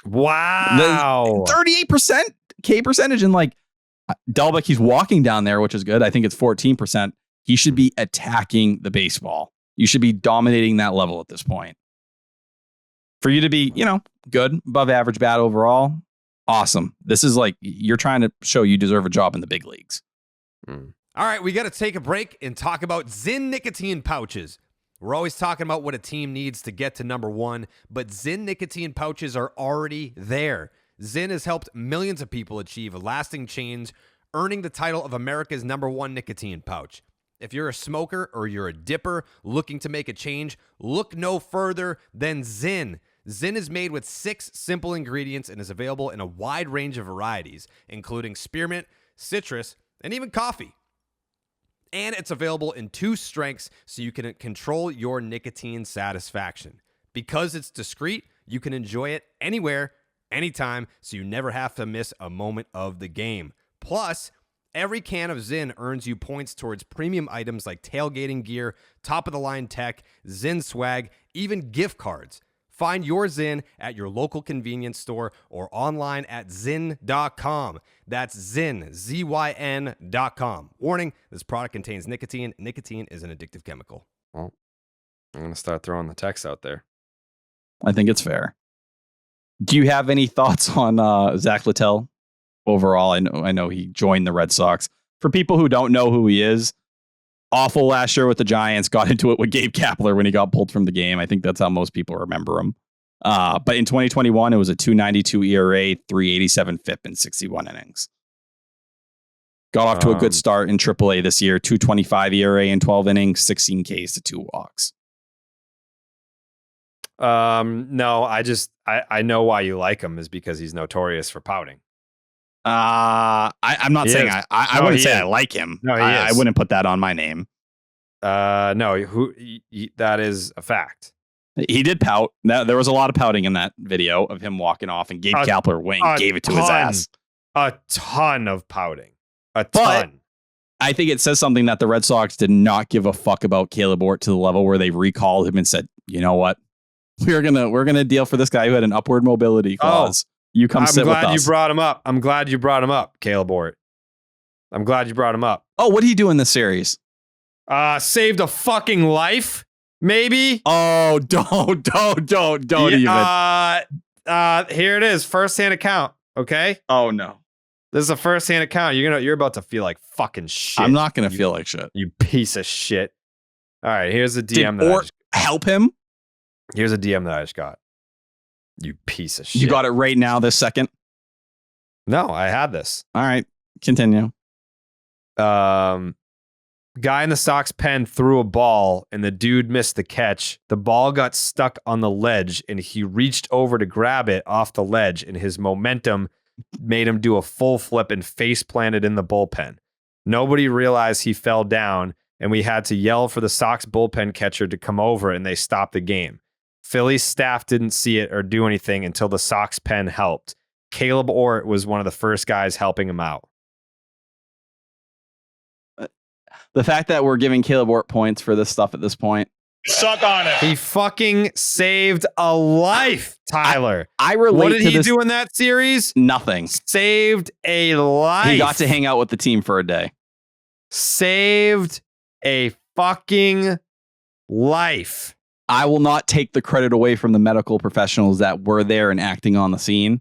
Wow. 38% K percentage. And like Delbeck, he's walking down there, which is good. I think it's 14%. He should be attacking the baseball. You should be dominating that level at this point. For you to be, good, above average bat overall, awesome. This is like, you're trying to show you deserve a job in the big leagues. All right, we got to take a break and talk about Zyn nicotine pouches. We're always talking about what a team needs to get to number one, but Zyn nicotine pouches are already there. Zyn has helped millions of people achieve a lasting change, earning the title of America's number one nicotine pouch. If you're a smoker or you're a dipper looking to make a change, look no further than Zyn. Zyn is made with 6 simple ingredients and is available in a wide range of varieties, including spearmint, citrus, and even coffee. And it's available in 2 strengths so you can control your nicotine satisfaction. Because it's discreet, you can enjoy it anywhere, anytime, so you never have to miss a moment of the game. Plus, every can of Zyn earns you points towards premium items like tailgating gear, top-of-the-line tech, Zyn swag, even gift cards. Find your Zyn at your local convenience store or online at Zyn.com. That's Zyn, ZYN.com. Warning, this product contains nicotine. Nicotine is an addictive chemical. Well, I'm going to start throwing the text out there. I think it's fair. Do you have any thoughts on Zach Littell overall? I know he joined the Red Sox. For people who don't know who he is, awful last year with the Giants, got into it with Gabe Kapler when he got pulled from the game. I think that's how most people remember him. But in 2021, it was a 2.92 ERA, 3.87 FIP in 61 innings. Got off to a good start in AAA this year, 2.25 ERA in 12 innings, 16 Ks to 2 walks. No, I know why you like him is because he's notorious for pouting. I'm not saying I wouldn't say I like him. No, I wouldn't put that on my name. No, that is a fact. He did pout. There was a lot of pouting in that video of him walking off, and Gabe Kapler gave it to his ass. A ton of pouting. But I think it says something that the Red Sox did not give a fuck about Caleb Ort to the level where they recalled him and said, you know what? We're gonna deal for this guy who had an upward mobility clause. You come sit with us. I'm glad you brought him up. I'm glad you brought him up, Caleb Ort. I'm glad you brought him up. Oh, what did he do in this series? Saved a fucking life, maybe. Oh, don't even. Here it is, first-hand account. Okay. Oh no. This is a first-hand account. You're about to feel like fucking shit. I'm not going to feel like shit. You piece of shit. All right, here's a DM Help him. Here's a DM that I just got. You piece of shit. You got it right now, this second. No, I had this. All right, continue. Guy in the Sox pen threw a ball and the dude missed the catch. The ball got stuck on the ledge and he reached over to grab it off the ledge and his momentum made him do a full flip and face planted in the bullpen. Nobody realized he fell down and we had to yell for the Sox bullpen catcher to come over and they stopped the game. Phillies staff didn't see it or do anything until the Sox pen helped. Caleb Ort was one of the first guys helping him out. The fact that we're giving Caleb Ort points for this stuff at this point. Suck on it. He fucking saved a life, Tyler. I relate What did to he this. do in that series? Nothing. Saved a life. He got to hang out with the team for a day. Saved a fucking life. I will not take the credit away from the medical professionals that were there and acting on the scene.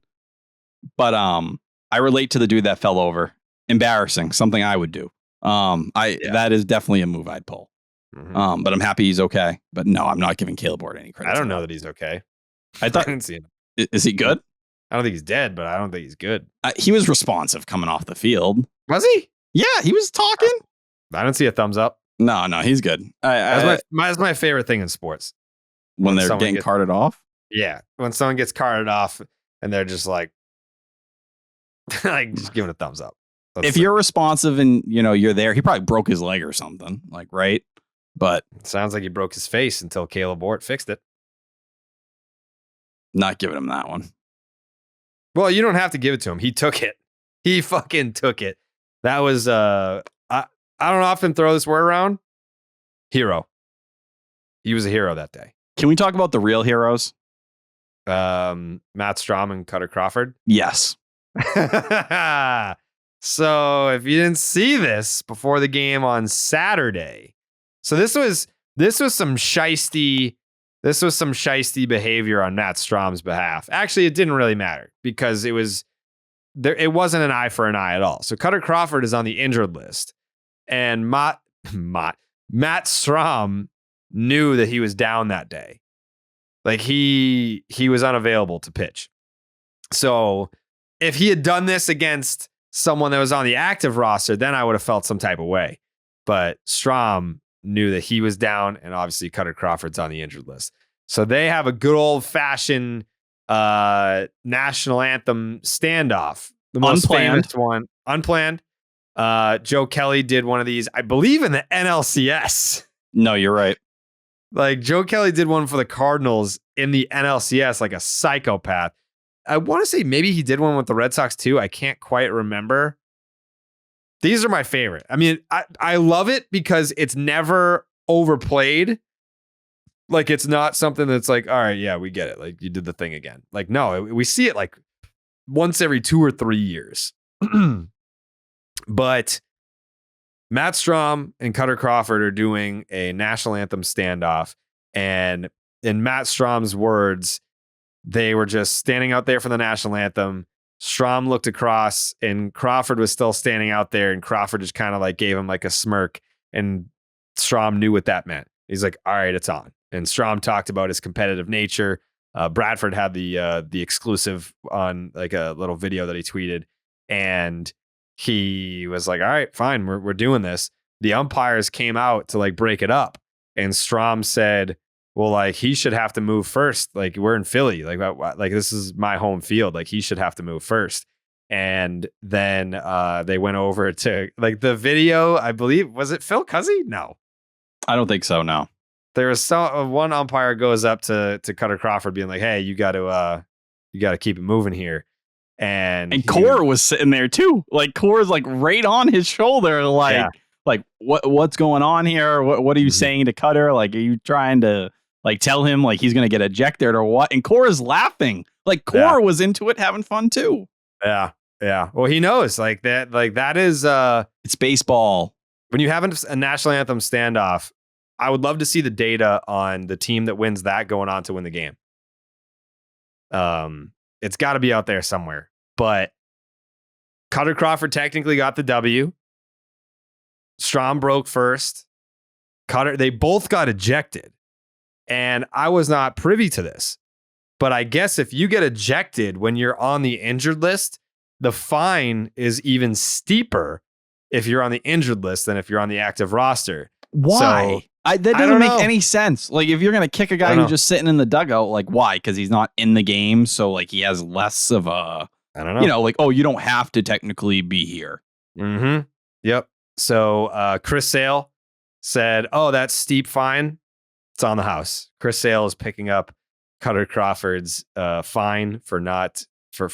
But I relate to the dude that fell over. Embarrassing. Something I would do. That is definitely a move I'd pull. Mm-hmm. But I'm happy he's okay. But no, I'm not giving Caleb Ort any credit. I don't know that he's okay. I thought, didn't see him. Is he good? I don't think he's dead, but I don't think he's good. He was responsive coming off the field. Was he? Yeah, he was talking. I don't see a thumbs up. No, he's good. That's my favorite thing in sports. When they're getting carted off? Yeah. When someone gets carted off and they're just like just giving a thumbs up. If you're responsive and you're there, he probably broke his leg or something, like, right? But it sounds like he broke his face until Caleb Ort fixed it. Not giving him that one. Well, you don't have to give it to him. He took it. He fucking took it. That was I don't often throw this word around. Hero. He was a hero that day. Can we talk about the real heroes? Matt Strom and Cutter Crawford. Yes. So if you didn't see this before the game on Saturday, so this was some shisty behavior on Matt Strom's behalf. Actually, it didn't really matter because it wasn't an eye for an eye at all. So Cutter Crawford is on the injured list, and Matt Strom knew that he was down that day. Like he was unavailable to pitch. So if he had done this against someone that was on the active roster, then I would have felt some type of way. But Strom knew that he was down, and obviously Cutter Crawford's on the injured list. So they have a good old fashioned national anthem standoff. The most famous one. Unplanned. Joe Kelly did one of these, I believe, in the NLCS. No, you're right. Like Joe Kelly did one for the Cardinals in the NLCS, like a psychopath. I want to say maybe he did one with the Red Sox too. I can't quite remember. These are my favorite. I mean, I love it because it's never overplayed. Like it's not something that's like, all right, yeah, we get it. Like you did the thing again. Like, no, we see it like once every 2 or 3 years. But Matt Strom and Cutter Crawford are doing a national anthem standoff. And in Matt Strom's words, they were just standing out there for the national anthem. Strom looked across and Crawford was still standing out there, and Crawford just kind of like gave him like a smirk, and Strom knew what that meant. He's like, all right, it's on. And Strom talked about his competitive nature. Bradford had the exclusive on like a little video that he tweeted, and he was like, all right, fine, we're doing this. The umpires came out to like break it up, and Strom said, well, like he should have to move first. Like we're in Philly. Like this is my home field. Like he should have to move first. And then they went over to like the video. I believe, was it Phil Cuzzy? No, I don't think so. No, there was one umpire goes up to Cutter Crawford being like, hey, you got to keep it moving here. And Core was sitting there too. Like Core's like right on his shoulder. Like, yeah. Like what's going on here? What are you saying to Cutter? Like, are you trying to like tell him like he's going to get ejected or what? And Core is laughing. Like Core was into it, having fun too. Yeah. Yeah. Well, he knows like that is it's baseball. When you have a national anthem standoff, I would love to see the data on the team that wins that going on to win the game. It's got to be out there somewhere. But Cutter Crawford technically got the W. Strahm broke first. Cutter, they both got ejected. And I was not privy to this. But I guess if you get ejected when you're on the injured list, the fine is even steeper if you're on the injured list than if you're on the active roster. Why? So, That doesn't make any sense. Like, if you're going to kick a guy who's just sitting in the dugout, like, why? Because he's not in the game. So, like, he has less of a, I don't know. you know, like, oh, you don't have to technically be here. Mm-hmm. Yep. So Chris Sale said, oh, that steep fine, it's on the house. Chris Sale is picking up Cutter Crawford's fine for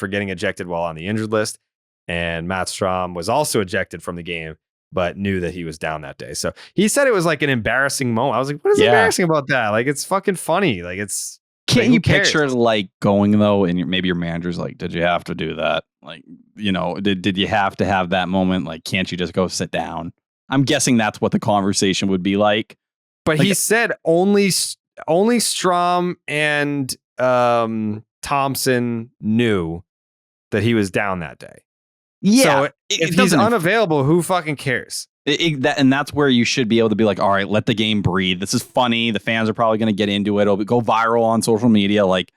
getting ejected while on the injured list. And Matt Strahm was also ejected from the game, but knew that he was down that day. So he said it was like an embarrassing moment. I was like, what is embarrassing about that? Like, it's fucking funny. Like, it's... Can't you picture like going though, and maybe your manager's like, did you have to do that? Like, you know, did you have to have that moment? Like, can't you just go sit down? I'm guessing that's what the conversation would be like. But he said only Strahm and Thompson knew that he was down that day. Yeah. So if he's unavailable, who fucking cares? And that's where you should be able to be like, all right, let the game breathe. This is funny. The fans are probably going to get into it. It'll go viral on social media. Like,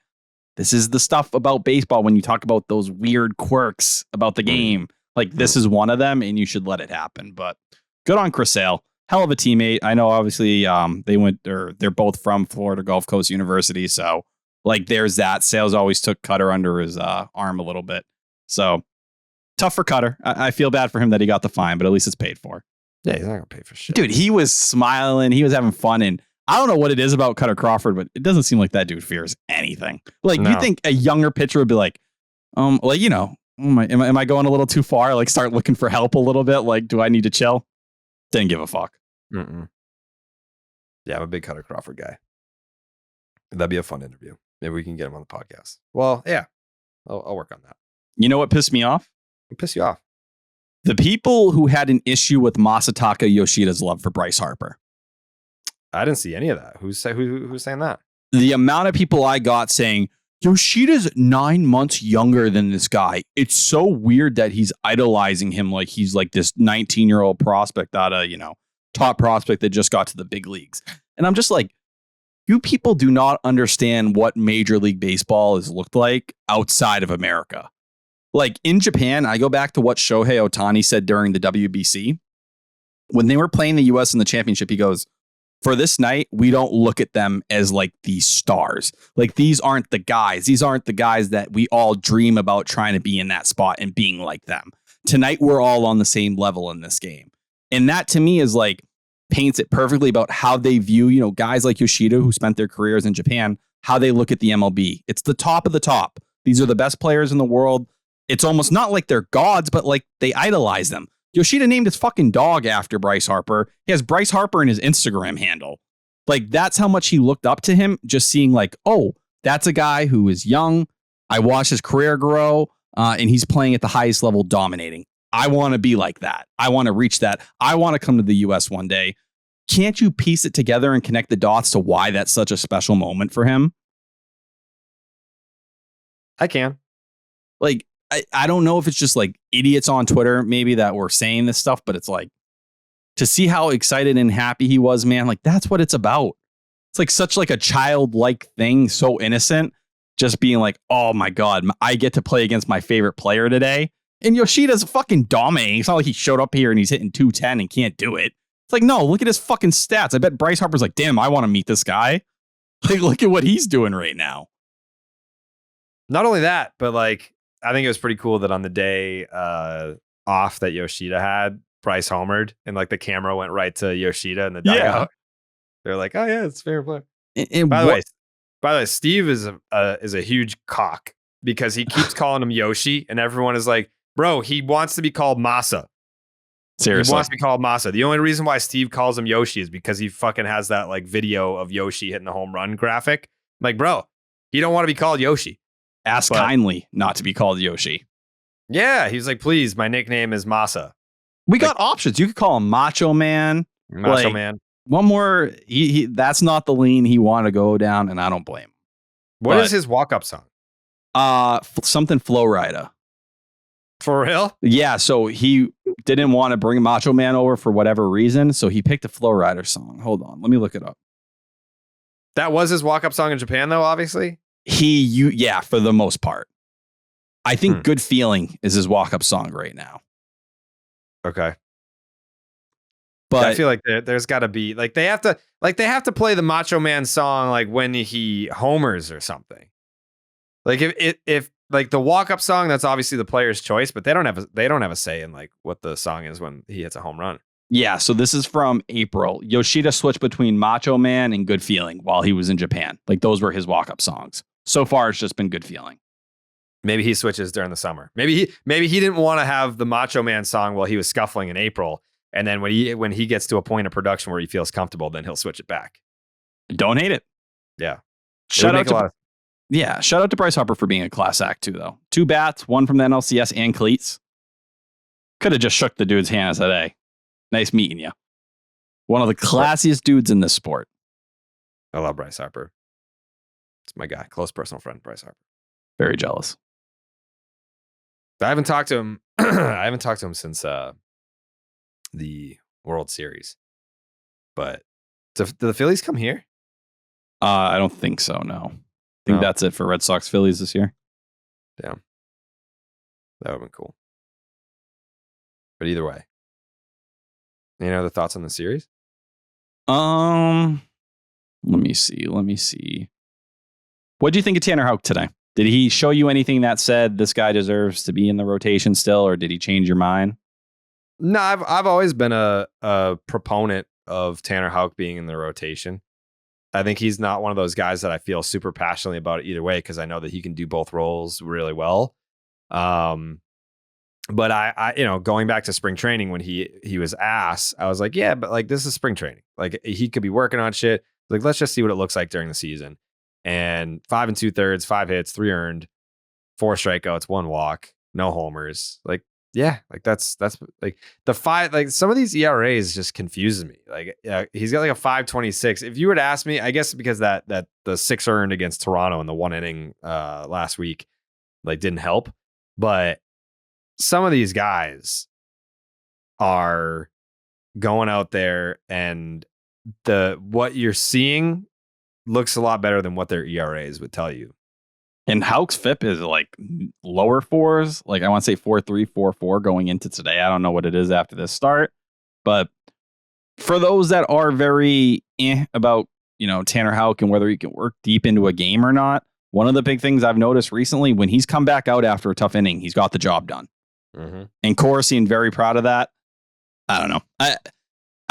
this is the stuff about baseball when you talk about those weird quirks about the game. Like, this is one of them, and you should let it happen. But good on Chris Sale. Hell of a teammate. I know, obviously, they're both from Florida Gulf Coast University. So, like, there's that. Sales always took Cutter under his arm a little bit. So, tough for Cutter. I feel bad for him that he got the fine, but at least it's paid for. Yeah, he's not gonna pay for shit. Dude, he was smiling. He was having fun. And I don't know what it is about Cutter Crawford, but it doesn't seem like that dude fears anything. Like, you think a younger pitcher would be like, like, you know, am I going a little too far? Like, start looking for help a little bit. Like, do I need to chill? Didn't give a fuck. Mm-mm. Yeah, I'm a big Cutter Crawford guy. That'd be a fun interview. Maybe we can get him on the podcast. Well, yeah, I'll work on that. You know what pissed me off? It'll piss you off. The people who had an issue with Masataka Yoshida's love for Bryce Harper. I didn't see any of that. Who's saying that? The amount of people I got saying, Yoshida's 9 months younger than this guy. It's so weird that he's idolizing him like he's like this 19-year-old prospect out of, you know, top prospect that just got to the big leagues. And I'm just like, you people do not understand what Major League Baseball has looked like outside of America. Like, in Japan, I go back to what Shohei Ohtani said during the WBC. When they were playing the U.S. in the championship, he goes, for this night, we don't look at them as like these stars. Like, these aren't the guys. These aren't the guys that we all dream about trying to be in that spot and being like them. Tonight, we're all on the same level in this game. And that, to me, is like, paints it perfectly about how they view, you know, guys like Yoshida who spent their careers in Japan, how they look at the MLB. It's the top of the top. These are the best players in the world. It's almost not like they're gods, but like they idolize them. Yoshida named his fucking dog after Bryce Harper. He has Bryce Harper in his Instagram handle. Like, that's how much he looked up to him, just seeing like, oh, that's a guy who is young. I watched his career grow, and he's playing at the highest level, dominating. I want to be like that. I want to reach that. I want to come to the U.S. one day. Can't you piece it together and connect the dots to why that's such a special moment for him? I can. Like, I don't know if it's just like idiots on Twitter maybe that were saying this stuff, but it's like, to see how excited and happy he was, man, like, that's what it's about. It's like such like a childlike thing, so innocent, just being like, oh my God, I get to play against my favorite player today. And Yoshida's fucking dominating. It's not like he showed up here and he's hitting 210 and can't do it. It's like, no, look at his fucking stats. I bet Bryce Harper's like, damn, I want to meet this guy. Like, look at what he's doing right now. Not only that, but like, I think it was pretty cool that on the day off that Yoshida had, Bryce homered and like the camera went right to Yoshida in the dugout. Yeah. They're like, oh yeah, it's fair play. And By the way, Steve is a huge cock because he keeps calling him Yoshi, and everyone is like, bro, he wants to be called Masa. Seriously. He wants to be called Masa. The only reason why Steve calls him Yoshi is because he fucking has that like video of Yoshi hitting the home run graphic. I'm like, bro, he don't want to be called Yoshi. Ask kindly not to be called Yoshi. Yeah, he's like, please, my nickname is Masa. We got options. You could call him Macho Man. Macho Man. One more. He that's not the lean he wanted to go down, and I don't blame him. What is his walk-up song? Something Flow Rider. For real? Yeah, so he didn't want to bring Macho Man over for whatever reason, so he picked a Flow Rider song. Hold on, let me look it up. That was his walk-up song in Japan, though, obviously? Yeah, for the most part. I think Hmm. Good Feeling is his walk-up song right now. Okay. But I feel like there's got to be like they have to play the Macho Man song like when he homers or something. Like if like the walk-up song, that's obviously the player's choice, but they don't have a say in like what the song is when he hits a home run. yeah, so this is from April. Yoshida switched between Macho Man and Good Feeling while he was in Japan. Like those were his walk-up songs. So far, it's just been Good Feeling. Maybe he switches during the summer. Maybe he didn't want to have the Macho Man song while he was scuffling in April, and then when he gets to a point of production where he feels comfortable, then he'll switch it back. Don't hate it. Yeah. Shout out to Bryce Harper for being a class act too, though. 2 bats, 1 from the NLCS and cleats. Could have just shook the dude's hand and said, "Hey, nice meeting you." One of the classiest dudes in this sport. I love Bryce Harper. It's my guy, close personal friend, Bryce Harper. Very jealous. I haven't talked to him. I haven't talked to him since the World Series. But do the Phillies come here? I don't think so, no. I think that's it for Red Sox Phillies this year. Damn. That would have been cool. But either way. Any other thoughts on the series? Let me see. What do you think of Tanner Houck today? Did he show you anything that said this guy deserves to be in the rotation still, or did he change your mind? No, I've always been a proponent of Tanner Houck being in the rotation. I think he's not one of those guys that I feel super passionately about either way, because I know that he can do both roles really well. But I going back to spring training when he was ass, I was like, yeah, but like this is spring training. Like he could be working on shit. Like let's just see what it looks like during the season. And 5 2/3, 5 hits, 3 earned, 4 strikeouts, 1 walk, no homers. Like, yeah, like that's like the 5. Like some of these ERAs just confuses me. Like he's got like a 5.26. If you were to ask me, I guess because that the 6 earned against Toronto in the 1 inning last week like didn't help, but some of these guys are going out there and what you're seeing looks a lot better than what their ERAs would tell you. And Houck's FIP is like lower 4s. Like I want to say 4.3, 4.4 going into today. I don't know what it is after this start. But for those that are very about, Tanner Houck and whether he can work deep into a game or not, one of the big things I've noticed recently, when he's come back out after a tough inning, he's got the job done. Mm-hmm. And Cora seemed very proud of that. I don't know. I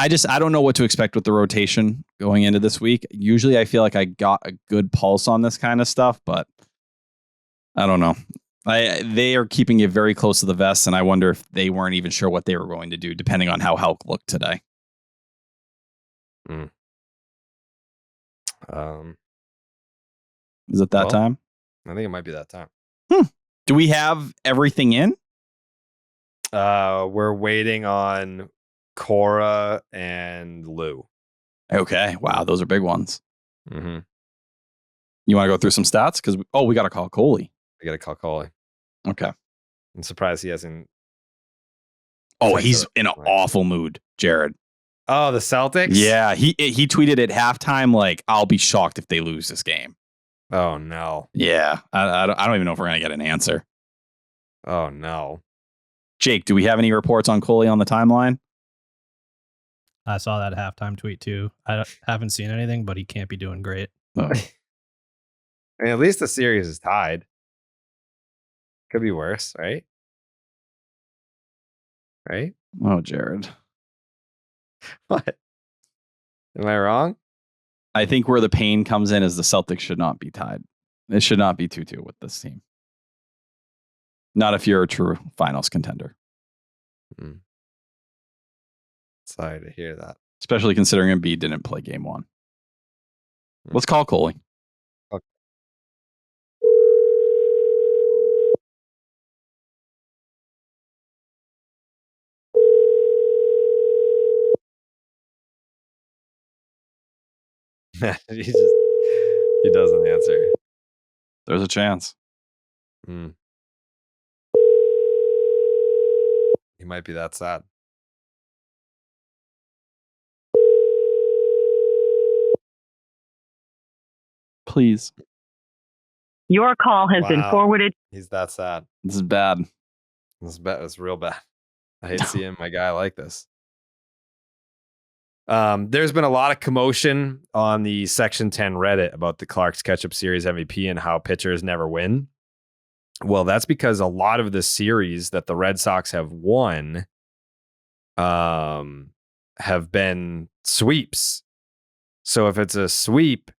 don't know what to expect with the rotation going into this week. Usually I feel like I got a good pulse on this kind of stuff, but I don't know. They are keeping it very close to the vest, and I wonder if they weren't even sure what they were going to do, depending on how Houck looked today. Mm. Is it that time? I think it might be that time. Do we have everything in? We're waiting on Cora and Lou. Okay. Wow. Those are big ones. Mm-hmm. You want to go through some stats? Because, we got to call Coley. I got to call Coley. Okay. I'm surprised he hasn't. Oh, he's in an awful mood, Jared. Oh, the Celtics? Yeah. He tweeted at halftime, like, I'll be shocked if they lose this game. Oh, no. Yeah. I don't even know if we're going to get an answer. Oh, no. Jake, do we have any reports on Coley on the timeline? I saw that halftime tweet too. I haven't seen anything, but he can't be doing great. Oh. I mean, at least the series is tied. Could be worse, right? Right? Oh, Jared. What? Am I wrong? I think where the pain comes in is the Celtics should not be tied. It should not be 2-2 with this team. Not if you're a true finals contender. Sorry to hear that. Especially considering Embiid didn't play game 1. Let's call Coley. Okay. He doesn't answer. There's a chance. He might be that sad. Please. Your call has been Wow. forwarded. He's that sad. This is bad. It's real bad. I hate seeing my guy like this. There's been a lot of commotion on the Section 10 Reddit about the Clark's Ketchup Series MVP and how pitchers never win. Well, that's because a lot of the series that the Red Sox have won have been sweeps. So if it's a sweep,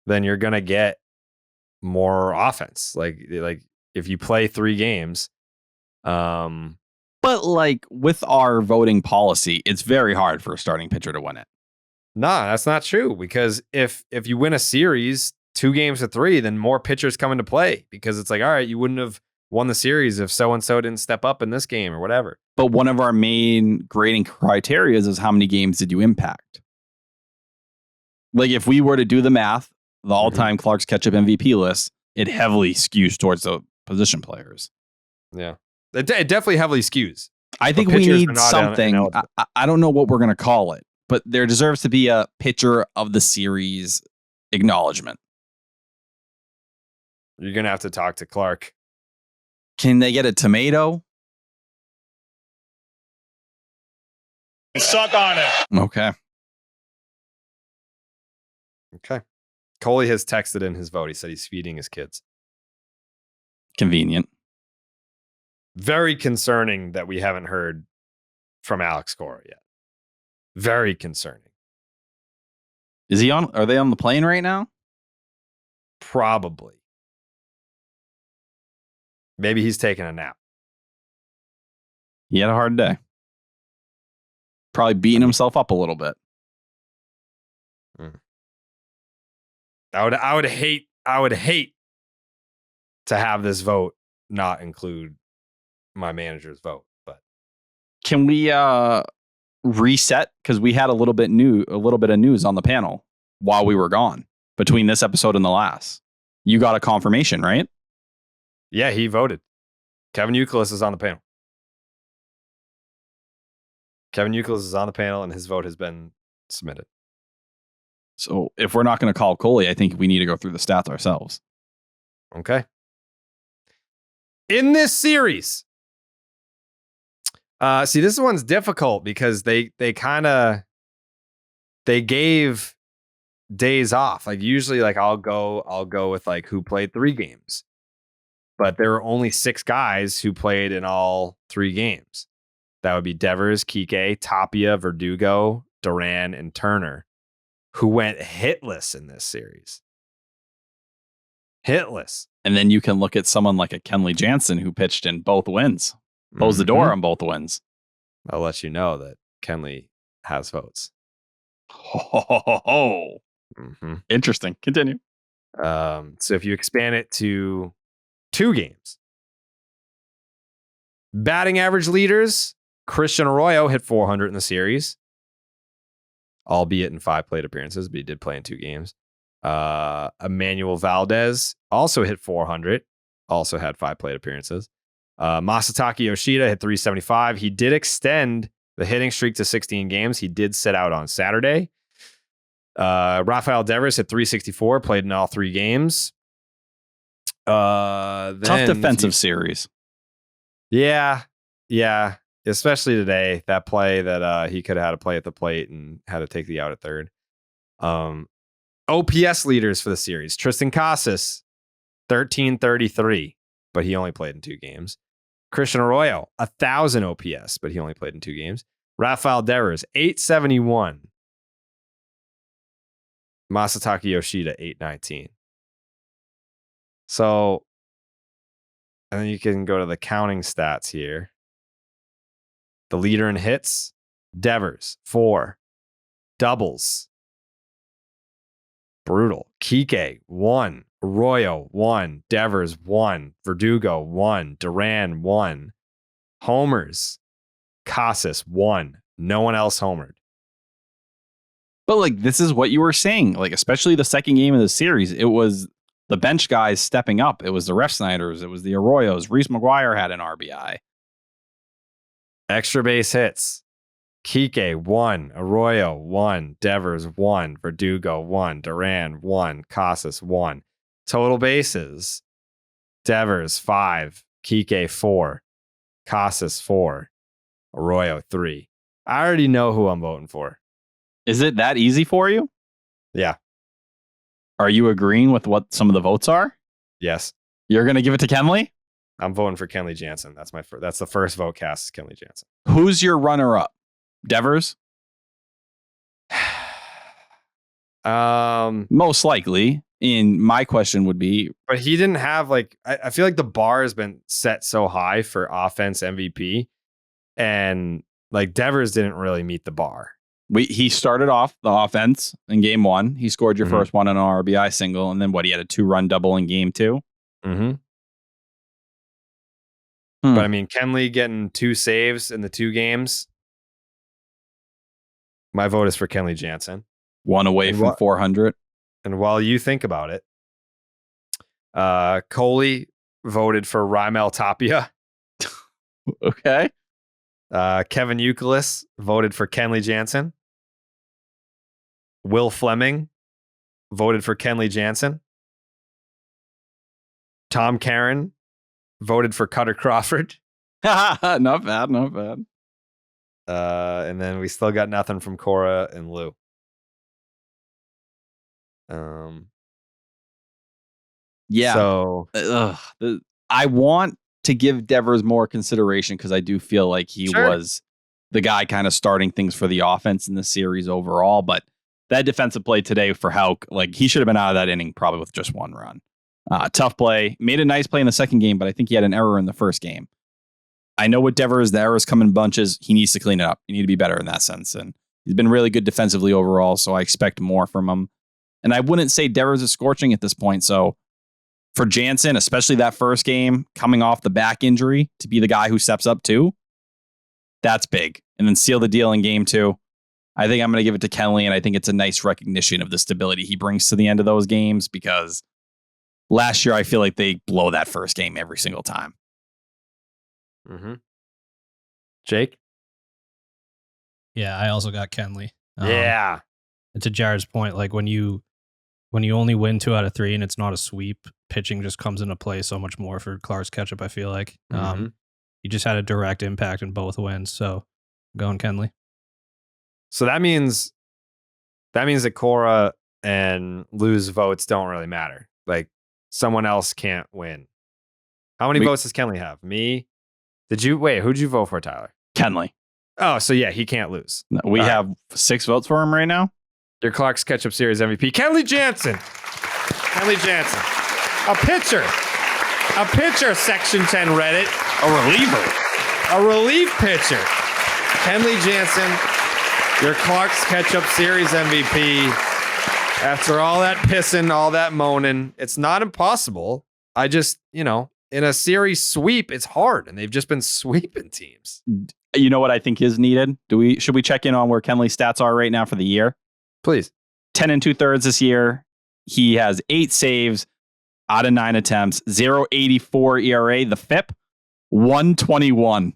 then you're going to get more offense. Like if you play 3 games, But like with our voting policy, it's very hard for a starting pitcher to win it. nah, that's not true, because if you win a series 2 games to 3, then more pitchers come into play, because it's like, all right, you wouldn't have won the series if so-and-so didn't step up in this game or whatever. But one of our main grading criteria is how many games did you impact? Like if we were to do the math, the all-time Clark's Ketchup MVP list, it heavily skews towards the position players. Yeah. It definitely heavily skews. I think But we pitchers are need not something. ineligible. I don't know what we're going to call it, but there deserves to be a pitcher of the series acknowledgement. You're going to have to talk to Clark. Can they get a tomato? Suck on it. Okay. Okay. Coley has texted in his vote. He said he's feeding his kids. Convenient. Very concerning that we haven't heard from Alex Cora yet. Very concerning. Is he on? Are they on the plane right now? Probably. Maybe he's taking a nap. He had a hard day. Probably beating himself up a little bit. I would hate to have this vote not include my manager's vote, but Can we reset? Because we had a little bit of news on the panel while we were gone between this episode and the last. You got a confirmation, right? yeah, he voted. Kevin Youkilis is on the panel. Kevin Youkilis is on the panel, and his vote has been submitted. So if we're not going to call Coley, I think we need to go through the stats ourselves. Okay. In this series, see, this one's difficult because they gave days off. Like usually, like I'll go with like who played 3 games, but there were only 6 guys who played in all 3 games. That would be Devers, Kike, Tapia, Verdugo, Duran, and Turner, who went hitless in this series. Hitless. And then you can look at someone like a Kenley Jansen who pitched in both wins, closed the door on both wins. I'll let you know that Kenley has votes. Oh, interesting. Continue. So if you expand it to 2 games, batting average leaders, Christian Arroyo hit 400 in the series, albeit in 5 plate appearances, but he did play in 2 games. Emmanuel Valdez also hit 400, also had 5 plate appearances. Masataka Yoshida hit 375. He did extend the hitting streak to 16 games. He did sit out on Saturday. Rafael Devers hit 364, played in all 3 games. Tough defensive series. Yeah. Especially today, that play that he could have had a play at the plate and had to take the out at third. OPS leaders for the series. Tristan Casas, 1333, but he only played in 2 games. Christian Arroyo, 1,000 OPS, but he only played in 2 games. Rafael Devers, 871. Masataka Yoshida, 819. So, and then you can go to the counting stats here. The leader in hits, Devers, 4. Doubles, brutal. Kike, 1. Arroyo, 1. Devers, 1. Verdugo, 1. Duran, 1. Homers, Casas, 1. No one else homered. But like, this is what you were saying, like, especially the second game of the series, it was the bench guys stepping up. It was the Refsnyders. It was the Arroyos. Reese McGuire had an RBI. Extra base hits. Kike, 1. Arroyo, 1. Devers, 1. Verdugo, 1. Duran, 1. Casas, 1. Total bases. Devers, 5. Kike, 4. Casas, 4. Arroyo, 3. I already know who I'm voting for. Is it that easy for you? Yeah. Are you agreeing with what some of the votes are? Yes. You're going to give it to Kenley? I'm voting for Kenley Jansen. That's the first vote cast is Kenley Jansen. Who's your runner-up? Devers? Most likely. And my question would be, but he didn't have I feel like the bar has been set so high for offense MVP, and Devers didn't really meet the bar. he started off the offense in game 1. He scored your Mhm. first one on an RBI single, and then he had a 2-run double in game 2. Mm-hmm. But I mean, Kenley getting 2 saves in the 2 games. My vote is for Kenley Jansen. 1 away And from 400. And while you think about it, Coley voted for Raimel Tapia. Okay. Kevin Youkilis voted for Kenley Jansen. Will Fleming voted for Kenley Jansen. Tom Caron voted for Cutter Crawford. Not bad, not bad. And then we still got nothing from Cora and Lou. Yeah. So I want to give Devers more consideration because I do feel like he was the guy kind of starting things for the offense in the series overall. But that defensive play today for Houck, he should have been out of that inning probably with just 1 run. Tough play. Made a nice play in the second game, but I think he had an error in the first game. I know with Devers, the errors come in bunches. He needs to clean it up. You need to be better in that sense. And he's been really good defensively overall, so I expect more from him. And I wouldn't say Devers is scorching at this point. So for Jansen, especially that first game, coming off the back injury, to be the guy who steps up too, that's big. And then seal the deal in game 2. I think I'm going to give it to Kenley, and I think it's a nice recognition of the stability he brings to the end of those games because last year I feel like they blow that first game every single time. Mm-hmm. Jake? Yeah, I also got Kenley. Yeah. And to Jared's point, when you only win 2 out of 3 and it's not a sweep, pitching just comes into play so much more for Clark's Ketchup, I feel like. He just had a direct impact in both wins. So going Kenley. So that means that Cora and Lou's votes don't really matter. Someone else can't win. How many votes does Kenley have? Me? Who'd you vote for, Tyler? Kenley. Oh, so yeah, he can't lose. We have 6 votes for him right now. Your Clark's Ketchup Series MVP, Kenley Jansen. Kenley Jansen. A pitcher, Section 10 Reddit. A reliever. A relief pitcher. Kenley Jansen, your Clark's Ketchup Series MVP. After all that pissing, all that moaning, it's not impossible. I just, in a series sweep, it's hard, and they've just been sweeping teams. You know what I think is needed? Should we check in on where Kenley's stats are right now for the year? Please. 10 2/3 this year. He has 8 saves out of 9 attempts, 0.84 ERA. The FIP, 121.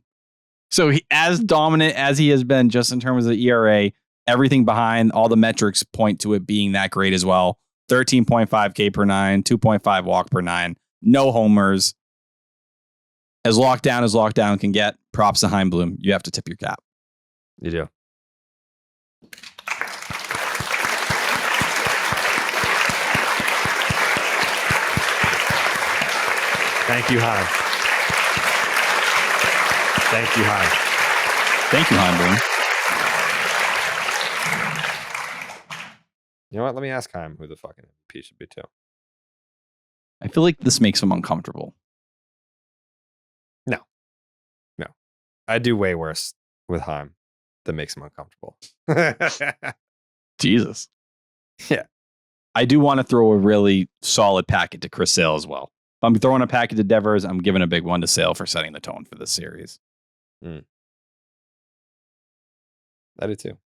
So as dominant as he has been just in terms of the ERA, everything behind all the metrics point to it being that great as well. 13.5 K per 9, 2.5 walk per 9, no homers. As locked down can get. Props to Heimblum. You have to tip your cap. You do. Thank you, Heim. Thank you, Heim. Thank you, Heimblum. You know what? Let me ask Heim who the fucking MVP should be too. I feel like this makes him uncomfortable. No. I do way worse with Heim that makes him uncomfortable. Jesus. Yeah. I do want to throw a really solid packet to Chris Sale as well. If I'm throwing a packet to Devers, I'm giving a big one to Sale for setting the tone for this series. I do too.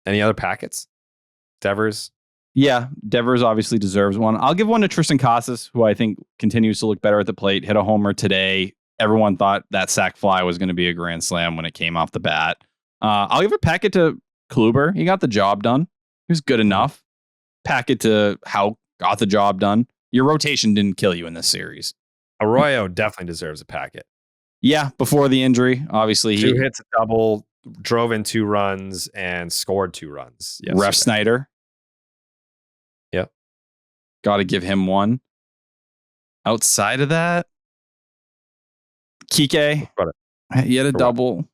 Any other packets? Devers, Yeah, Devers obviously deserves one. I'll give one to Tristan Casas, who I think continues to look better at the plate. Hit a homer today. Everyone thought that sac fly was going to be a grand slam when it came off the bat. I'll give a packet to Kluber. He got the job done. He was good enough. Packet to Houck. Got the job done. Your rotation didn't kill you in this series. Arroyo definitely deserves a packet. Yeah, before the injury, obviously. 2 hits, a double, drove in 2 runs, and scored 2 runs. Ref Snyder. Yep. Got to give him one. Outside of that, Kike. He had a double.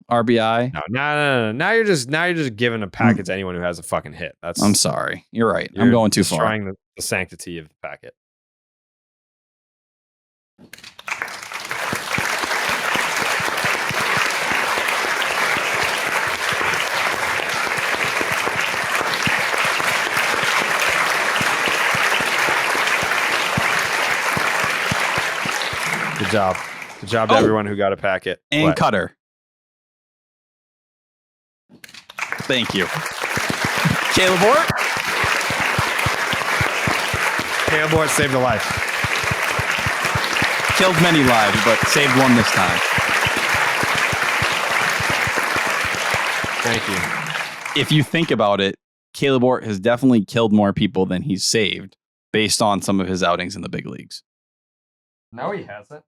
RBI. No. Now you're just giving a packet to anyone who has a fucking hit. I'm sorry. You're right. I'm going too far. Destroying the sanctity of the packet. Good job. Good job to everyone who got a packet. And Cutter. Thank you. Caleb Hort. Caleb Hort saved a life. Killed many lives, but saved one this time. Thank you. If you think about it, Caleb Hort has definitely killed more people than he's saved based on some of his outings in the big leagues. No, he hasn't.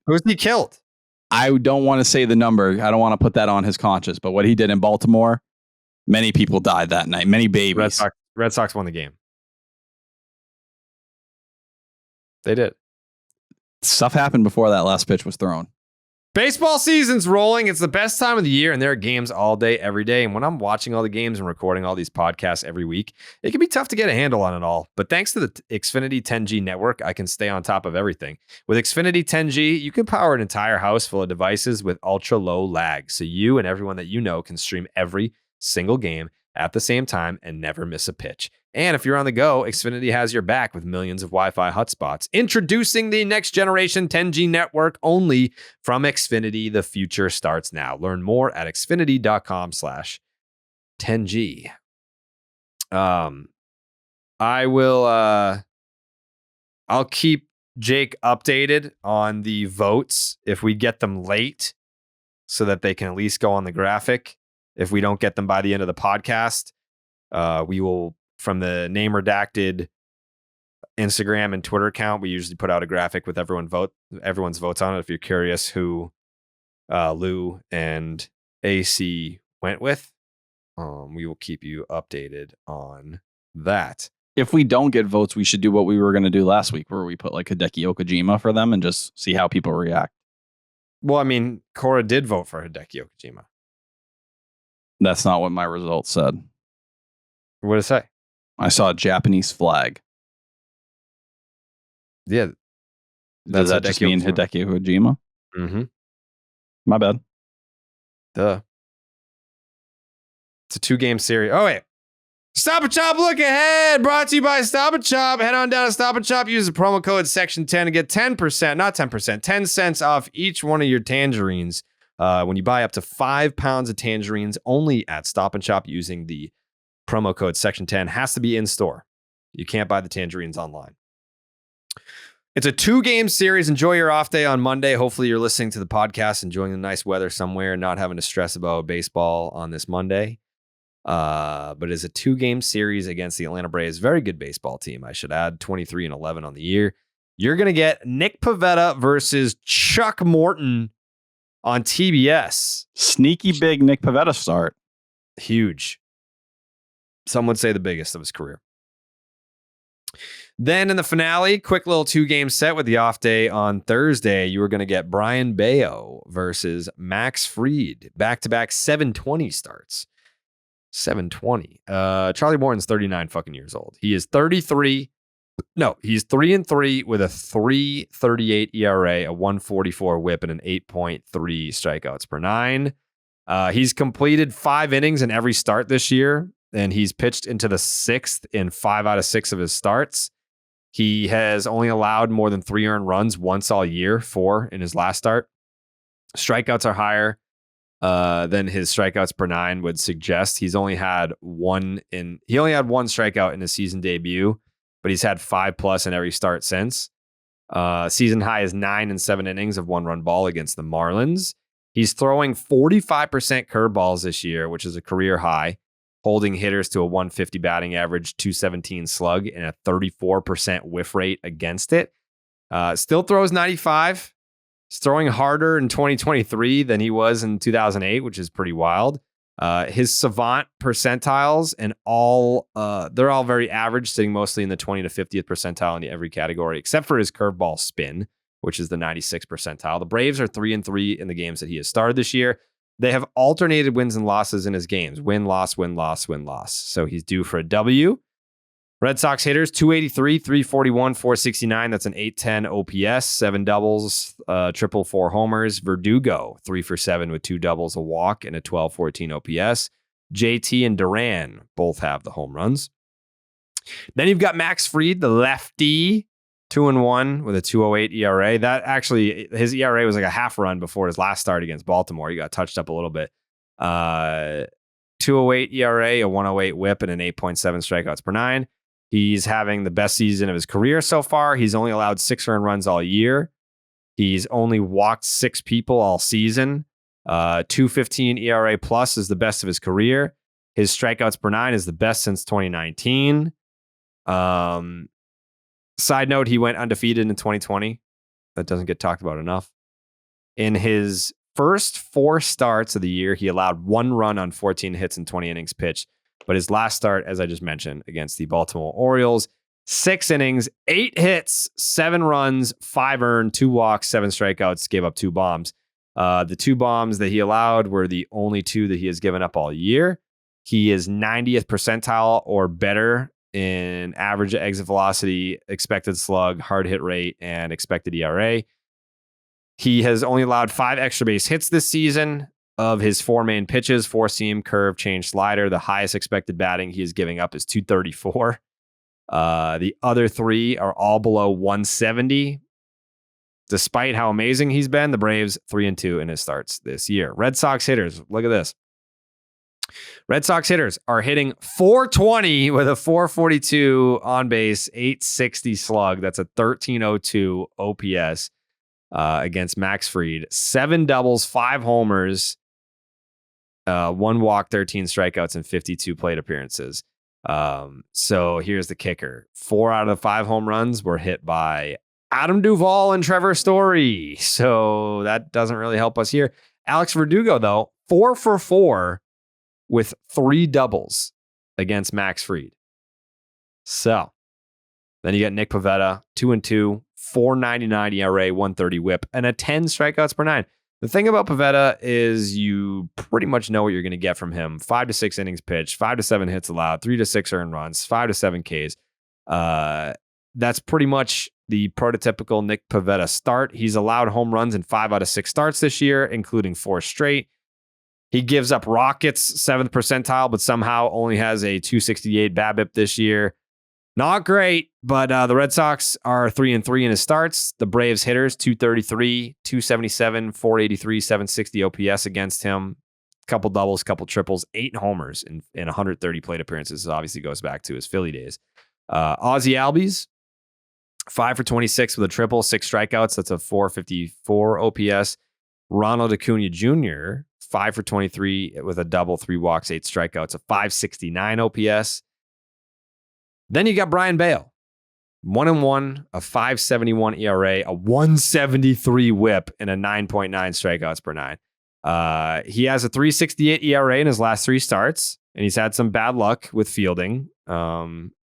Who's he killed? I don't want to say the number. I don't want to put that on his conscience. But what he did in Baltimore, many people died that night. Many babies. Red Sox won the game. They did. Stuff happened before that last pitch was thrown. Baseball season's rolling. It's the best time of the year, and there are games all day, every day. And when I'm watching all the games and recording all these podcasts every week, it can be tough to get a handle on it all. But thanks to the Xfinity 10G network, I can stay on top of everything. With Xfinity 10G, you can power an entire house full of devices with ultra low lag, so you and everyone that you know can stream every single game at the same time and never miss a pitch. And if you're on the go, Xfinity has your back with millions of Wi-Fi hotspots. Introducing the next generation 10G network only from Xfinity. The future starts now. Learn more at xfinity.com/10G. I'll keep Jake updated on the votes if we get them late so that they can at least go on the graphic. If we don't get them by the end of the podcast, we will, from the Name Redacted Instagram and Twitter account, we usually put out a graphic with everyone's votes on it. If you're curious who Lou and AC went with, we will keep you updated on that. If we don't get votes, we should do what we were going to do last week, where we put like Hideki Okajima for them and just see how people react. Well, I mean, Cora did vote for Hideki Okajima. That's not what my results said. What did it say? I saw a Japanese flag. Yeah. Does that just mean Hideki Okajima? Mm-hmm. My bad. Duh. It's a 2-game series. Oh, wait. Stop and Chop look ahead. Brought to you by Stop and Chop. Head on down to Stop and Chop. Use the promo code section 10 to get 10 cents off each one of your tangerines. When you buy up to 5 pounds of tangerines only at Stop and Shop using the promo code section 10. Has to be in store. You can't buy the tangerines online. It's a 2-game series. Enjoy your off day on Monday. Hopefully you're listening to the podcast, enjoying the nice weather somewhere, not having to stress about baseball on this Monday. But it's a 2-game series against the Atlanta Braves. Very good baseball team, I should add. 23-11 on the year. You're going to get Nick Pivetta versus Chuck Morton on TBS. Sneaky big Nick Pivetta start. Huge. Some would say the biggest of his career. Then in the finale, quick little 2-game set with the off day on Thursday. You were going to get Brian Bayo versus Max Fried. Back-to-back 720 starts. 720. Charlie Morton's 39 fucking years old. He is 33. No, he's 3-3 with a 3.38 ERA, a 1.44 WHIP, and an 8.3 strikeouts per 9. He's completed 5 innings in every start this year, and he's pitched into the 6th in 5 out of 6 of his starts. He has only allowed more than 3 earned runs once all year, 4 in his last start. Strikeouts are higher. than his strikeouts per 9 would suggest. He's only had one strikeout in his season debut, but he's had 5+ in every start since. Season high is 9 and 7 innings of 1-run ball against the Marlins. He's throwing 45% curveballs this year, which is a career high, holding hitters to a 150 batting average, 217 slug, and a 34% whiff rate against it. Still throws 95. He's throwing harder in 2023 than he was in 2008, which is pretty wild. His savant percentiles and they're all very average, sitting mostly in the 20 to 50th percentile in every category, except for his curveball spin, which is the 96th percentile. The Braves are 3-3 in the games that he has started this year. They have alternated wins and losses in his games. Win, loss, win, loss, win, loss. So he's due for a W. Red Sox hitters, 283, 341, 469. That's an 810 OPS, 7 doubles, triple, 4 homers. Verdugo, 3 for 7 with 2 doubles, a walk, and a 1214 OPS. JT and Duran both have the home runs. Then you've got Max Fried, the lefty, 2-1 with a 2.08 ERA. That actually, his ERA was like a half run before his last start against Baltimore. He got touched up a little bit. 2.08 ERA, a 1.08 whip, and an 8.7 strikeouts per 9. He's having the best season of his career so far. He's only allowed 6 earned runs all year. He's only walked 6 people all season. 2.15 ERA plus is the best of his career. His strikeouts per 9 is the best since 2019. Side note, he went undefeated in 2020. That doesn't get talked about enough. In his first 4 starts of the year, he allowed 1 run on 14 hits and 20 innings pitched. But his last start, as I just mentioned, against the Baltimore Orioles, 6 innings, 8 hits, 7 runs, 5 earned, 2 walks, 7 strikeouts, gave up 2 bombs. The 2 bombs that he allowed were the only 2 that he has given up all year. He is 90th percentile or better in average exit velocity, expected slug, hard hit rate, and expected ERA. He has only allowed 5 extra base hits this season. Of his 4 main pitches, 4-seam, curve, change, slider, the highest expected batting he is giving up is 234. The other 3 are all below 170. Despite how amazing he's been, the Braves 3-2 in his starts this year. Red Sox hitters, look at this. Red Sox hitters are hitting 420 with a 442 on base, 860 slug. That's a 1302 OPS against Max Fried. 7 doubles, 5 homers, 1 walk, 13 strikeouts, and 52 plate appearances. So here's the kicker. 4 out of the 5 home runs were hit by Adam Duvall and Trevor Story. So that doesn't really help us here. Alex Verdugo, though, 4 for 4 with 3 doubles against Max Fried. So then you get Nick Pivetta, 2-2, 4.99 ERA, 130 whip, and a 10 strikeouts per 9. The thing about Pivetta is you pretty much know what you're going to get from him. 5 to 6 innings pitched, 5 to 7 hits allowed, 3 to 6 earned runs, 5 to 7 Ks. That's pretty much the prototypical Nick Pivetta start. He's allowed home runs in 5 out of 6 starts this year, including 4 straight. He gives up rockets, 7th percentile, but somehow only has a 268 BABIP this year. Not great, but the Red Sox are 3-3 in his starts. The Braves hitters, 233, 277, 483, 760 OPS against him. Couple doubles, couple triples, 8 homers in 130 plate appearances. This obviously goes back to his Philly days. Ozzie Albies, 5 for 26 with a triple, 6 strikeouts. That's a 454 OPS. Ronald Acuna Jr., 5 for 23 with a double, 3 walks, 8 strikeouts, a 569 OPS. Then you got Brian Bale, 1-1, a 571 ERA, a 173 whip, and a 9.9 strikeouts per 9. He has a 368 ERA in his last 3 starts, and he's had some bad luck with fielding.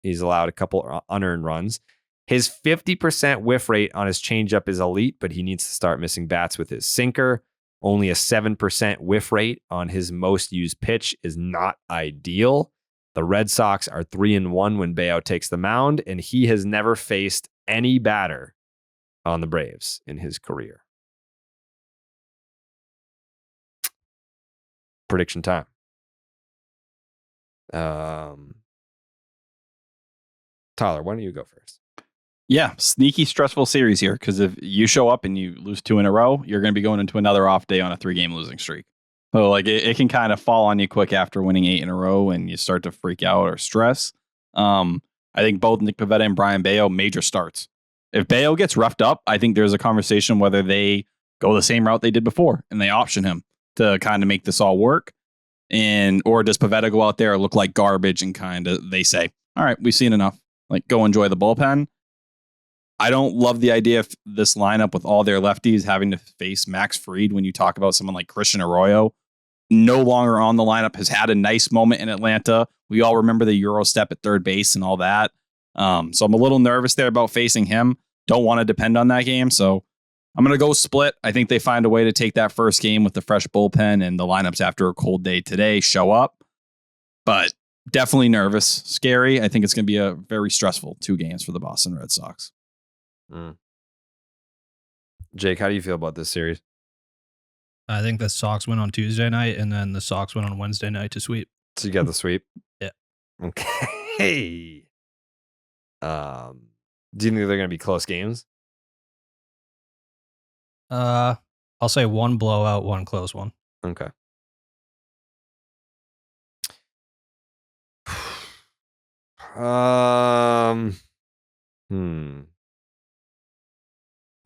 He's allowed a couple unearned runs. His 50% whiff rate on his changeup is elite, but he needs to start missing bats with his sinker. Only a 7% whiff rate on his most used pitch is not ideal. The Red Sox are 3-1 when Bayo takes the mound, and he has never faced any batter on the Braves in his career. Prediction time. Tyler, why don't you go first? Yeah, sneaky, stressful series here, because if you show up and you lose 2 in a row, you're going to be going into another off day on a 3-game losing streak. So like it can kind of fall on you quick after winning 8 in a row and you start to freak out or stress. I think both Nick Pivetta and Brian Bayo, major starts. If Bayo gets roughed up, I think there's a conversation whether they go the same route they did before and they option him to kind of make this all work. Or does Pivetta go out there, look like garbage, and kind of they say, all right, we've seen enough. Like, go enjoy the bullpen. I don't love the idea of this lineup with all their lefties having to face Max Fried when you talk about someone like Christian Arroyo. No longer on the lineup, has had a nice moment in Atlanta. We all remember the Euro step at third base and all that. So I'm a little nervous there about facing him. Don't want to depend on that game. So I'm going to go split. I think they find a way to take that first game with the fresh bullpen and the lineups after a cold day today show up. But definitely nervous, scary. I think it's going to be a very stressful 2 games for the Boston Red Sox. Jake, how do you feel about this series? I think the Sox win on Tuesday night, and then the Sox win on Wednesday night to sweep. So you got the sweep? Yeah. Okay. Do you think they're going to be close games? I'll say 1 blowout, 1 close one. Okay.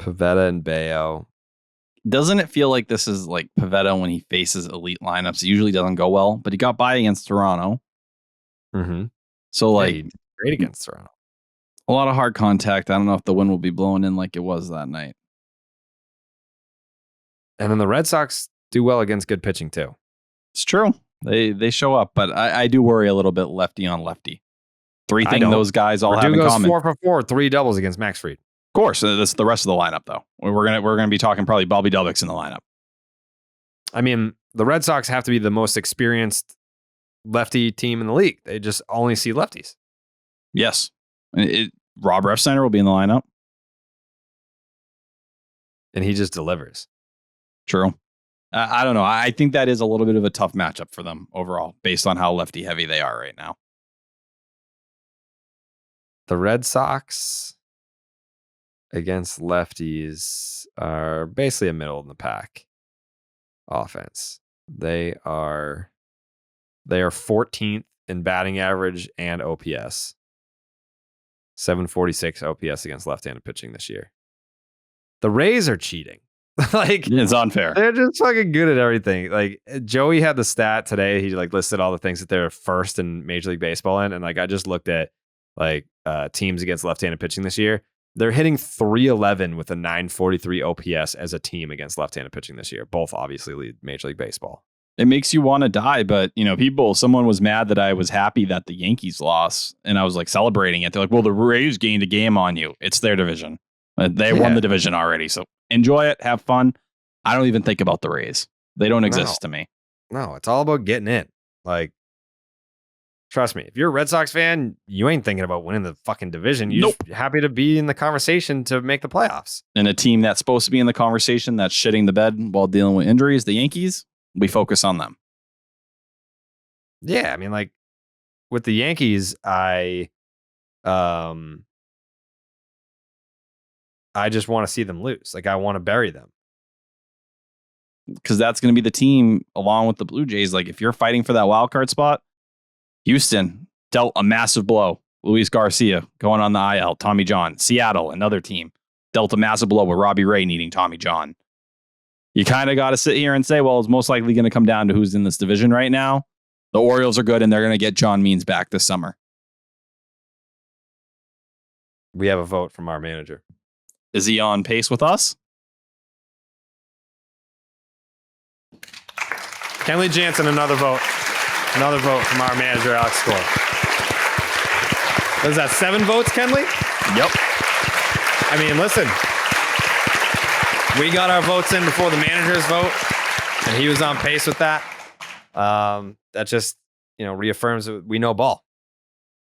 Pivetta and Bayo. Doesn't it feel like this is like Pivetta when he faces elite lineups? It usually doesn't go well, but he got by against Toronto. Mm-hmm. So like he did great against Toronto. A lot of hard contact. I don't know if the wind will be blowing in like it was that night. And then the Red Sox do well against good pitching too. It's true. They show up, but I do worry a little bit lefty on lefty. 3 things those guys all have in common. 4 for 4, 3 doubles against Max Fried. Of course, that's the rest of the lineup though. We're gonna be talking probably Bobby Dubicks in the lineup. I mean, the Red Sox have to be the most experienced lefty team in the league. They just only see lefties. Yes, Rob Refsnyder will be in the lineup, and he just delivers. True. I don't know. I think that is a little bit of a tough matchup for them overall, based on how lefty heavy they are right now. The Red Sox against lefties are basically a middle in the pack offense. They are 14th in batting average and OPS. 746 OPS against left-handed pitching this year. The Rays are cheating. Like, it's unfair. They're just fucking good at everything. Like, Joey had the stat today. He like listed all the things that they're first in Major League Baseball in, and like I just looked at like teams against left-handed pitching this year. They're hitting 311 with a 943 OPS as a team against left-handed pitching this year. Both obviously lead Major League Baseball. It makes you want to die, but someone was mad that I was happy that the Yankees lost, and I was like celebrating it. They're like, well, the Rays gained a game on you. It's their division. They won the division already, so enjoy it, have fun. I don't even think about the Rays. They don't exist to me. No, it's all about getting in. Like, trust me, if you're a Red Sox fan, you ain't thinking about winning the fucking division. You're just happy to be in the conversation to make the playoffs. And a team that's supposed to be in the conversation that's shitting the bed while dealing with injuries, the Yankees, we focus on them. Yeah, I mean, like, with the Yankees, I just want to see them lose. Like, I want to bury them. Because that's going to be the team along with the Blue Jays. Like, if you're fighting for that wild card spot, Houston dealt a massive blow. Luis Garcia going on the IL. Tommy John. Seattle, another team, dealt a massive blow with Robbie Ray needing Tommy John. You kind of got to sit here and say, well, it's most likely going to come down to who's in this division right now. The Orioles are good, and they're going to get John Means back this summer. We have a vote from our manager. Is he on pace with us? Kenley Jansen, another vote. Another vote from our manager, Alex Score. Was that 7 votes, Kenley? Yep. I mean, listen. We got our votes in before the manager's vote, and he was on pace with that. That just, reaffirms that we know ball.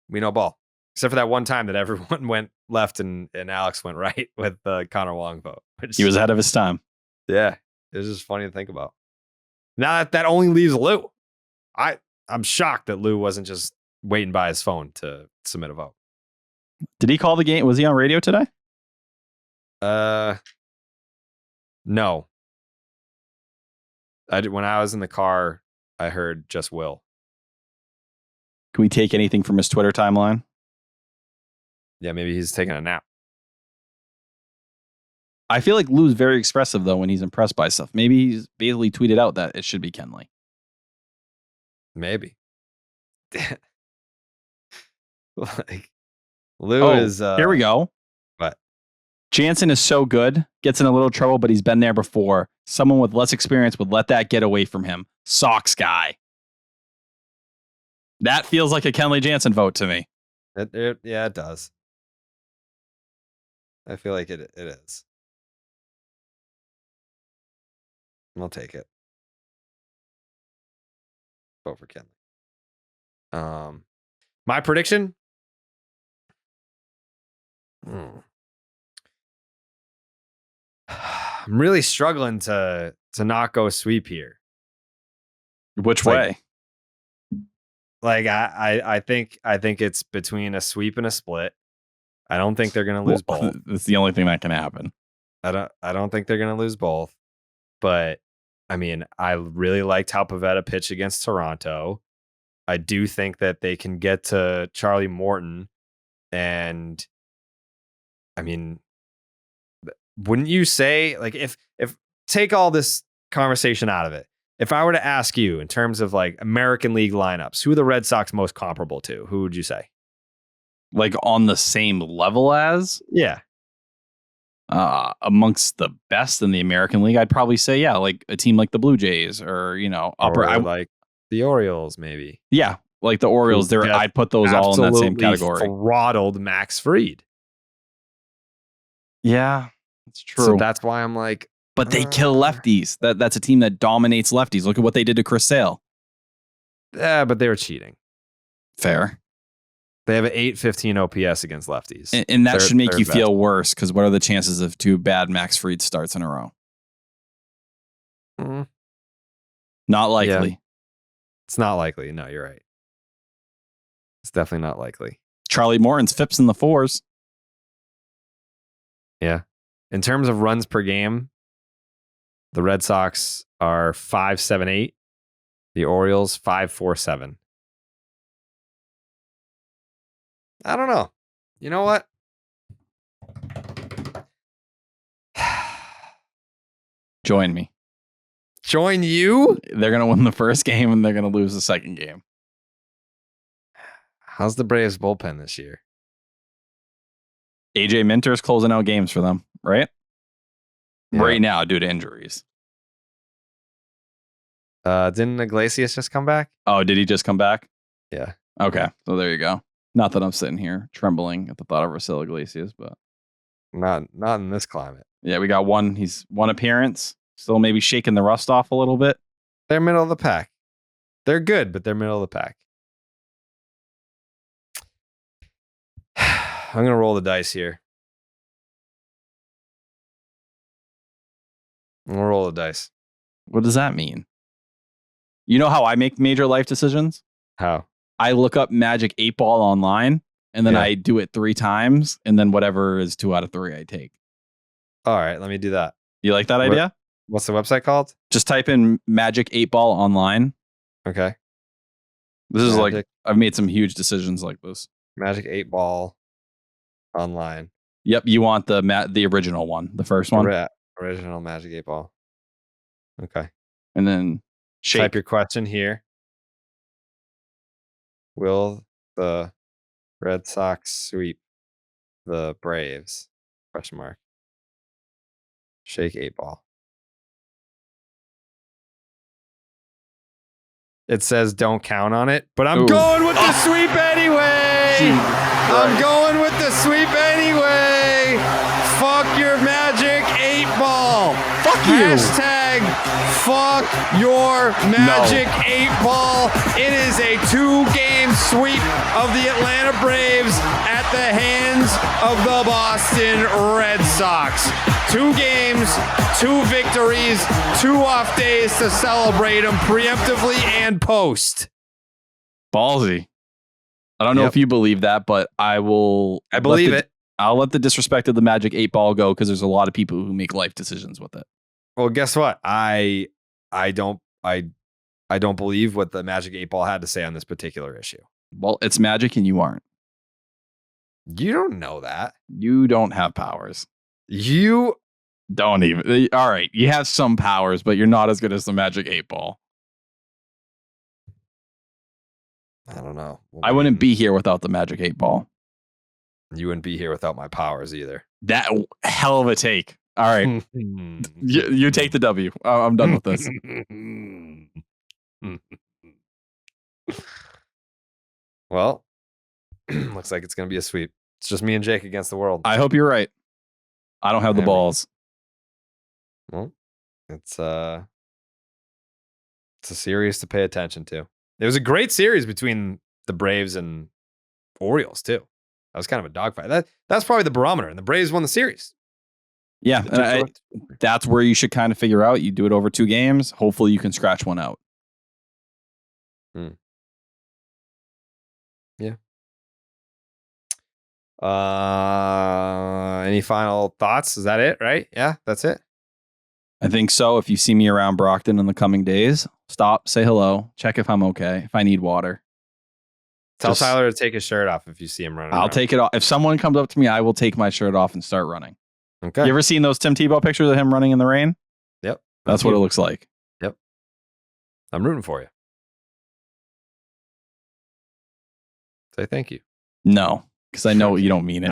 We know ball. Except for that one time that everyone went left and Alex went right with the Connor Wong vote. He was ahead of his time. Yeah. It was just funny to think about. Now that only leaves Lou. I'm shocked that Lou wasn't just waiting by his phone to submit a vote. Did he call the game? Was he on radio today? No. When I was in the car, I heard just Will. Can we take anything from his Twitter timeline? Yeah, maybe he's taking a nap. I feel like Lou's very expressive, though, when he's impressed by stuff. Maybe he's basically tweeted out that it should be Kenley. Maybe. Like, Lou is... here we go. What? Jansen is so good, gets in a little trouble, but he's been there before. Someone with less experience would let that get away from him. Sox guy. That feels like a Kenley Jansen vote to me. Yeah, it does. I feel like it is. I'll take it. Vote for Kenley. My prediction? I'm really struggling to not go sweep here. Which Like- way? Like I think it's between a sweep and a split. I don't think they're gonna lose both. That's the only thing that can happen. I don't think they're gonna lose both. But I mean, I really liked how Pivetta pitched against Toronto. I do think that they can get to Charlie Morton, and I mean, wouldn't you say, like, if take all this conversation out of it, if I were to ask you in terms of like American League lineups, who are the Red Sox most comparable to? Who would you say? Like on the same level as? Yeah. Amongst the best in the American League, I'd probably say, yeah, like a team like the Blue Jays or, upper. Or like the Orioles, maybe. Yeah, like the Orioles. Who just I'd put those all in that same Absolutely category. Throttled Max Fried. Yeah, that's true. So that's why I'm like, but they kill lefties. That's a team that dominates lefties. Look at what they did to Chris Sale. but they were cheating. Fair. They have an 815 OPS against lefties. And that should make they're you best. feel worse, because what are the chances of 2 bad Max Fried starts in a row? Mhm. Not likely. It's not likely. No, you're right. It's definitely not likely. Charlie Morton's FIPS in the 4s. Yeah. In terms of runs per game, the Red Sox are 5.78. The Orioles 5.47. I don't know. You know what? Join me. Join you? They're going to win the first game and they're going to lose the second game. How's the Braves bullpen this year? AJ Minter's closing out games for them, right? Yeah. Right now, due to injuries. Didn't Iglesias just come back? Oh, did he just come back? Yeah. Okay, so there you go. Not that I'm sitting here trembling at the thought of Rasil Iglesias, but Not in this climate. yeah, we got one. He's one appearance. Still maybe shaking the rust off a little bit. They're middle of the pack. They're good, but they're middle of the pack. I'm going to roll the dice here. I'm going to roll the dice. What does that mean? You know how I make major life decisions? How? I look up Magic 8 Ball online, and then Yeah. I do it 3 times, and then whatever is 2 out of 3 I take. All right, let me do that. You like that What- idea? What's the website called? Just type in Magic 8 Ball online. Okay. This is like, Magic. I've made some huge decisions like this. Magic 8 Ball online. Yep, you want the original one, the first one, Original Magic 8 Ball. Okay. and then shake. Type your question here. Will the Red Sox sweep the Braves? Question mark. Shake 8 Ball. It says don't count on it, but I'm Ooh. going with the sweep anyway. I'm going with the sweep anyway. Fuck your Magic 8 Ball. Fuck you. Hashtag fuck your Magic 8 Ball. It is a 2-game sweep of the Atlanta Braves at the hands of the Boston Red Sox. 2 games, 2 victories, 2 off days to celebrate them preemptively and post. Ballsy. I don't know Yep. if you believe that, but I will. I believe it. I'll let the disrespect of the Magic 8 Ball go, because there's a lot of people who make life decisions with it. Well, guess what? I don't I don't believe what the Magic 8 Ball had to say on this particular issue. Well, it's Magic and you aren't. You don't know that. You don't have powers. You Don't even. All right. You have some powers, but you're not as good as the Magic 8 Ball. I don't know. I wouldn't be here without the Magic 8 Ball. You wouldn't be here without my powers either. That hell of a take. All right. you take the W. I'm done with this. Well, looks like it's going to be a sweep. It's just me and Jake against the world. I hope you're right. I don't have the Yeah, balls. Well, it's a series to pay attention to. It was a great series between the Braves and Orioles too. That was kind of a dogfight. That's probably the barometer, and the Braves won the series. Yeah, that's where you should kind of figure out. You do it over 2 games. Hopefully, you can scratch one out. Yeah. Any final thoughts? Is that it? Right? Yeah, that's it. I think so. If you see me around Brockton in the coming days, stop, say hello, check if I'm okay, if I need water. Tell Tyler to take his shirt off if you see him running. I'll take it off. If someone comes up to me, I will take my shirt off and start running. Okay. You ever seen those Tim Tebow pictures of him running in the rain? Yep. That's what it looks like. Yep. I'm rooting for you. Say thank you. No, because I know you don't mean it.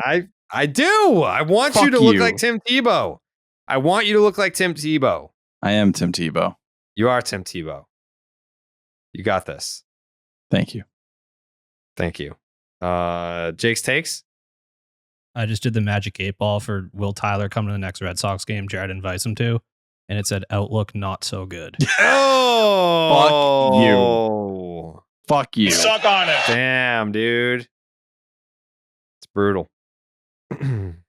I do. I want you Fuck to look you. like Tim Tebow. I want you to look like Tim Tebow. I am Tim Tebow. You are Tim Tebow. You got this. Thank you. Thank you. Jake's takes? I just did the Magic 8 Ball for Will Tyler coming to the next Red Sox game. Jared invites him to, and it said outlook not so good. Oh, Fuck you. Suck on it. Damn, dude. It's brutal.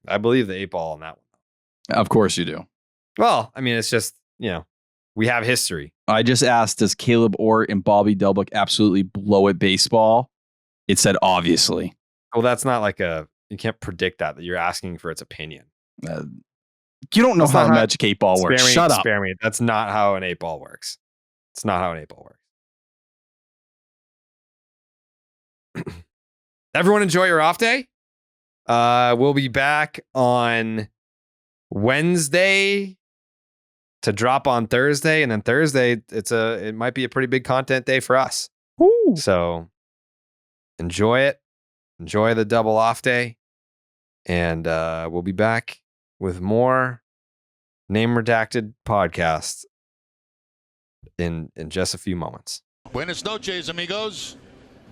I believe the 8 Ball on that one. Of course you do. Well, I mean, it's just, we have history. I just asked, does Caleb Orr and Bobby Delbuck absolutely blow at baseball? It said obviously. Well, that's not like you can't predict that you're asking for its opinion. You don't know That's how not the how- Magic 8 Ball works. Shut up. Spare me. That's not how an 8 Ball works. It's not how an 8 Ball works. Everyone enjoy your off day. We'll be back on Wednesday to drop on Thursday, and then Thursday it might be a pretty big content day for us. Woo. So enjoy it. Enjoy the double off day, and we'll be back with more Name Redacted podcast in just a few moments. Buenas noches, amigos.